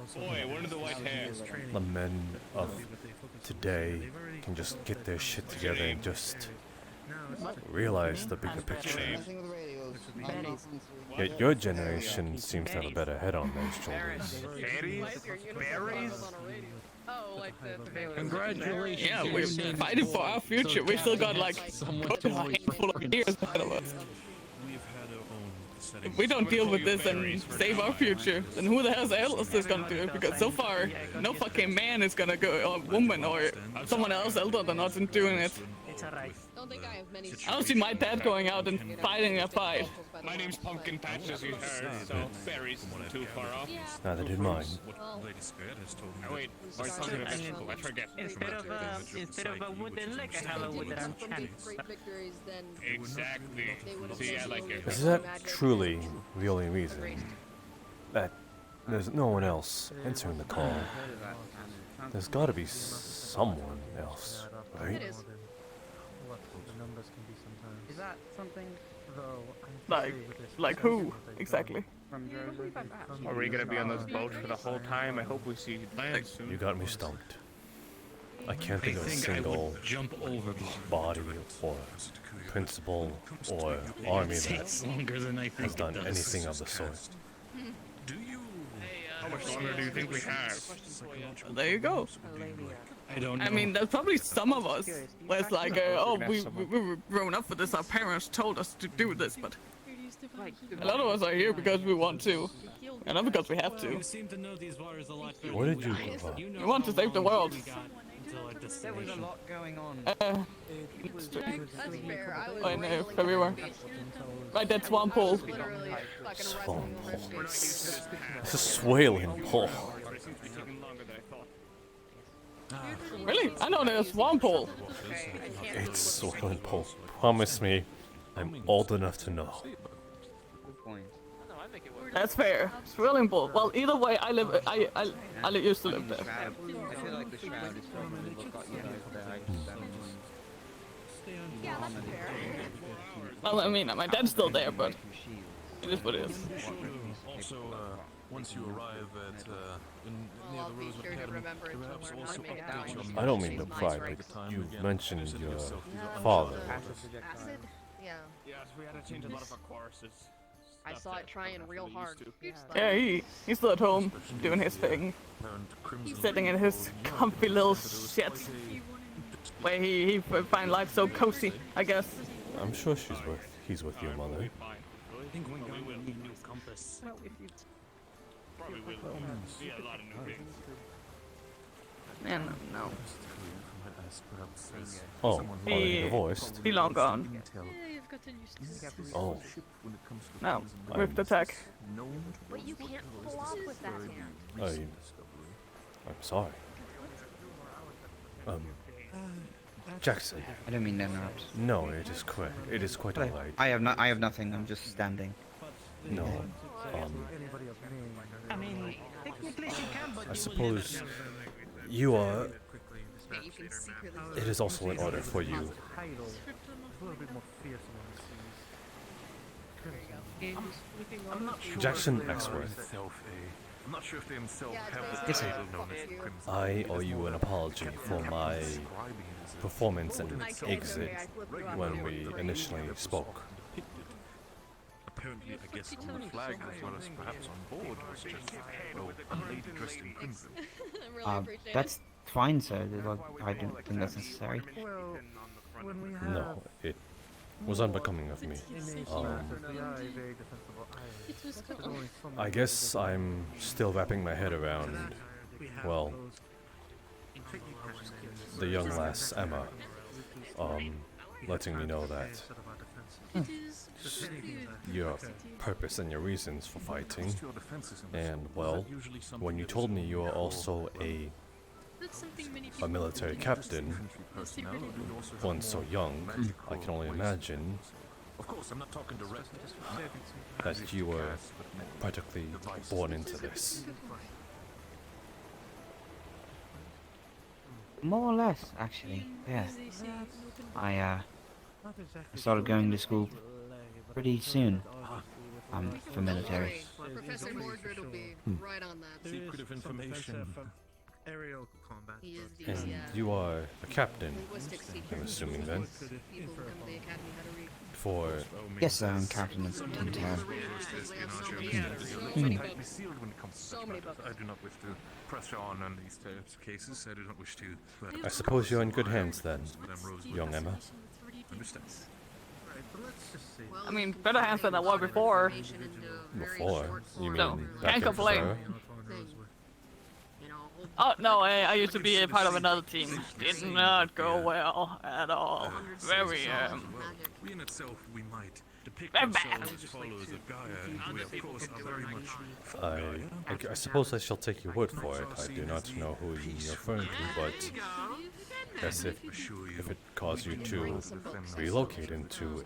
men of today can just get their shit together and just realize the bigger picture. Yet your generation seems to have a better head on their shoulders. Berries? Oh, like the Congratulations. Yeah, we're fighting for our future. We still got like a handful of years ahead of us. If we don't deal with this and save our future, then who the hell else is gonna do it? Because so far, no fucking man is gonna go, or woman, or someone else older than us and doing it. It's alright. I don't see my dad going out and fighting a fight. My name's Pumpkin Patch, as you heard, so berries isn't too far off. Neither did mine. Oh, wait, or something of vegetable, I forget. Instead of a wooden leg, I have a wooden hand. Exactly. See, I like it. Is that truly the only reason that there's no one else answering the call? There's gotta be someone else, right? Is that something, though? Like who exactly? Are we gonna be on those boats for the whole time? I hope we see land soon. You got me stumped. I can't think of a single body or principal or army that has done anything of the sort. How much longer do you think we have? There you go. I don't know. I mean, there's probably some of us where it's like, oh, we were grown up for this, our parents told us to do this, but a lot of us are here because we want to, and not because we have to. What did you give up? We want to save the world. There was a lot going on. That's fair. I was In February. Right, that swamp pool. Swamp pool. It's a swailing pool. Really? I know there's a swamp pool. It's swailing pool. Promise me, I'm old enough to know. That's fair. Swirling pool. Well, either way, I used to live there. I feel like the shroud is probably what got you guys there. Well, I mean, my dad's still there, but it is what it is. Also, once you arrive at near the Rosewood Academy, perhaps also update your I don't mean to pry, but you mentioned your father. Acid? Yeah. Yes, we had to change a lot of our courses. I saw it trying real hard. Yeah, he's still at home, doing his thing. Sitting in his comfy little shit. Where he find life so cozy, I guess. I'm sure he's with your mother. I think we will need a new compass. Well, if you Probably will. See a lot of new things. Man, no. Oh, already divorced? He long gone. You've gotten used to this. Oh. No, rift attack. But you can't pull off with that hand. I'm sorry. Jackson. I don't mean to interrupt. No, it is quite. It is quite alright. I have nothing. I'm just standing. No. I mean, technically she can, but I suppose you are. It is also in order for you. Jackson Exworth. I'm not sure if they themselves have Yes, the title known as Crimson. I owe you an apology for my performance and exit when we initially spoke. apparently, I guess, on the flag as well as perhaps on board was just, well, a lady dressed in crimson. That's fine, sir. I don't think that's necessary. Well, when we have No, it was unbecoming of me. I guess I'm still wrapping my head around, well, the young lass Emma, letting me know that your purpose and your reasons for fighting, and well, when you told me you were also a military captain, one so young, I can only imagine Of course, I'm not talking direct. that you were practically born into this. More or less, actually. Yeah. I started going to school pretty soon. For military. Professor Mordred will be right on that. Secretive information. Aerial combat. He is the, And you are a captain, linguistics teacher. I'm assuming then, People who come to the academy how to read. for... Yes, sir, I'm captain of Team Terror. So many books. I do not wish to pressure on these types of cases. I do not wish to. I suppose you're in good hands then, young Emma. Understand. I mean, better hands than I was before. Before? You mean No, back can't in complain. Fleur? Oh, no, I used to be a part of another team. Did not go well at all. Very, We in itself, we might depict very bad. ourselves as followers of Gaia, and we of course are very much. I suppose I shall take your word for it. I do not know who you're referring to, but as if it caused you to relocate into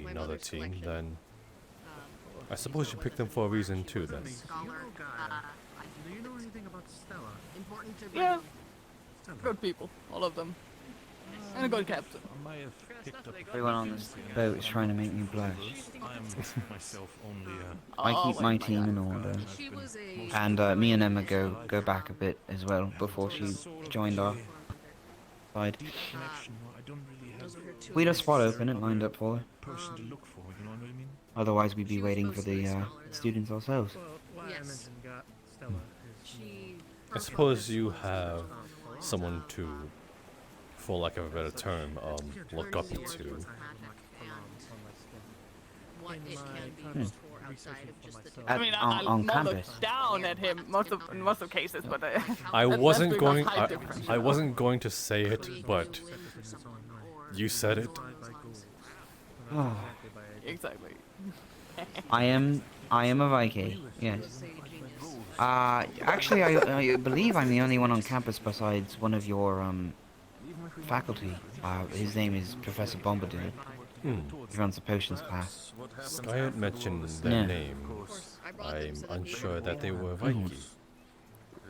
another team, then I suppose you picked them for a reason too, then. Do you know anything about Stella? yeah, good people, all of them. And a good captain. Everyone on this boat is trying to make me blush. I'm myself only I keep my team in order. And me and Emma go back a bit as well before she joined our side. We had a spot open and lined up for her. person to look for, you know what I mean? Otherwise we'd be waiting for the students ourselves. Yes. I suppose you have someone to, for lack of a better term, look up to. What it can be used for outside of just the At- I mean, on- on I campus. look down at him in most of cases, but I that's wasn't because going. height difference. I wasn't going to say it, but you said it. Exactly. I am a Viking, yes. Actually, I believe I'm the only one on campus besides one of your faculty. His name is Professor Bombadil. He runs the potions class. I had mentioned their Yeah. name. I'm unsure that they were Viking. Is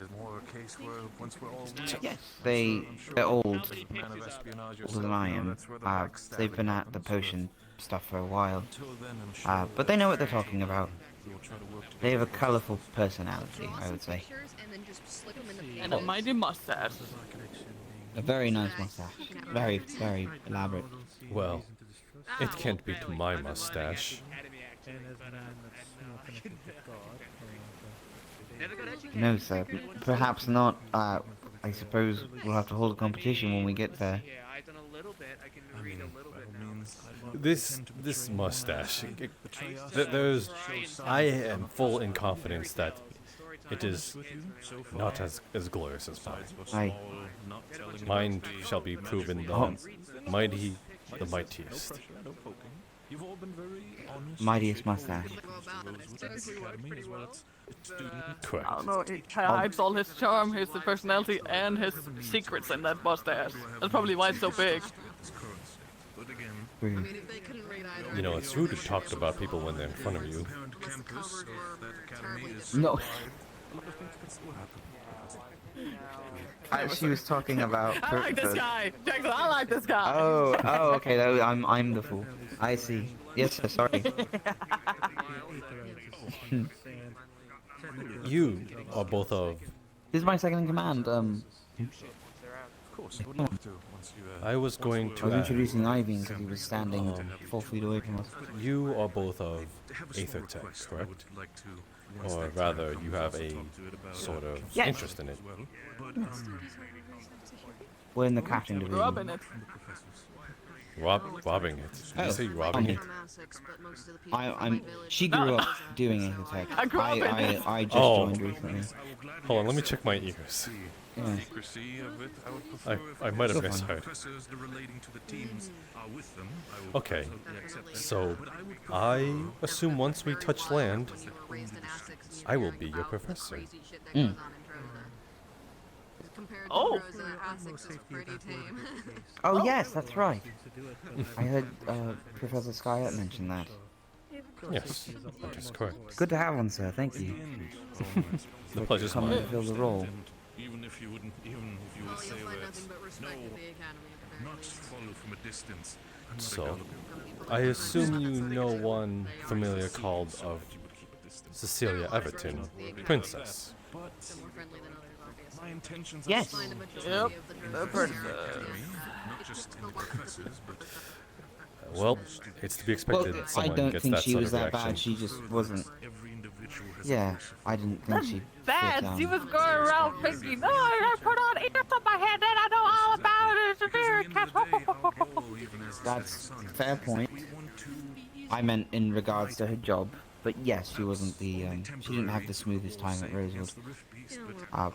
it more a case where once we're all Yes, they're old, older than I am. They've been at the potion stuff for a while, but they know what they're talking about. They have a colourful personality, I would say. And a mighty mustache. A very nice mustache. Very, very elaborate. Well, it can't be to my mustache. No, sir. Perhaps not. I suppose we'll have to hold a competition when we get there. This mustache. I am full in confidence that it is not as glorious as mine. Mine shall be proven the mightiest. Mightiest mustache. Correct. I don't know, he hides all his charm, his personality, and his secrets in that mustache. That's probably why it's so big. You know, it's rude to talk about people when they're in front of you. No. She was talking about. I like this guy! Jackson, I like this guy! Oh, okay. I'm the fool. I see. Yes, sir. Sorry. You are both of. This is my second in command. Of course, I would love to. Once you. I was going I to was add, introducing Ivy because he was standing 4 feet away from us. you are both of Aether Tech, correct? Or rather, you have a sort of Yes. interest in it. We're in the captain division. Robbing it. Robbing it. Did you say robbing it? She grew up doing Aether Tech. I grew up in it. I just joined recently. Hold on, let me check my ears. Yeah. I might have misheard. Okay, so I assume once we touch land, I will be your professor. Oh! Oh yes, that's right. I heard Professor Skyett mention that. Yes, that is correct. Good to have one, sir. Thank you. The pleasure's coming mine. to fill the role. Even if you would say that, no, not follow from a distance. So, I assume you know one familiar called of Cecilia Everton, Princess. My intentions Yes. Yep. The person. not just in the professors, but Well, it's to be expected Well, that I someone don't gets think that she sort was of that reaction. bad. She just wasn't. Yeah, I didn't think she. Bad. fit, She was going around thinking, "No, I put on ears on my head, and I know all about it. It's a very That's a fair point. I meant in regards to her job, but yes, she wasn't the. She didn't have the smoothest time at Rosewood.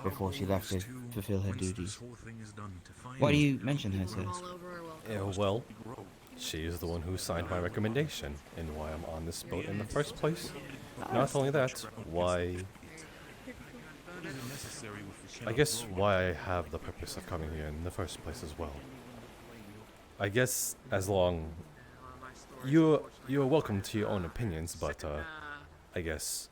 Before she left to fulfill her duties. Why do you mention her, sir? Well, she is the one who signed my recommendation and why I'm on this boat in the first place. Not only that, why... I guess why I have the purpose of coming here in the first place as well. I guess as long... You're welcome to your own opinions, but I guess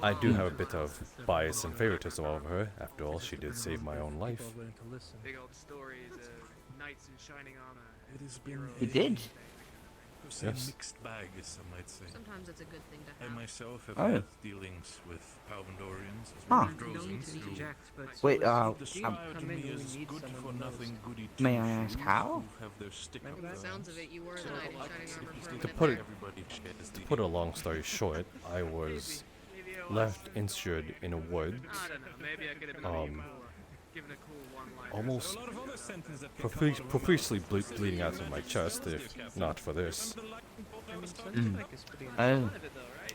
I do have a bit of bias and favoritism over her. After all, she did save my own life. Big old stories of knights in shining armor. He did. Yes. mixed bag, as some might say. Sometimes it's a good thing to have. I myself have Oh. had dealings with Palvandorians as well Huh. as Drozens who Wait, described me as good-for-nothing goody may I ask how? who have their stick up By the their sounds of it, you were the knight in shining armor for a To bit put there. it, to put a long story short, I was left injured in a wood, almost profusely bleeding out of my chest, if not for this. Oh.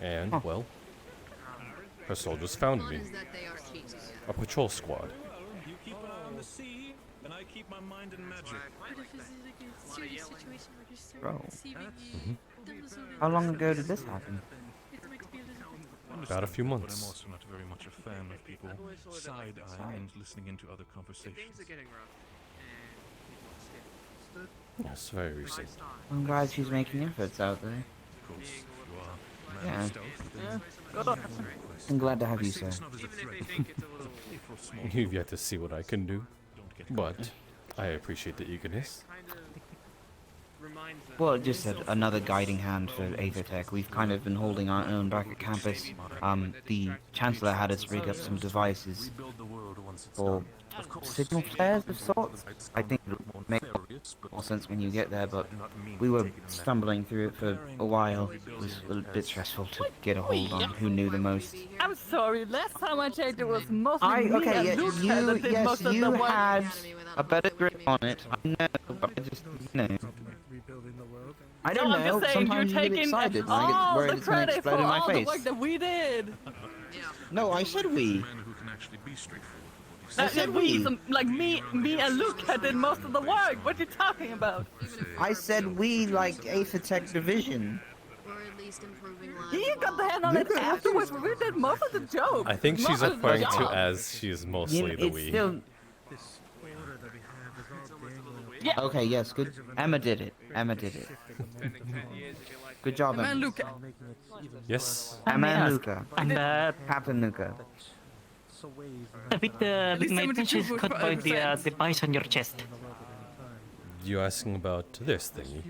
And, well, her soldiers found me. A patrol squad. You keep an eye on the sea, and I keep my mind in magic. Bro. How long ago did this happen? About a few But I'm months. also not very much a fan of people side-eyeing and listening into other conversations. Yes, very recent. I'm glad she's making efforts out there. Of course, you are a man Yeah. of stealth. Good on. I'm glad to have you, sir. You've yet to see what I can do, but I appreciate the eagerness. Well, just another guiding hand for Aether Tech. We've kind of been holding our own back at campus. The Chancellor had us rig up some devices for signal flares of sorts. I think it'll make more sense when you get there, but we were stumbling through it for a while. It was a bit stressful to get a hold on who knew the most. I'm sorry. Last time I checked, it was mostly me Okay, and Luke you, that did yes, most of the you work. had a better grip on it. I know, but I just, I don't No, I'm know. just saying, Sometimes you're you get taking excited and I get all worried the it's going to credit explode for in my all the face. work that we did. No, I said we. Who can actually be straightforward. That said we, we. like me and Luke that did most of the work. What you talking about? I said we like Aether Tech Division. You got the hand on it afterwards, but we did most of the joke. I think she's Most of the referring to job. as she is mostly the it's we. still. Yeah. Okay, yes, good. Emma did it. Emma did it. Good job, Emma and Emma. Luca. Yes. Emma and Yes. Luca. And Captain Luca. with my pinches cut by the device on your chest. You asking about this thingy?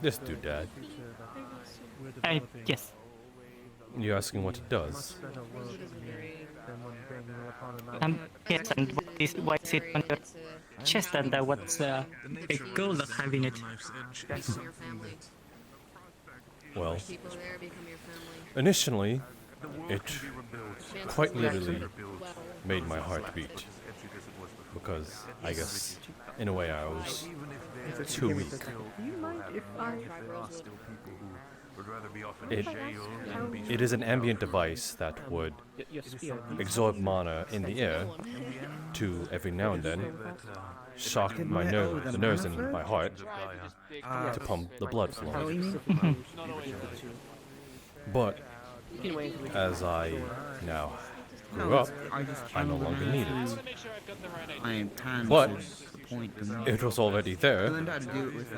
This doodad? Yes. You asking what it does? Yes, and why is it on your chest and what's the goal of having it. Become your family. Well, People there become your family. initially, it quite literally made my heart beat. Because I guess, in a way, I was too weak. Do you mind if I It is an ambient device that would absorb mana in the air to, every now and then, shock the nerves in my heart to pump the blood flow. But as I now grew up, I no longer need it. But it was already there. I learned how to do it with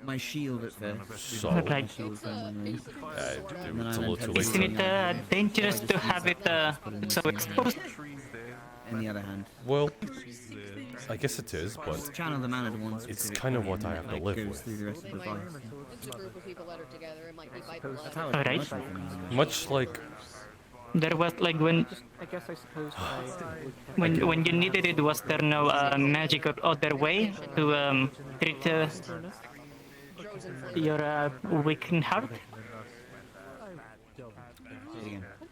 my shield at first. So, Right. it's a little too late. Isn't it dangerous to have it so exposed? On the other hand. Well, I guess it is, but Channel the mana to one it's kind of what I have to live with. through the rest of the device. It's a group of people that are together. It might be bipolar. That's how Alright. Much like There was like when I guess I suppose when you needed it, was there no magic or other way to treat your weakened heart?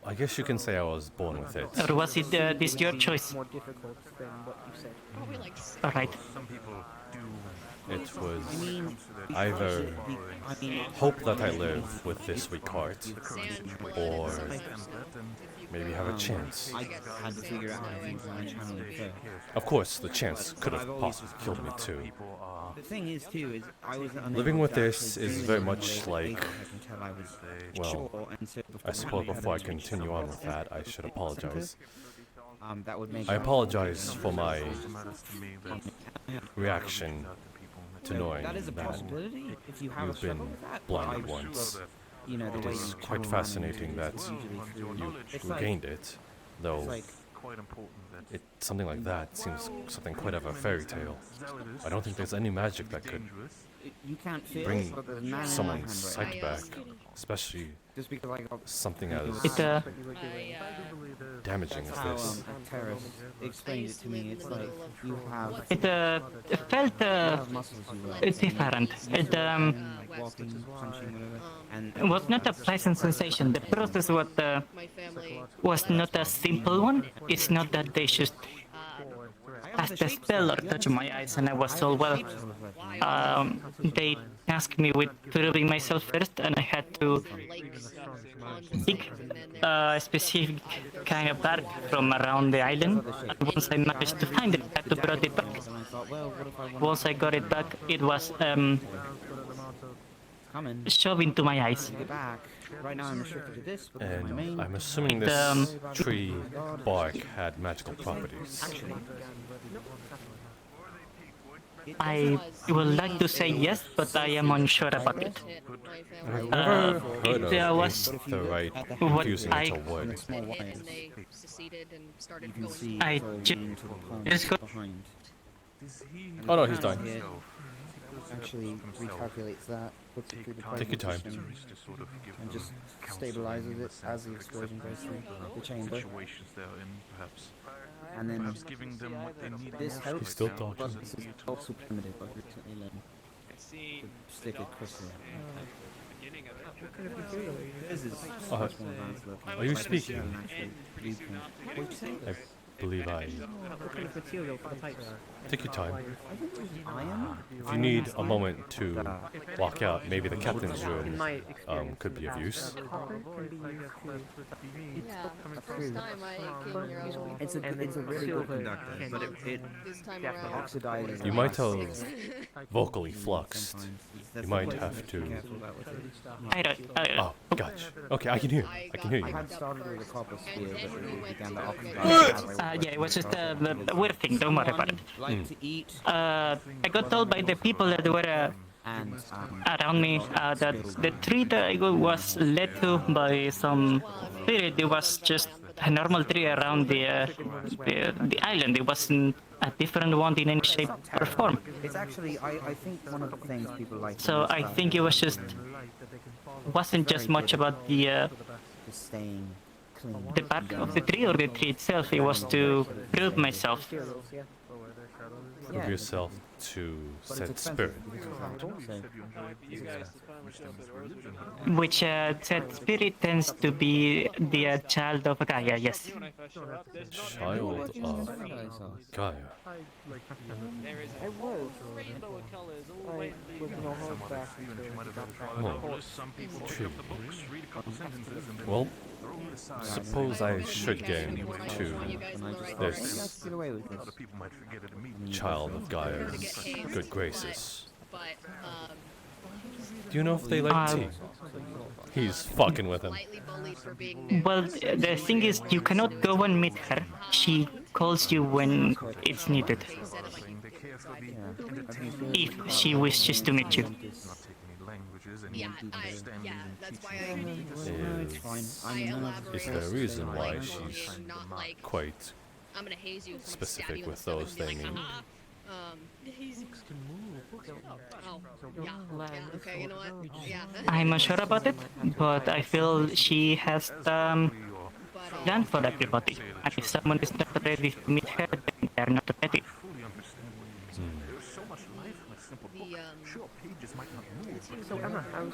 I guess you can say I was born with it. Or was it this your choice? more difficult than what you said. Alright. It was either hope that I live with this weak heart, or maybe have a chance. I had to figure out how to use my channel first. Of course, the chance could have possibly killed me too. The thing is, too, is I was unable Living with to this actually is do very it much until like, I was well, sure, and so I suppose before I continue on with that, I should apologize. that would make I apologize for my reaction to knowing that is a that possibility if you have a you've struggle been with that, but blinded I'm once. sure, you know, the It way is you quite channel fascinating mana that is usually through- you it's like- regained it, though it's like- something like that seems something quite of a fairy tale. I don't think there's any magic that could you can't feel bring it, but there's mana in my someone's hand right sight now. back, especially Just because I got something as It damaging as how this. Terrace explained it to me. It's like you have it felt muscles you work with, different. It like walking, punching, whatever. And It was not a pleasant sensation. The process was not a simple one. It's not that they just cast a spell or touch my eyes and I was told, well, they tasked me with proving myself first and I had to pick a specific kind of bark from around the island. And once I managed to find it, I had to bring it back. Once I got it back, it was shoved into my eyes. right now I'm restricted to this because of my main. And I'm assuming It, this tree bark had magical properties. I would like to say yes, but I am unsure about it. I've never heard It of was the right what fusing I into wood. And they seceded and started You can going. see I it's all into the pond just got behind. Oh no, he's done. Here actually recalculates that, puts it through the Take your time. system, and just stabilizes it as the explosion goes through the chamber. And then this helps. He's still talking. But this is also primitive. I've recently learned to stick a crystal. This is much more advanced looking. Are you It's like speaking? an actual blueprint. What'd you say? I believe I. What kind of material for the pipes? Take your time. I think it was iron. If you need a moment to walk out, maybe the captain's room could be of use. Copper can be used to Yeah, the first time I came here, I was It's a really good conductor, but it this time around. oxidizes. You might have vocally fluxed. You might have to. I don't. Oh, gotcha. Okay, I can hear. I can hear I you. had started with a copper spear, but it began to oxidize. Yeah, it was just a weird thing. Don't worry about it. Like to eat. I got told by the people that were around me that the tree that I was led to by some spirit, it was just a normal tree around the island. It wasn't a different one in any shape or form. It's actually, I think one of the things people like. So I think it was just wasn't just much about the staying clean. bark of the tree or the tree itself. It was to prove myself Prove yourself to said spirit. Which said spirit tends to be the child of Gaia, yes. Child of Gaia. I was rainbow colors all the way back True. Well, suppose I should get into this child of Gaia's good graces. Do you know if they like tea? He's fucking with him. Well, the thing is, you cannot go and meet her. She calls you when it's needed. If she wishes to meet you. Yeah, that's why Is there a reason why she's quite specific with those they mean? Okay, you know what? Yeah. I'm not sure about it, but I feel she has plan for everybody. And if someone is not ready to meet her, then they're not ready. So Emma, how's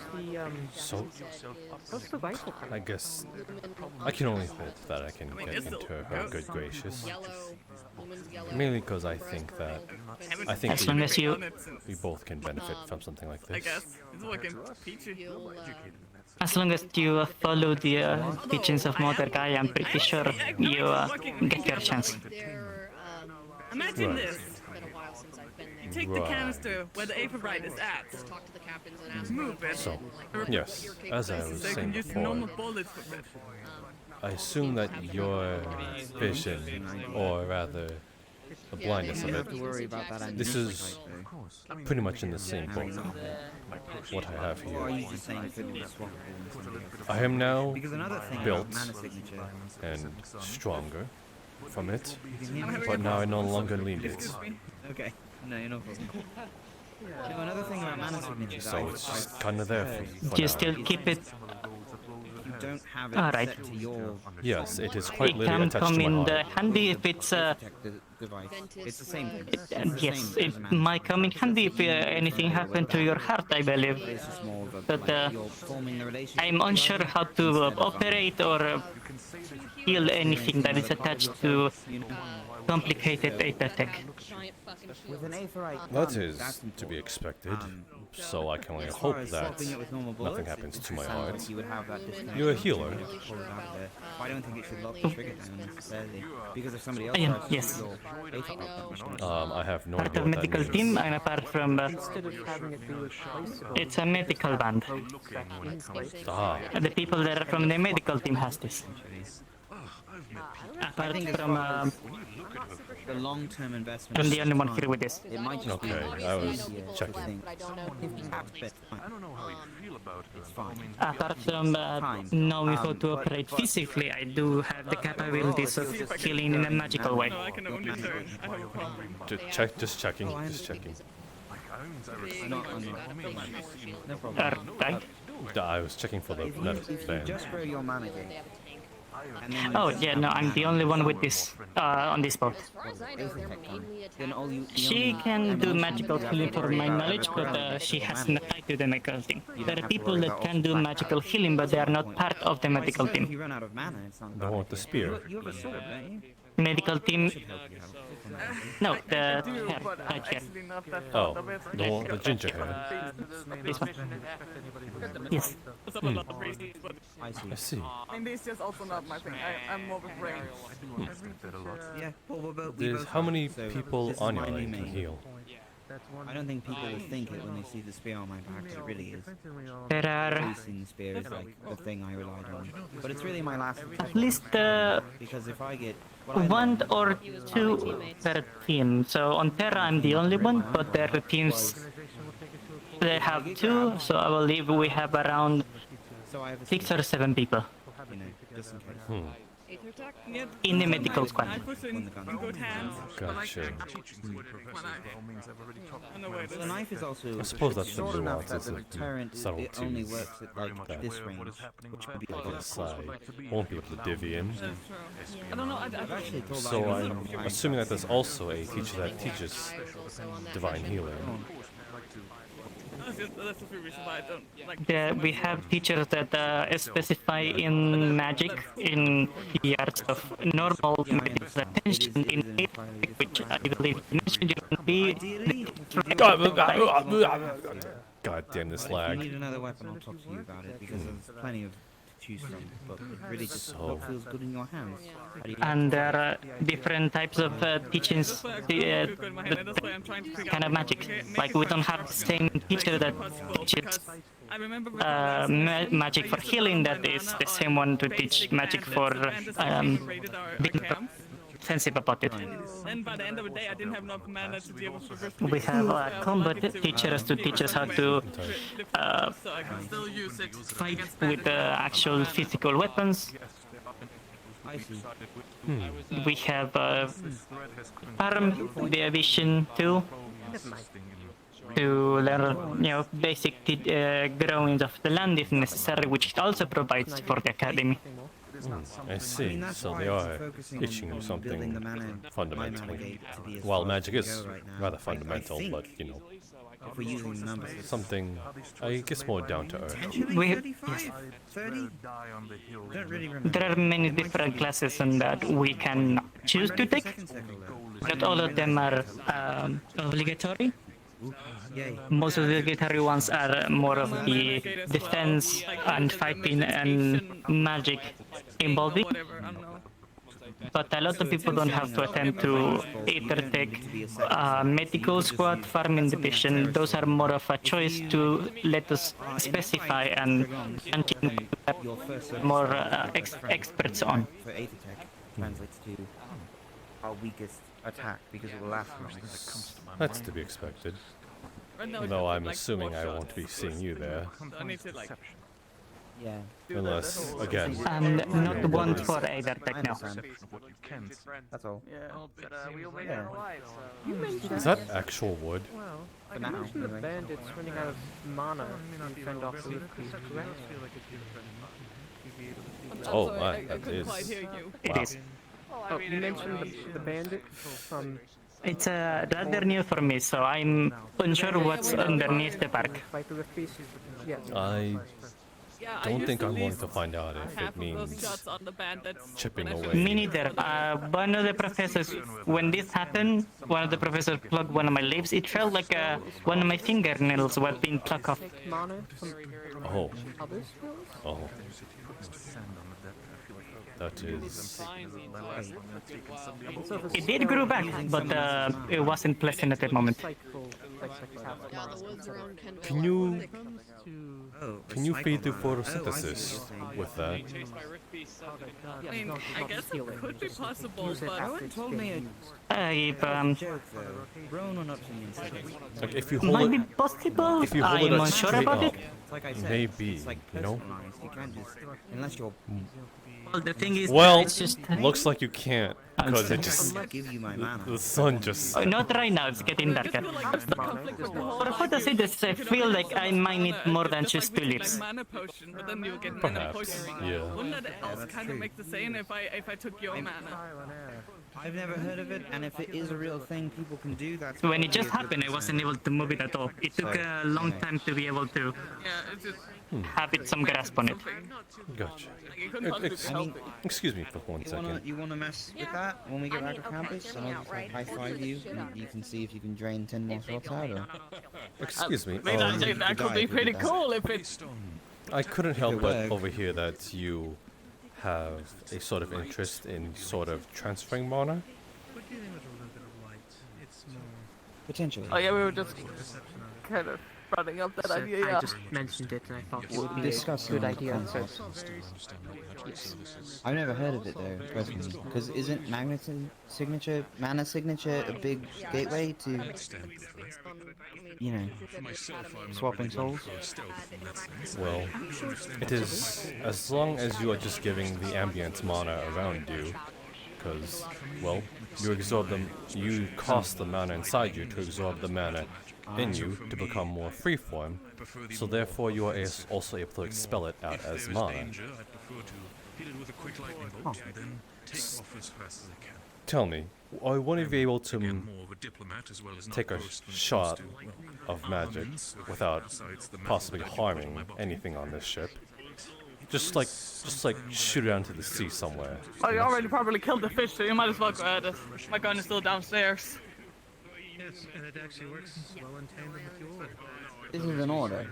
the rifle? I guess I can only hope that I can get into her good graces. Mainly because I think as long as we both can benefit from something like this. I guess it's looking peachy. As long as you follow the teachings of Mother Gaia, I'm pretty sure you get your chance. Imagine this. Take the canister where the Evard is at. Move it. So, yes, as I was saying before, I assume that your vision, or rather the blindness of it, this is pretty much in the same boat. What I have here. I am now built and stronger from it, but now I no longer need it. Okay. No, you're not problem. Another thing about mana signature. So it's just kind of there for You now. still keep it. You don't have it Alright. set to your. Yes, it is quite It literally can attached come to my in heart. handy if it's Device. It's the same thing. yes, it might come in handy if anything happened to your heart, I believe. But I'm unsure how to operate or heal anything that is attached to complicated data tech. That is to be expected, so I can only hope that nothing happens to my heart. You're a healer. I don't think it should lock the trigger down necessarily. Because if somebody else Yeah, tries to yes. I have no Part idea of what that medical means. team and apart from it's a medical band. Ah. The people that are from the medical team has this. Apart from the long-term investment. I'm the only one here with this. It might just Okay, be I was checking. I don't know how you feel about it. It's fine. Apart from knowing how to operate physically, I do have the capabilities of healing in a magical way. I can only turn. I have a problem. Just checking, just checking. No problem. Right. I was checking for the medical plan. Just grow your manager. Oh yeah, no, I'm the only one with this on this boat. She can do magical healing for my knowledge, but she has not tied to the medical team. There are people that can do magical healing, but they are not part of the medical team. They want the spear. You have a sword, don't you? Medical team. No, the hair, right here. Oh, the one, the ginger hair. This one. Yes. I see. And this is also not my thing. I'm more with brain. Yeah. There's how many people on your line can heal? I don't think people will think it when they see the spear on my back, but it really is. There are Facing the spear is like the thing I relied on. But it's really my last at least because if I get one or two per team. So on Terra I'm the only one, but there are teams they have two, so I believe we have around 6 or 7 people. just in case. in the medical squad. Gotcha. The knife is also I suppose that's the short enough that nuances the of deterrent subtleties. it only works at like this range, which would be I like guess I won't be able to divvy in. I don't know. I've actually told So Ivan I'm assuming that there's also a teacher that teaches divine healing. That's the few reasons why I don't like. We have teachers that specify in magic, in the arts of normal medical attention, in magic, which I believe you mentioned you can be. God damn this If lag. you need another weapon, I'll talk to you about it because there's plenty of to choose from. But it really just what feels good in your hands. How do you And there are different types of teachings, kind of magic. Like we don't have the same teacher that teaches magic for healing that is the same one to teach magic for being sensitive about it. And by the end of the day, I didn't have enough mana to be able to. We have combat teachers to teach us how to fight with actual physical weapons. I see. We have farm vision too, to learn, basic growings of the land if necessary, which it also provides for the academy. I see. So they are teaching you something fundamentally. Well, magic is rather fundamental, but if we're using the numbers, something I guess more down to earth. Yes. 30? Don't really remember. There are many different classes and that we can choose to take. Not all of them are obligatory. Most of the obligatory ones are more of the defense and fighting and magic involving. But a lot of people don't have to attempt to either take medical squad, farming division. Those are more of a choice to let us specify and more experts on. For 8 attack translates to our weakest attack because it will last longer. That's to be expected. Though I'm assuming I won't be seeing you there. Yeah. Unless, again... And not one for either tech now. That's all. Is that actual wood? Well, I mentioned the bandits running out of mana to fend off the Leafcrease, correct? Oh, that is... Wow. Oh, you mentioned the bandit from... It's rather new for me, so I'm unsure what's underneath the park. I don't think I'm going to find out if it means chipping away. Me neither. One of the professors, when this happened, one of the professors plucked one of my leaves. It felt like one of my fingernails were being plucked off. Oh. Oh. That is... It did grow back, but it wasn't pleasant at the moment. Can you feed through photosynthesis with that? I mean, I guess it could be possible, but... No one told me I've, grown on up to me instead. Like if you hold might it, be possible. if you hold I'm it unsure straight about up, it. Like I said, maybe, it's like you know? personalized. You can't just, unless you're... Well, the thing is, Well, it's just... looks like you can't, because it just... give you my mana. The sun just... Not right now, it's getting darker. For photosynthesis, I feel like I might need more than just 2 leaves. Mana potion, but then you'll get mana Perhaps, poisoning. yeah. Wouldn't that else kind of make the same if I took your mana? I've never heard of it, and if it is a real thing people can do, that's... When it just happened, I wasn't able to move it at all. It took a long time to be able to have it some grasp on it. Gotcha. Excuse me for 1 second. You wanna mess with that when we get back to campus? And I'll just like high-five you, and you can see if you can drain 10 more slots out, or... Excuse me. That could be pretty cool if it's... I couldn't help but overhear that you have a sort of interest in sort of transferring mana. Potentially. Oh yeah, we were just kind of running up that So idea. I Yeah. just mentioned it, and I thought it would be a Discussing good idea. So, Yes. I've never heard of it though, personally. Because isn't mana signature a big gateway to, you know, swapping souls? Well, it is as long as you are just giving the ambient mana around you, because, well, you absorb them, you cost the mana inside you to absorb the mana in you to become more freeform, so therefore you are also able to expel it out as mana. Huh. Tell me, are one of you able to take a shot of magic without possibly harming anything on this ship? Just like shoot it out into the sea somewhere. Oh, you already probably killed the fish, so you might as well go at it. My gun is still downstairs. Yes, and it actually works well in tandem with your This is an order.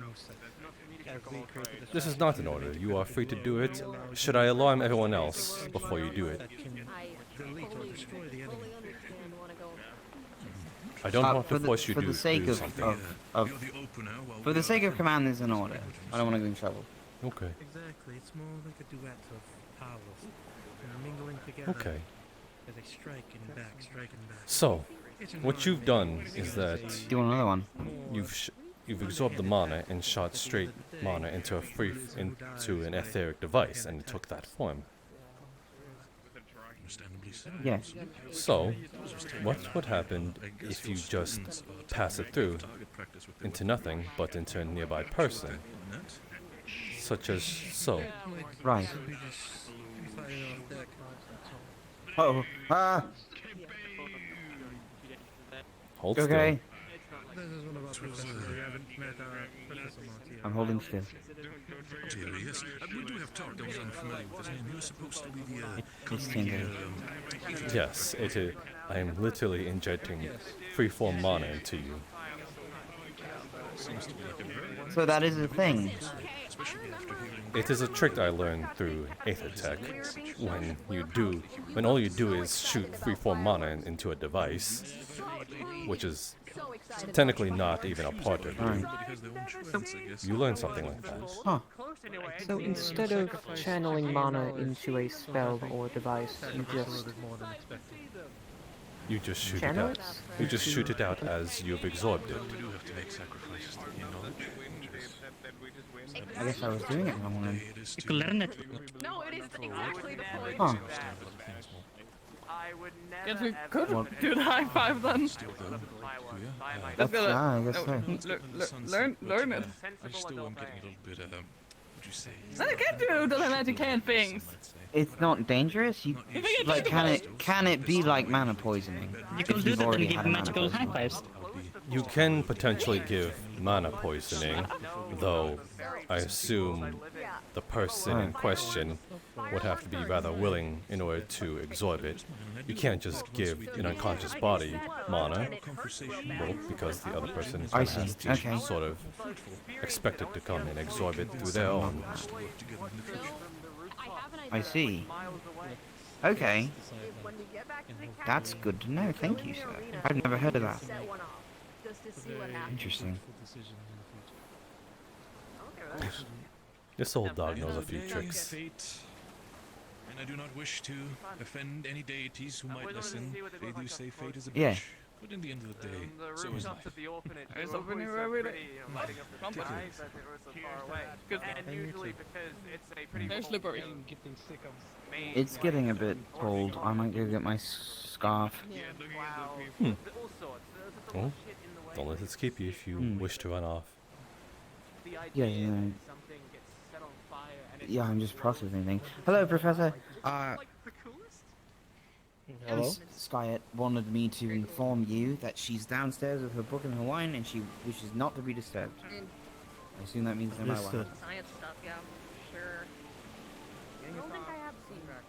This is not an order. You are free to do it. Should I alarm everyone else before you do it? I don't want to force you to do something. For the sake of command, there's an order. I don't want to get in trouble. Okay. Exactly, it's more like a duet of powers. They're mingling together. Okay. As they strike and back, strike and back. So, what you've done is that do you want another one? You've absorbed the mana and shot straight mana into into an etheric device, and it took that form. Yes. So, what would happen if you just pass it through into nothing but into a nearby person? Such as so. Right. Oh. Ah. Hold okay. Still. I'm holding still. Yes, we do have talked. I was unfamiliar with his name. He was supposed to be It's Tinder. Yes, it is. I am literally injecting freeform mana into you. So that is a thing. It is a trick I learned through Aether Tech. When all you do is shoot freeform mana into a device, which is technically not even a part of you. You learn something like that. Huh. So instead of channeling mana into a spell or device, you just shoot channel it out. You just shoot it out as you've absorbed it. I guess I was doing it wrong then. You can learn it. No, it is exactly the point. Huh. Guess we could do the high five then. That's, I guess so. Learn it. I still am getting a little bit, would you say? I can't do the magic hand things. It's not dangerous. You like can it be like mana poisoning? You can if do you've that and already give had a mana magical high poisoning? fives. You can potentially give mana poisoning, though I assume the person in question would have to be rather willing in order to absorb it. You can't just give an unconscious body mana, well, because the other person I has see. to Okay. sort of expect it to come and absorb it through their own. I see. Okay. That's good to know. Thank you, sir. I've never heard of that. Interesting. This old dog knows a few tricks. And I do not wish to offend any deities who might listen. They do say fate is a bitch. Yeah. But in the end of the day, The so is rooftops life. of the orphanage It's were open always here so every pretty, day. lighting up the Trumpet. skies as it was so far away. And usually because it's a pretty They're cold slippery. thing, Maine, It's getting a bit cold. I might go get my scarf. wow, Hmm. all sorts. There's a Well, lot of shit in the way. don't let it skip you if you wish to run off. The idea Yeah, you know. that something gets set on fire and it's Yeah, I'm just processing things. Hello, Professor. like the coolest. Hello? Skyet wanted me to inform you that she's downstairs with her book in Hawaiian and she wishes not to be disturbed. I assume that means no matter what. Science stuff, yeah, sure. I don't think I have seen that.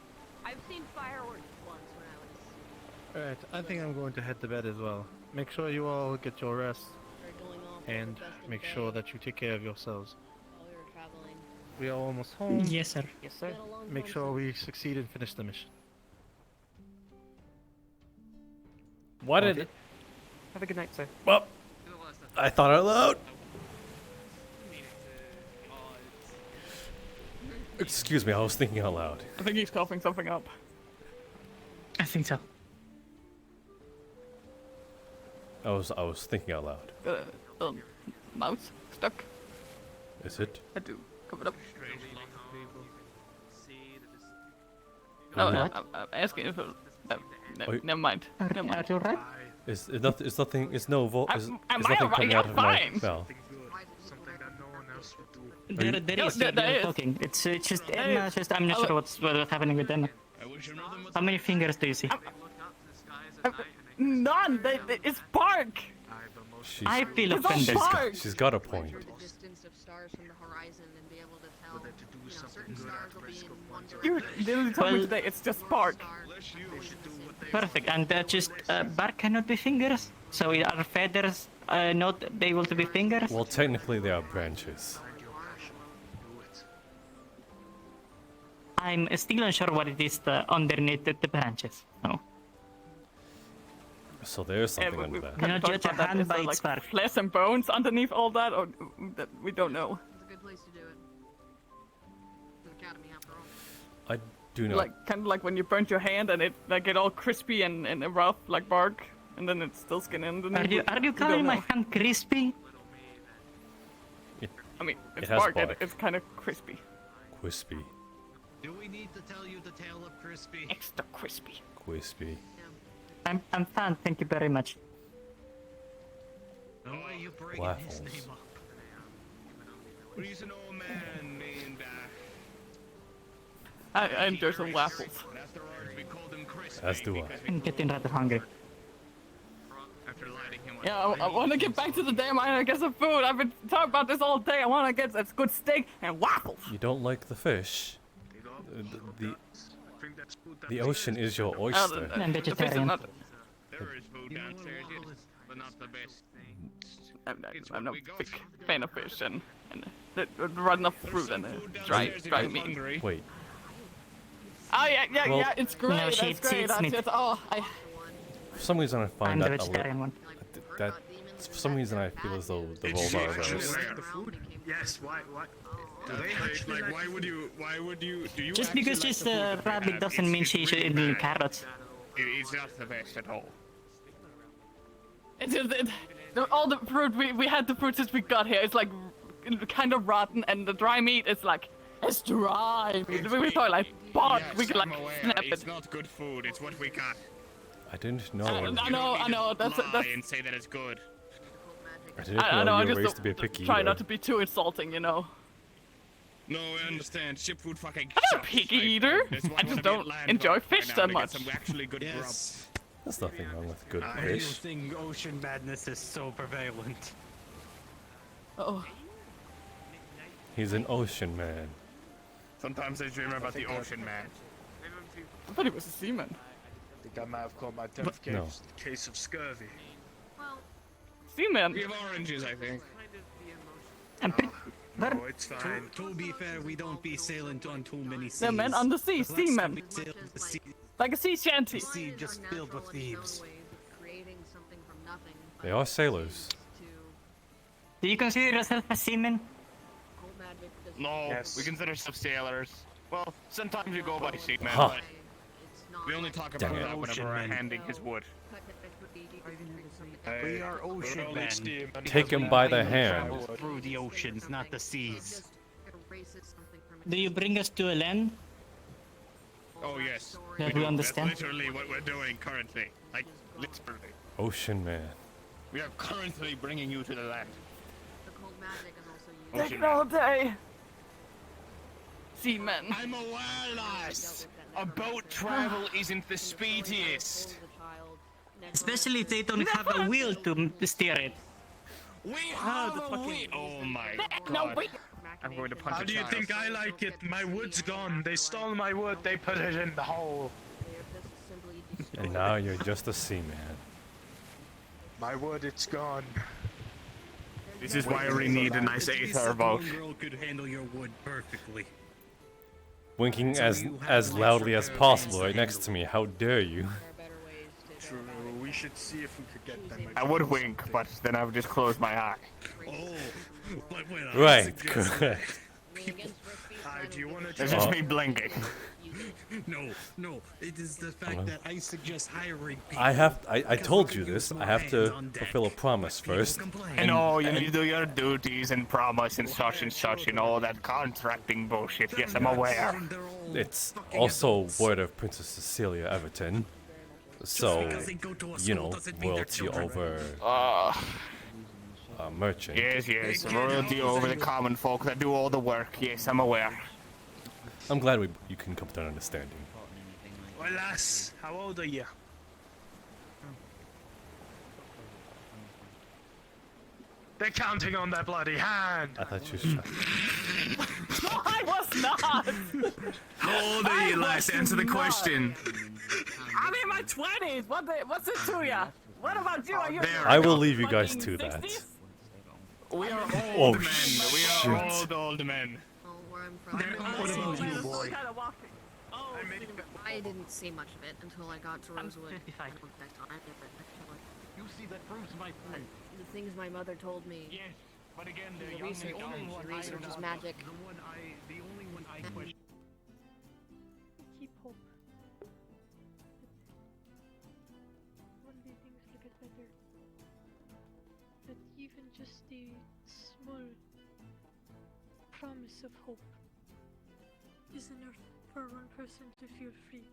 I've seen fireworks once when I was Alright, I think I'm going to head to bed as well. Make sure you all get your rest. going off And make sure that you take care of yourselves. while we were traveling. We are almost home. Yes, sir. Yes, sir. Make sure we succeed and finish the mission. What did it? Have a good night, sir. Well, I thought out loud. Excuse me, I was thinking out loud. I think he's coughing something up. I think so. I was thinking out loud. Mouse stuck. Is it? I do. Cover it up. No, No, I'm asking if never mind. Never mind. Are you right? It's nothing. It's no vote. It's am nothing I coming alright? out I'm of my fine. mouth. There is talking. It's just Emma. Just I'm not sure what's happening with Emma. How many fingers do you see? None. It's Park. I feel It's all offended. Park. She's got a point. Distance of stars from the horizon and be able to tell, you know, certain stars will be in one You direction. literally told me Well- today. It's just Park. Perfect. And just bark cannot be fingers. So are feathers not able to be fingers? Well, technically they are branches. I'm still unsure what it is underneath the branches. No. So there's something under there. You know, judge a hand Is by there, its bark. flesh and bones underneath all that, or that we don't know. It's a good place to do it. The academy, after all. I do not. Like kind of like when you burnt your hand and it like get all crispy and rough like bark, and then it's still skin underneath. Are you calling my hand crispy? I mean, it's has bark. bark. It's kind of crispy. Crispy. Do we need to tell you the tale of Crispy? Extra crispy. Crispy. I'm fine, thank you very much. Why are you bringing his Waffles. name up? He's an old man named, I enjoy some waffles. after ours we called him Crispy. As do I. I'm getting rather hungry. After lighting him on Yeah, I want to get back to the damn island and get some food. I've been talking about this all day. I want to get a good steak and waffles. You don't like the fish? The ocean is your oyster. I'm vegetarian. There is food downstairs, yes, but not the best. I'm not a big fan of fish and running off fruit and dry meat. Wait. Oh yeah, Well- it's great. No, she That's great. eats That's meat. just, For some reason I I'm find the that vegetarian one. that for some reason I feel as though the roles are reversed. The food? Yes. Why? Do they actually Like, why would you, do you Just actually because like she's the food a that we rabbit have? doesn't It's- mean it's she should really eat bad. carrots. It's not the best at all. It's just, all the fruit we had the fruit since we got here. It's like kind of rotten, and the dry meat is like it's dry. We thought like bark. Yes, we could like I'm aware. snap It's it. not good food. It's what we got. I didn't know. I know. That's Lie and say that it's good. I didn't I know. know I you were just raised to be a picky try eater. not to be too insulting, you know. No, I understand. Ship food fucking I'm not a sucks. picky eater. That's why I wanna just be at don't land enjoy right fish now that to much. Get some actually good Yes. There's nothing wrong with good Why do you fish. think ocean madness is so prevalent? Oh, He's an ocean man. Sometimes I dream about the ocean, man. I thought he was a seaman. I think I might have caught my 10th No. case of scurvy. Seaman. We have oranges, I think. No, it's fine. To be fair, we don't be sailing on too many seas. They're men on the sea, Last seamen. time we sailed the sea, Like a sea shanty. the sea just filled with thieves. Creating something from nothing. They are sailors. Do you consider yourself a seaman? Cold magic does No, Yes. we consider ourselves sailors. Well, sometimes we go by seamen, Huh. but we only talk Dang about it. that whenever we're Ocean men. handing his wood. We are ocean men. Take him by the hand. Travel through the oceans, not the seas. Do you bring us to a land? Oh yes. Yeah, we do. understand. That's literally what we're doing currently. Like, literally. Ocean man. We are currently bringing you to the land. Take it all day. Seamen. I'm aware, lass. A boat travel isn't the speediest. Especially if they don't have a wheel to steer it. We have a wheel. Oh my god. I'm going to punch How a do you child. think I like it? My wood's gone. They stole my wood. They put it in the hole. And now you're just a seaman. My wood, it's gone. This is why we need a nice This aether boat. one girl could handle your wood perfectly. Winking So as you have loudly nicer as possible pair right next to me. How dare you? True. We should see if we could get them. I would wink, but then I would just close my eye. Oh, but when I Right, suggest correct. people, Do you want to? That's just me blinking. No. It is the fact that I suggest hiring people. I told you this. I have to fulfill a promise first. And you need to do your duties and promise and such and all that contracting bullshit. Yes, I'm aware. It's also word of Princess Cecilia Everton. So, you know, royalty over merchant. Yes, royalty over the common folk that do all the work. Yes, I'm aware. I'm glad you can come to an understanding. Well, lass, how old are you? They're counting on their bloody hand. I thought you were No, I was not! How old are you, lass? Answer the question. I'm in my 20s! What's it to ya? What about you? Are you I will leave you guys to that. We are Oh, old men. shit. We are old men. Oh, where I'm from. What about you, boy? I didn't see much of it until I got to Rosewood. That time, You see, that proves my point. the things my mother told me. Yes, but again, She's they're a young researcher. and She researches magic. The only one I question. Keep hope. One day things will get better. But even just a small promise of hope is enough for one person to feel free.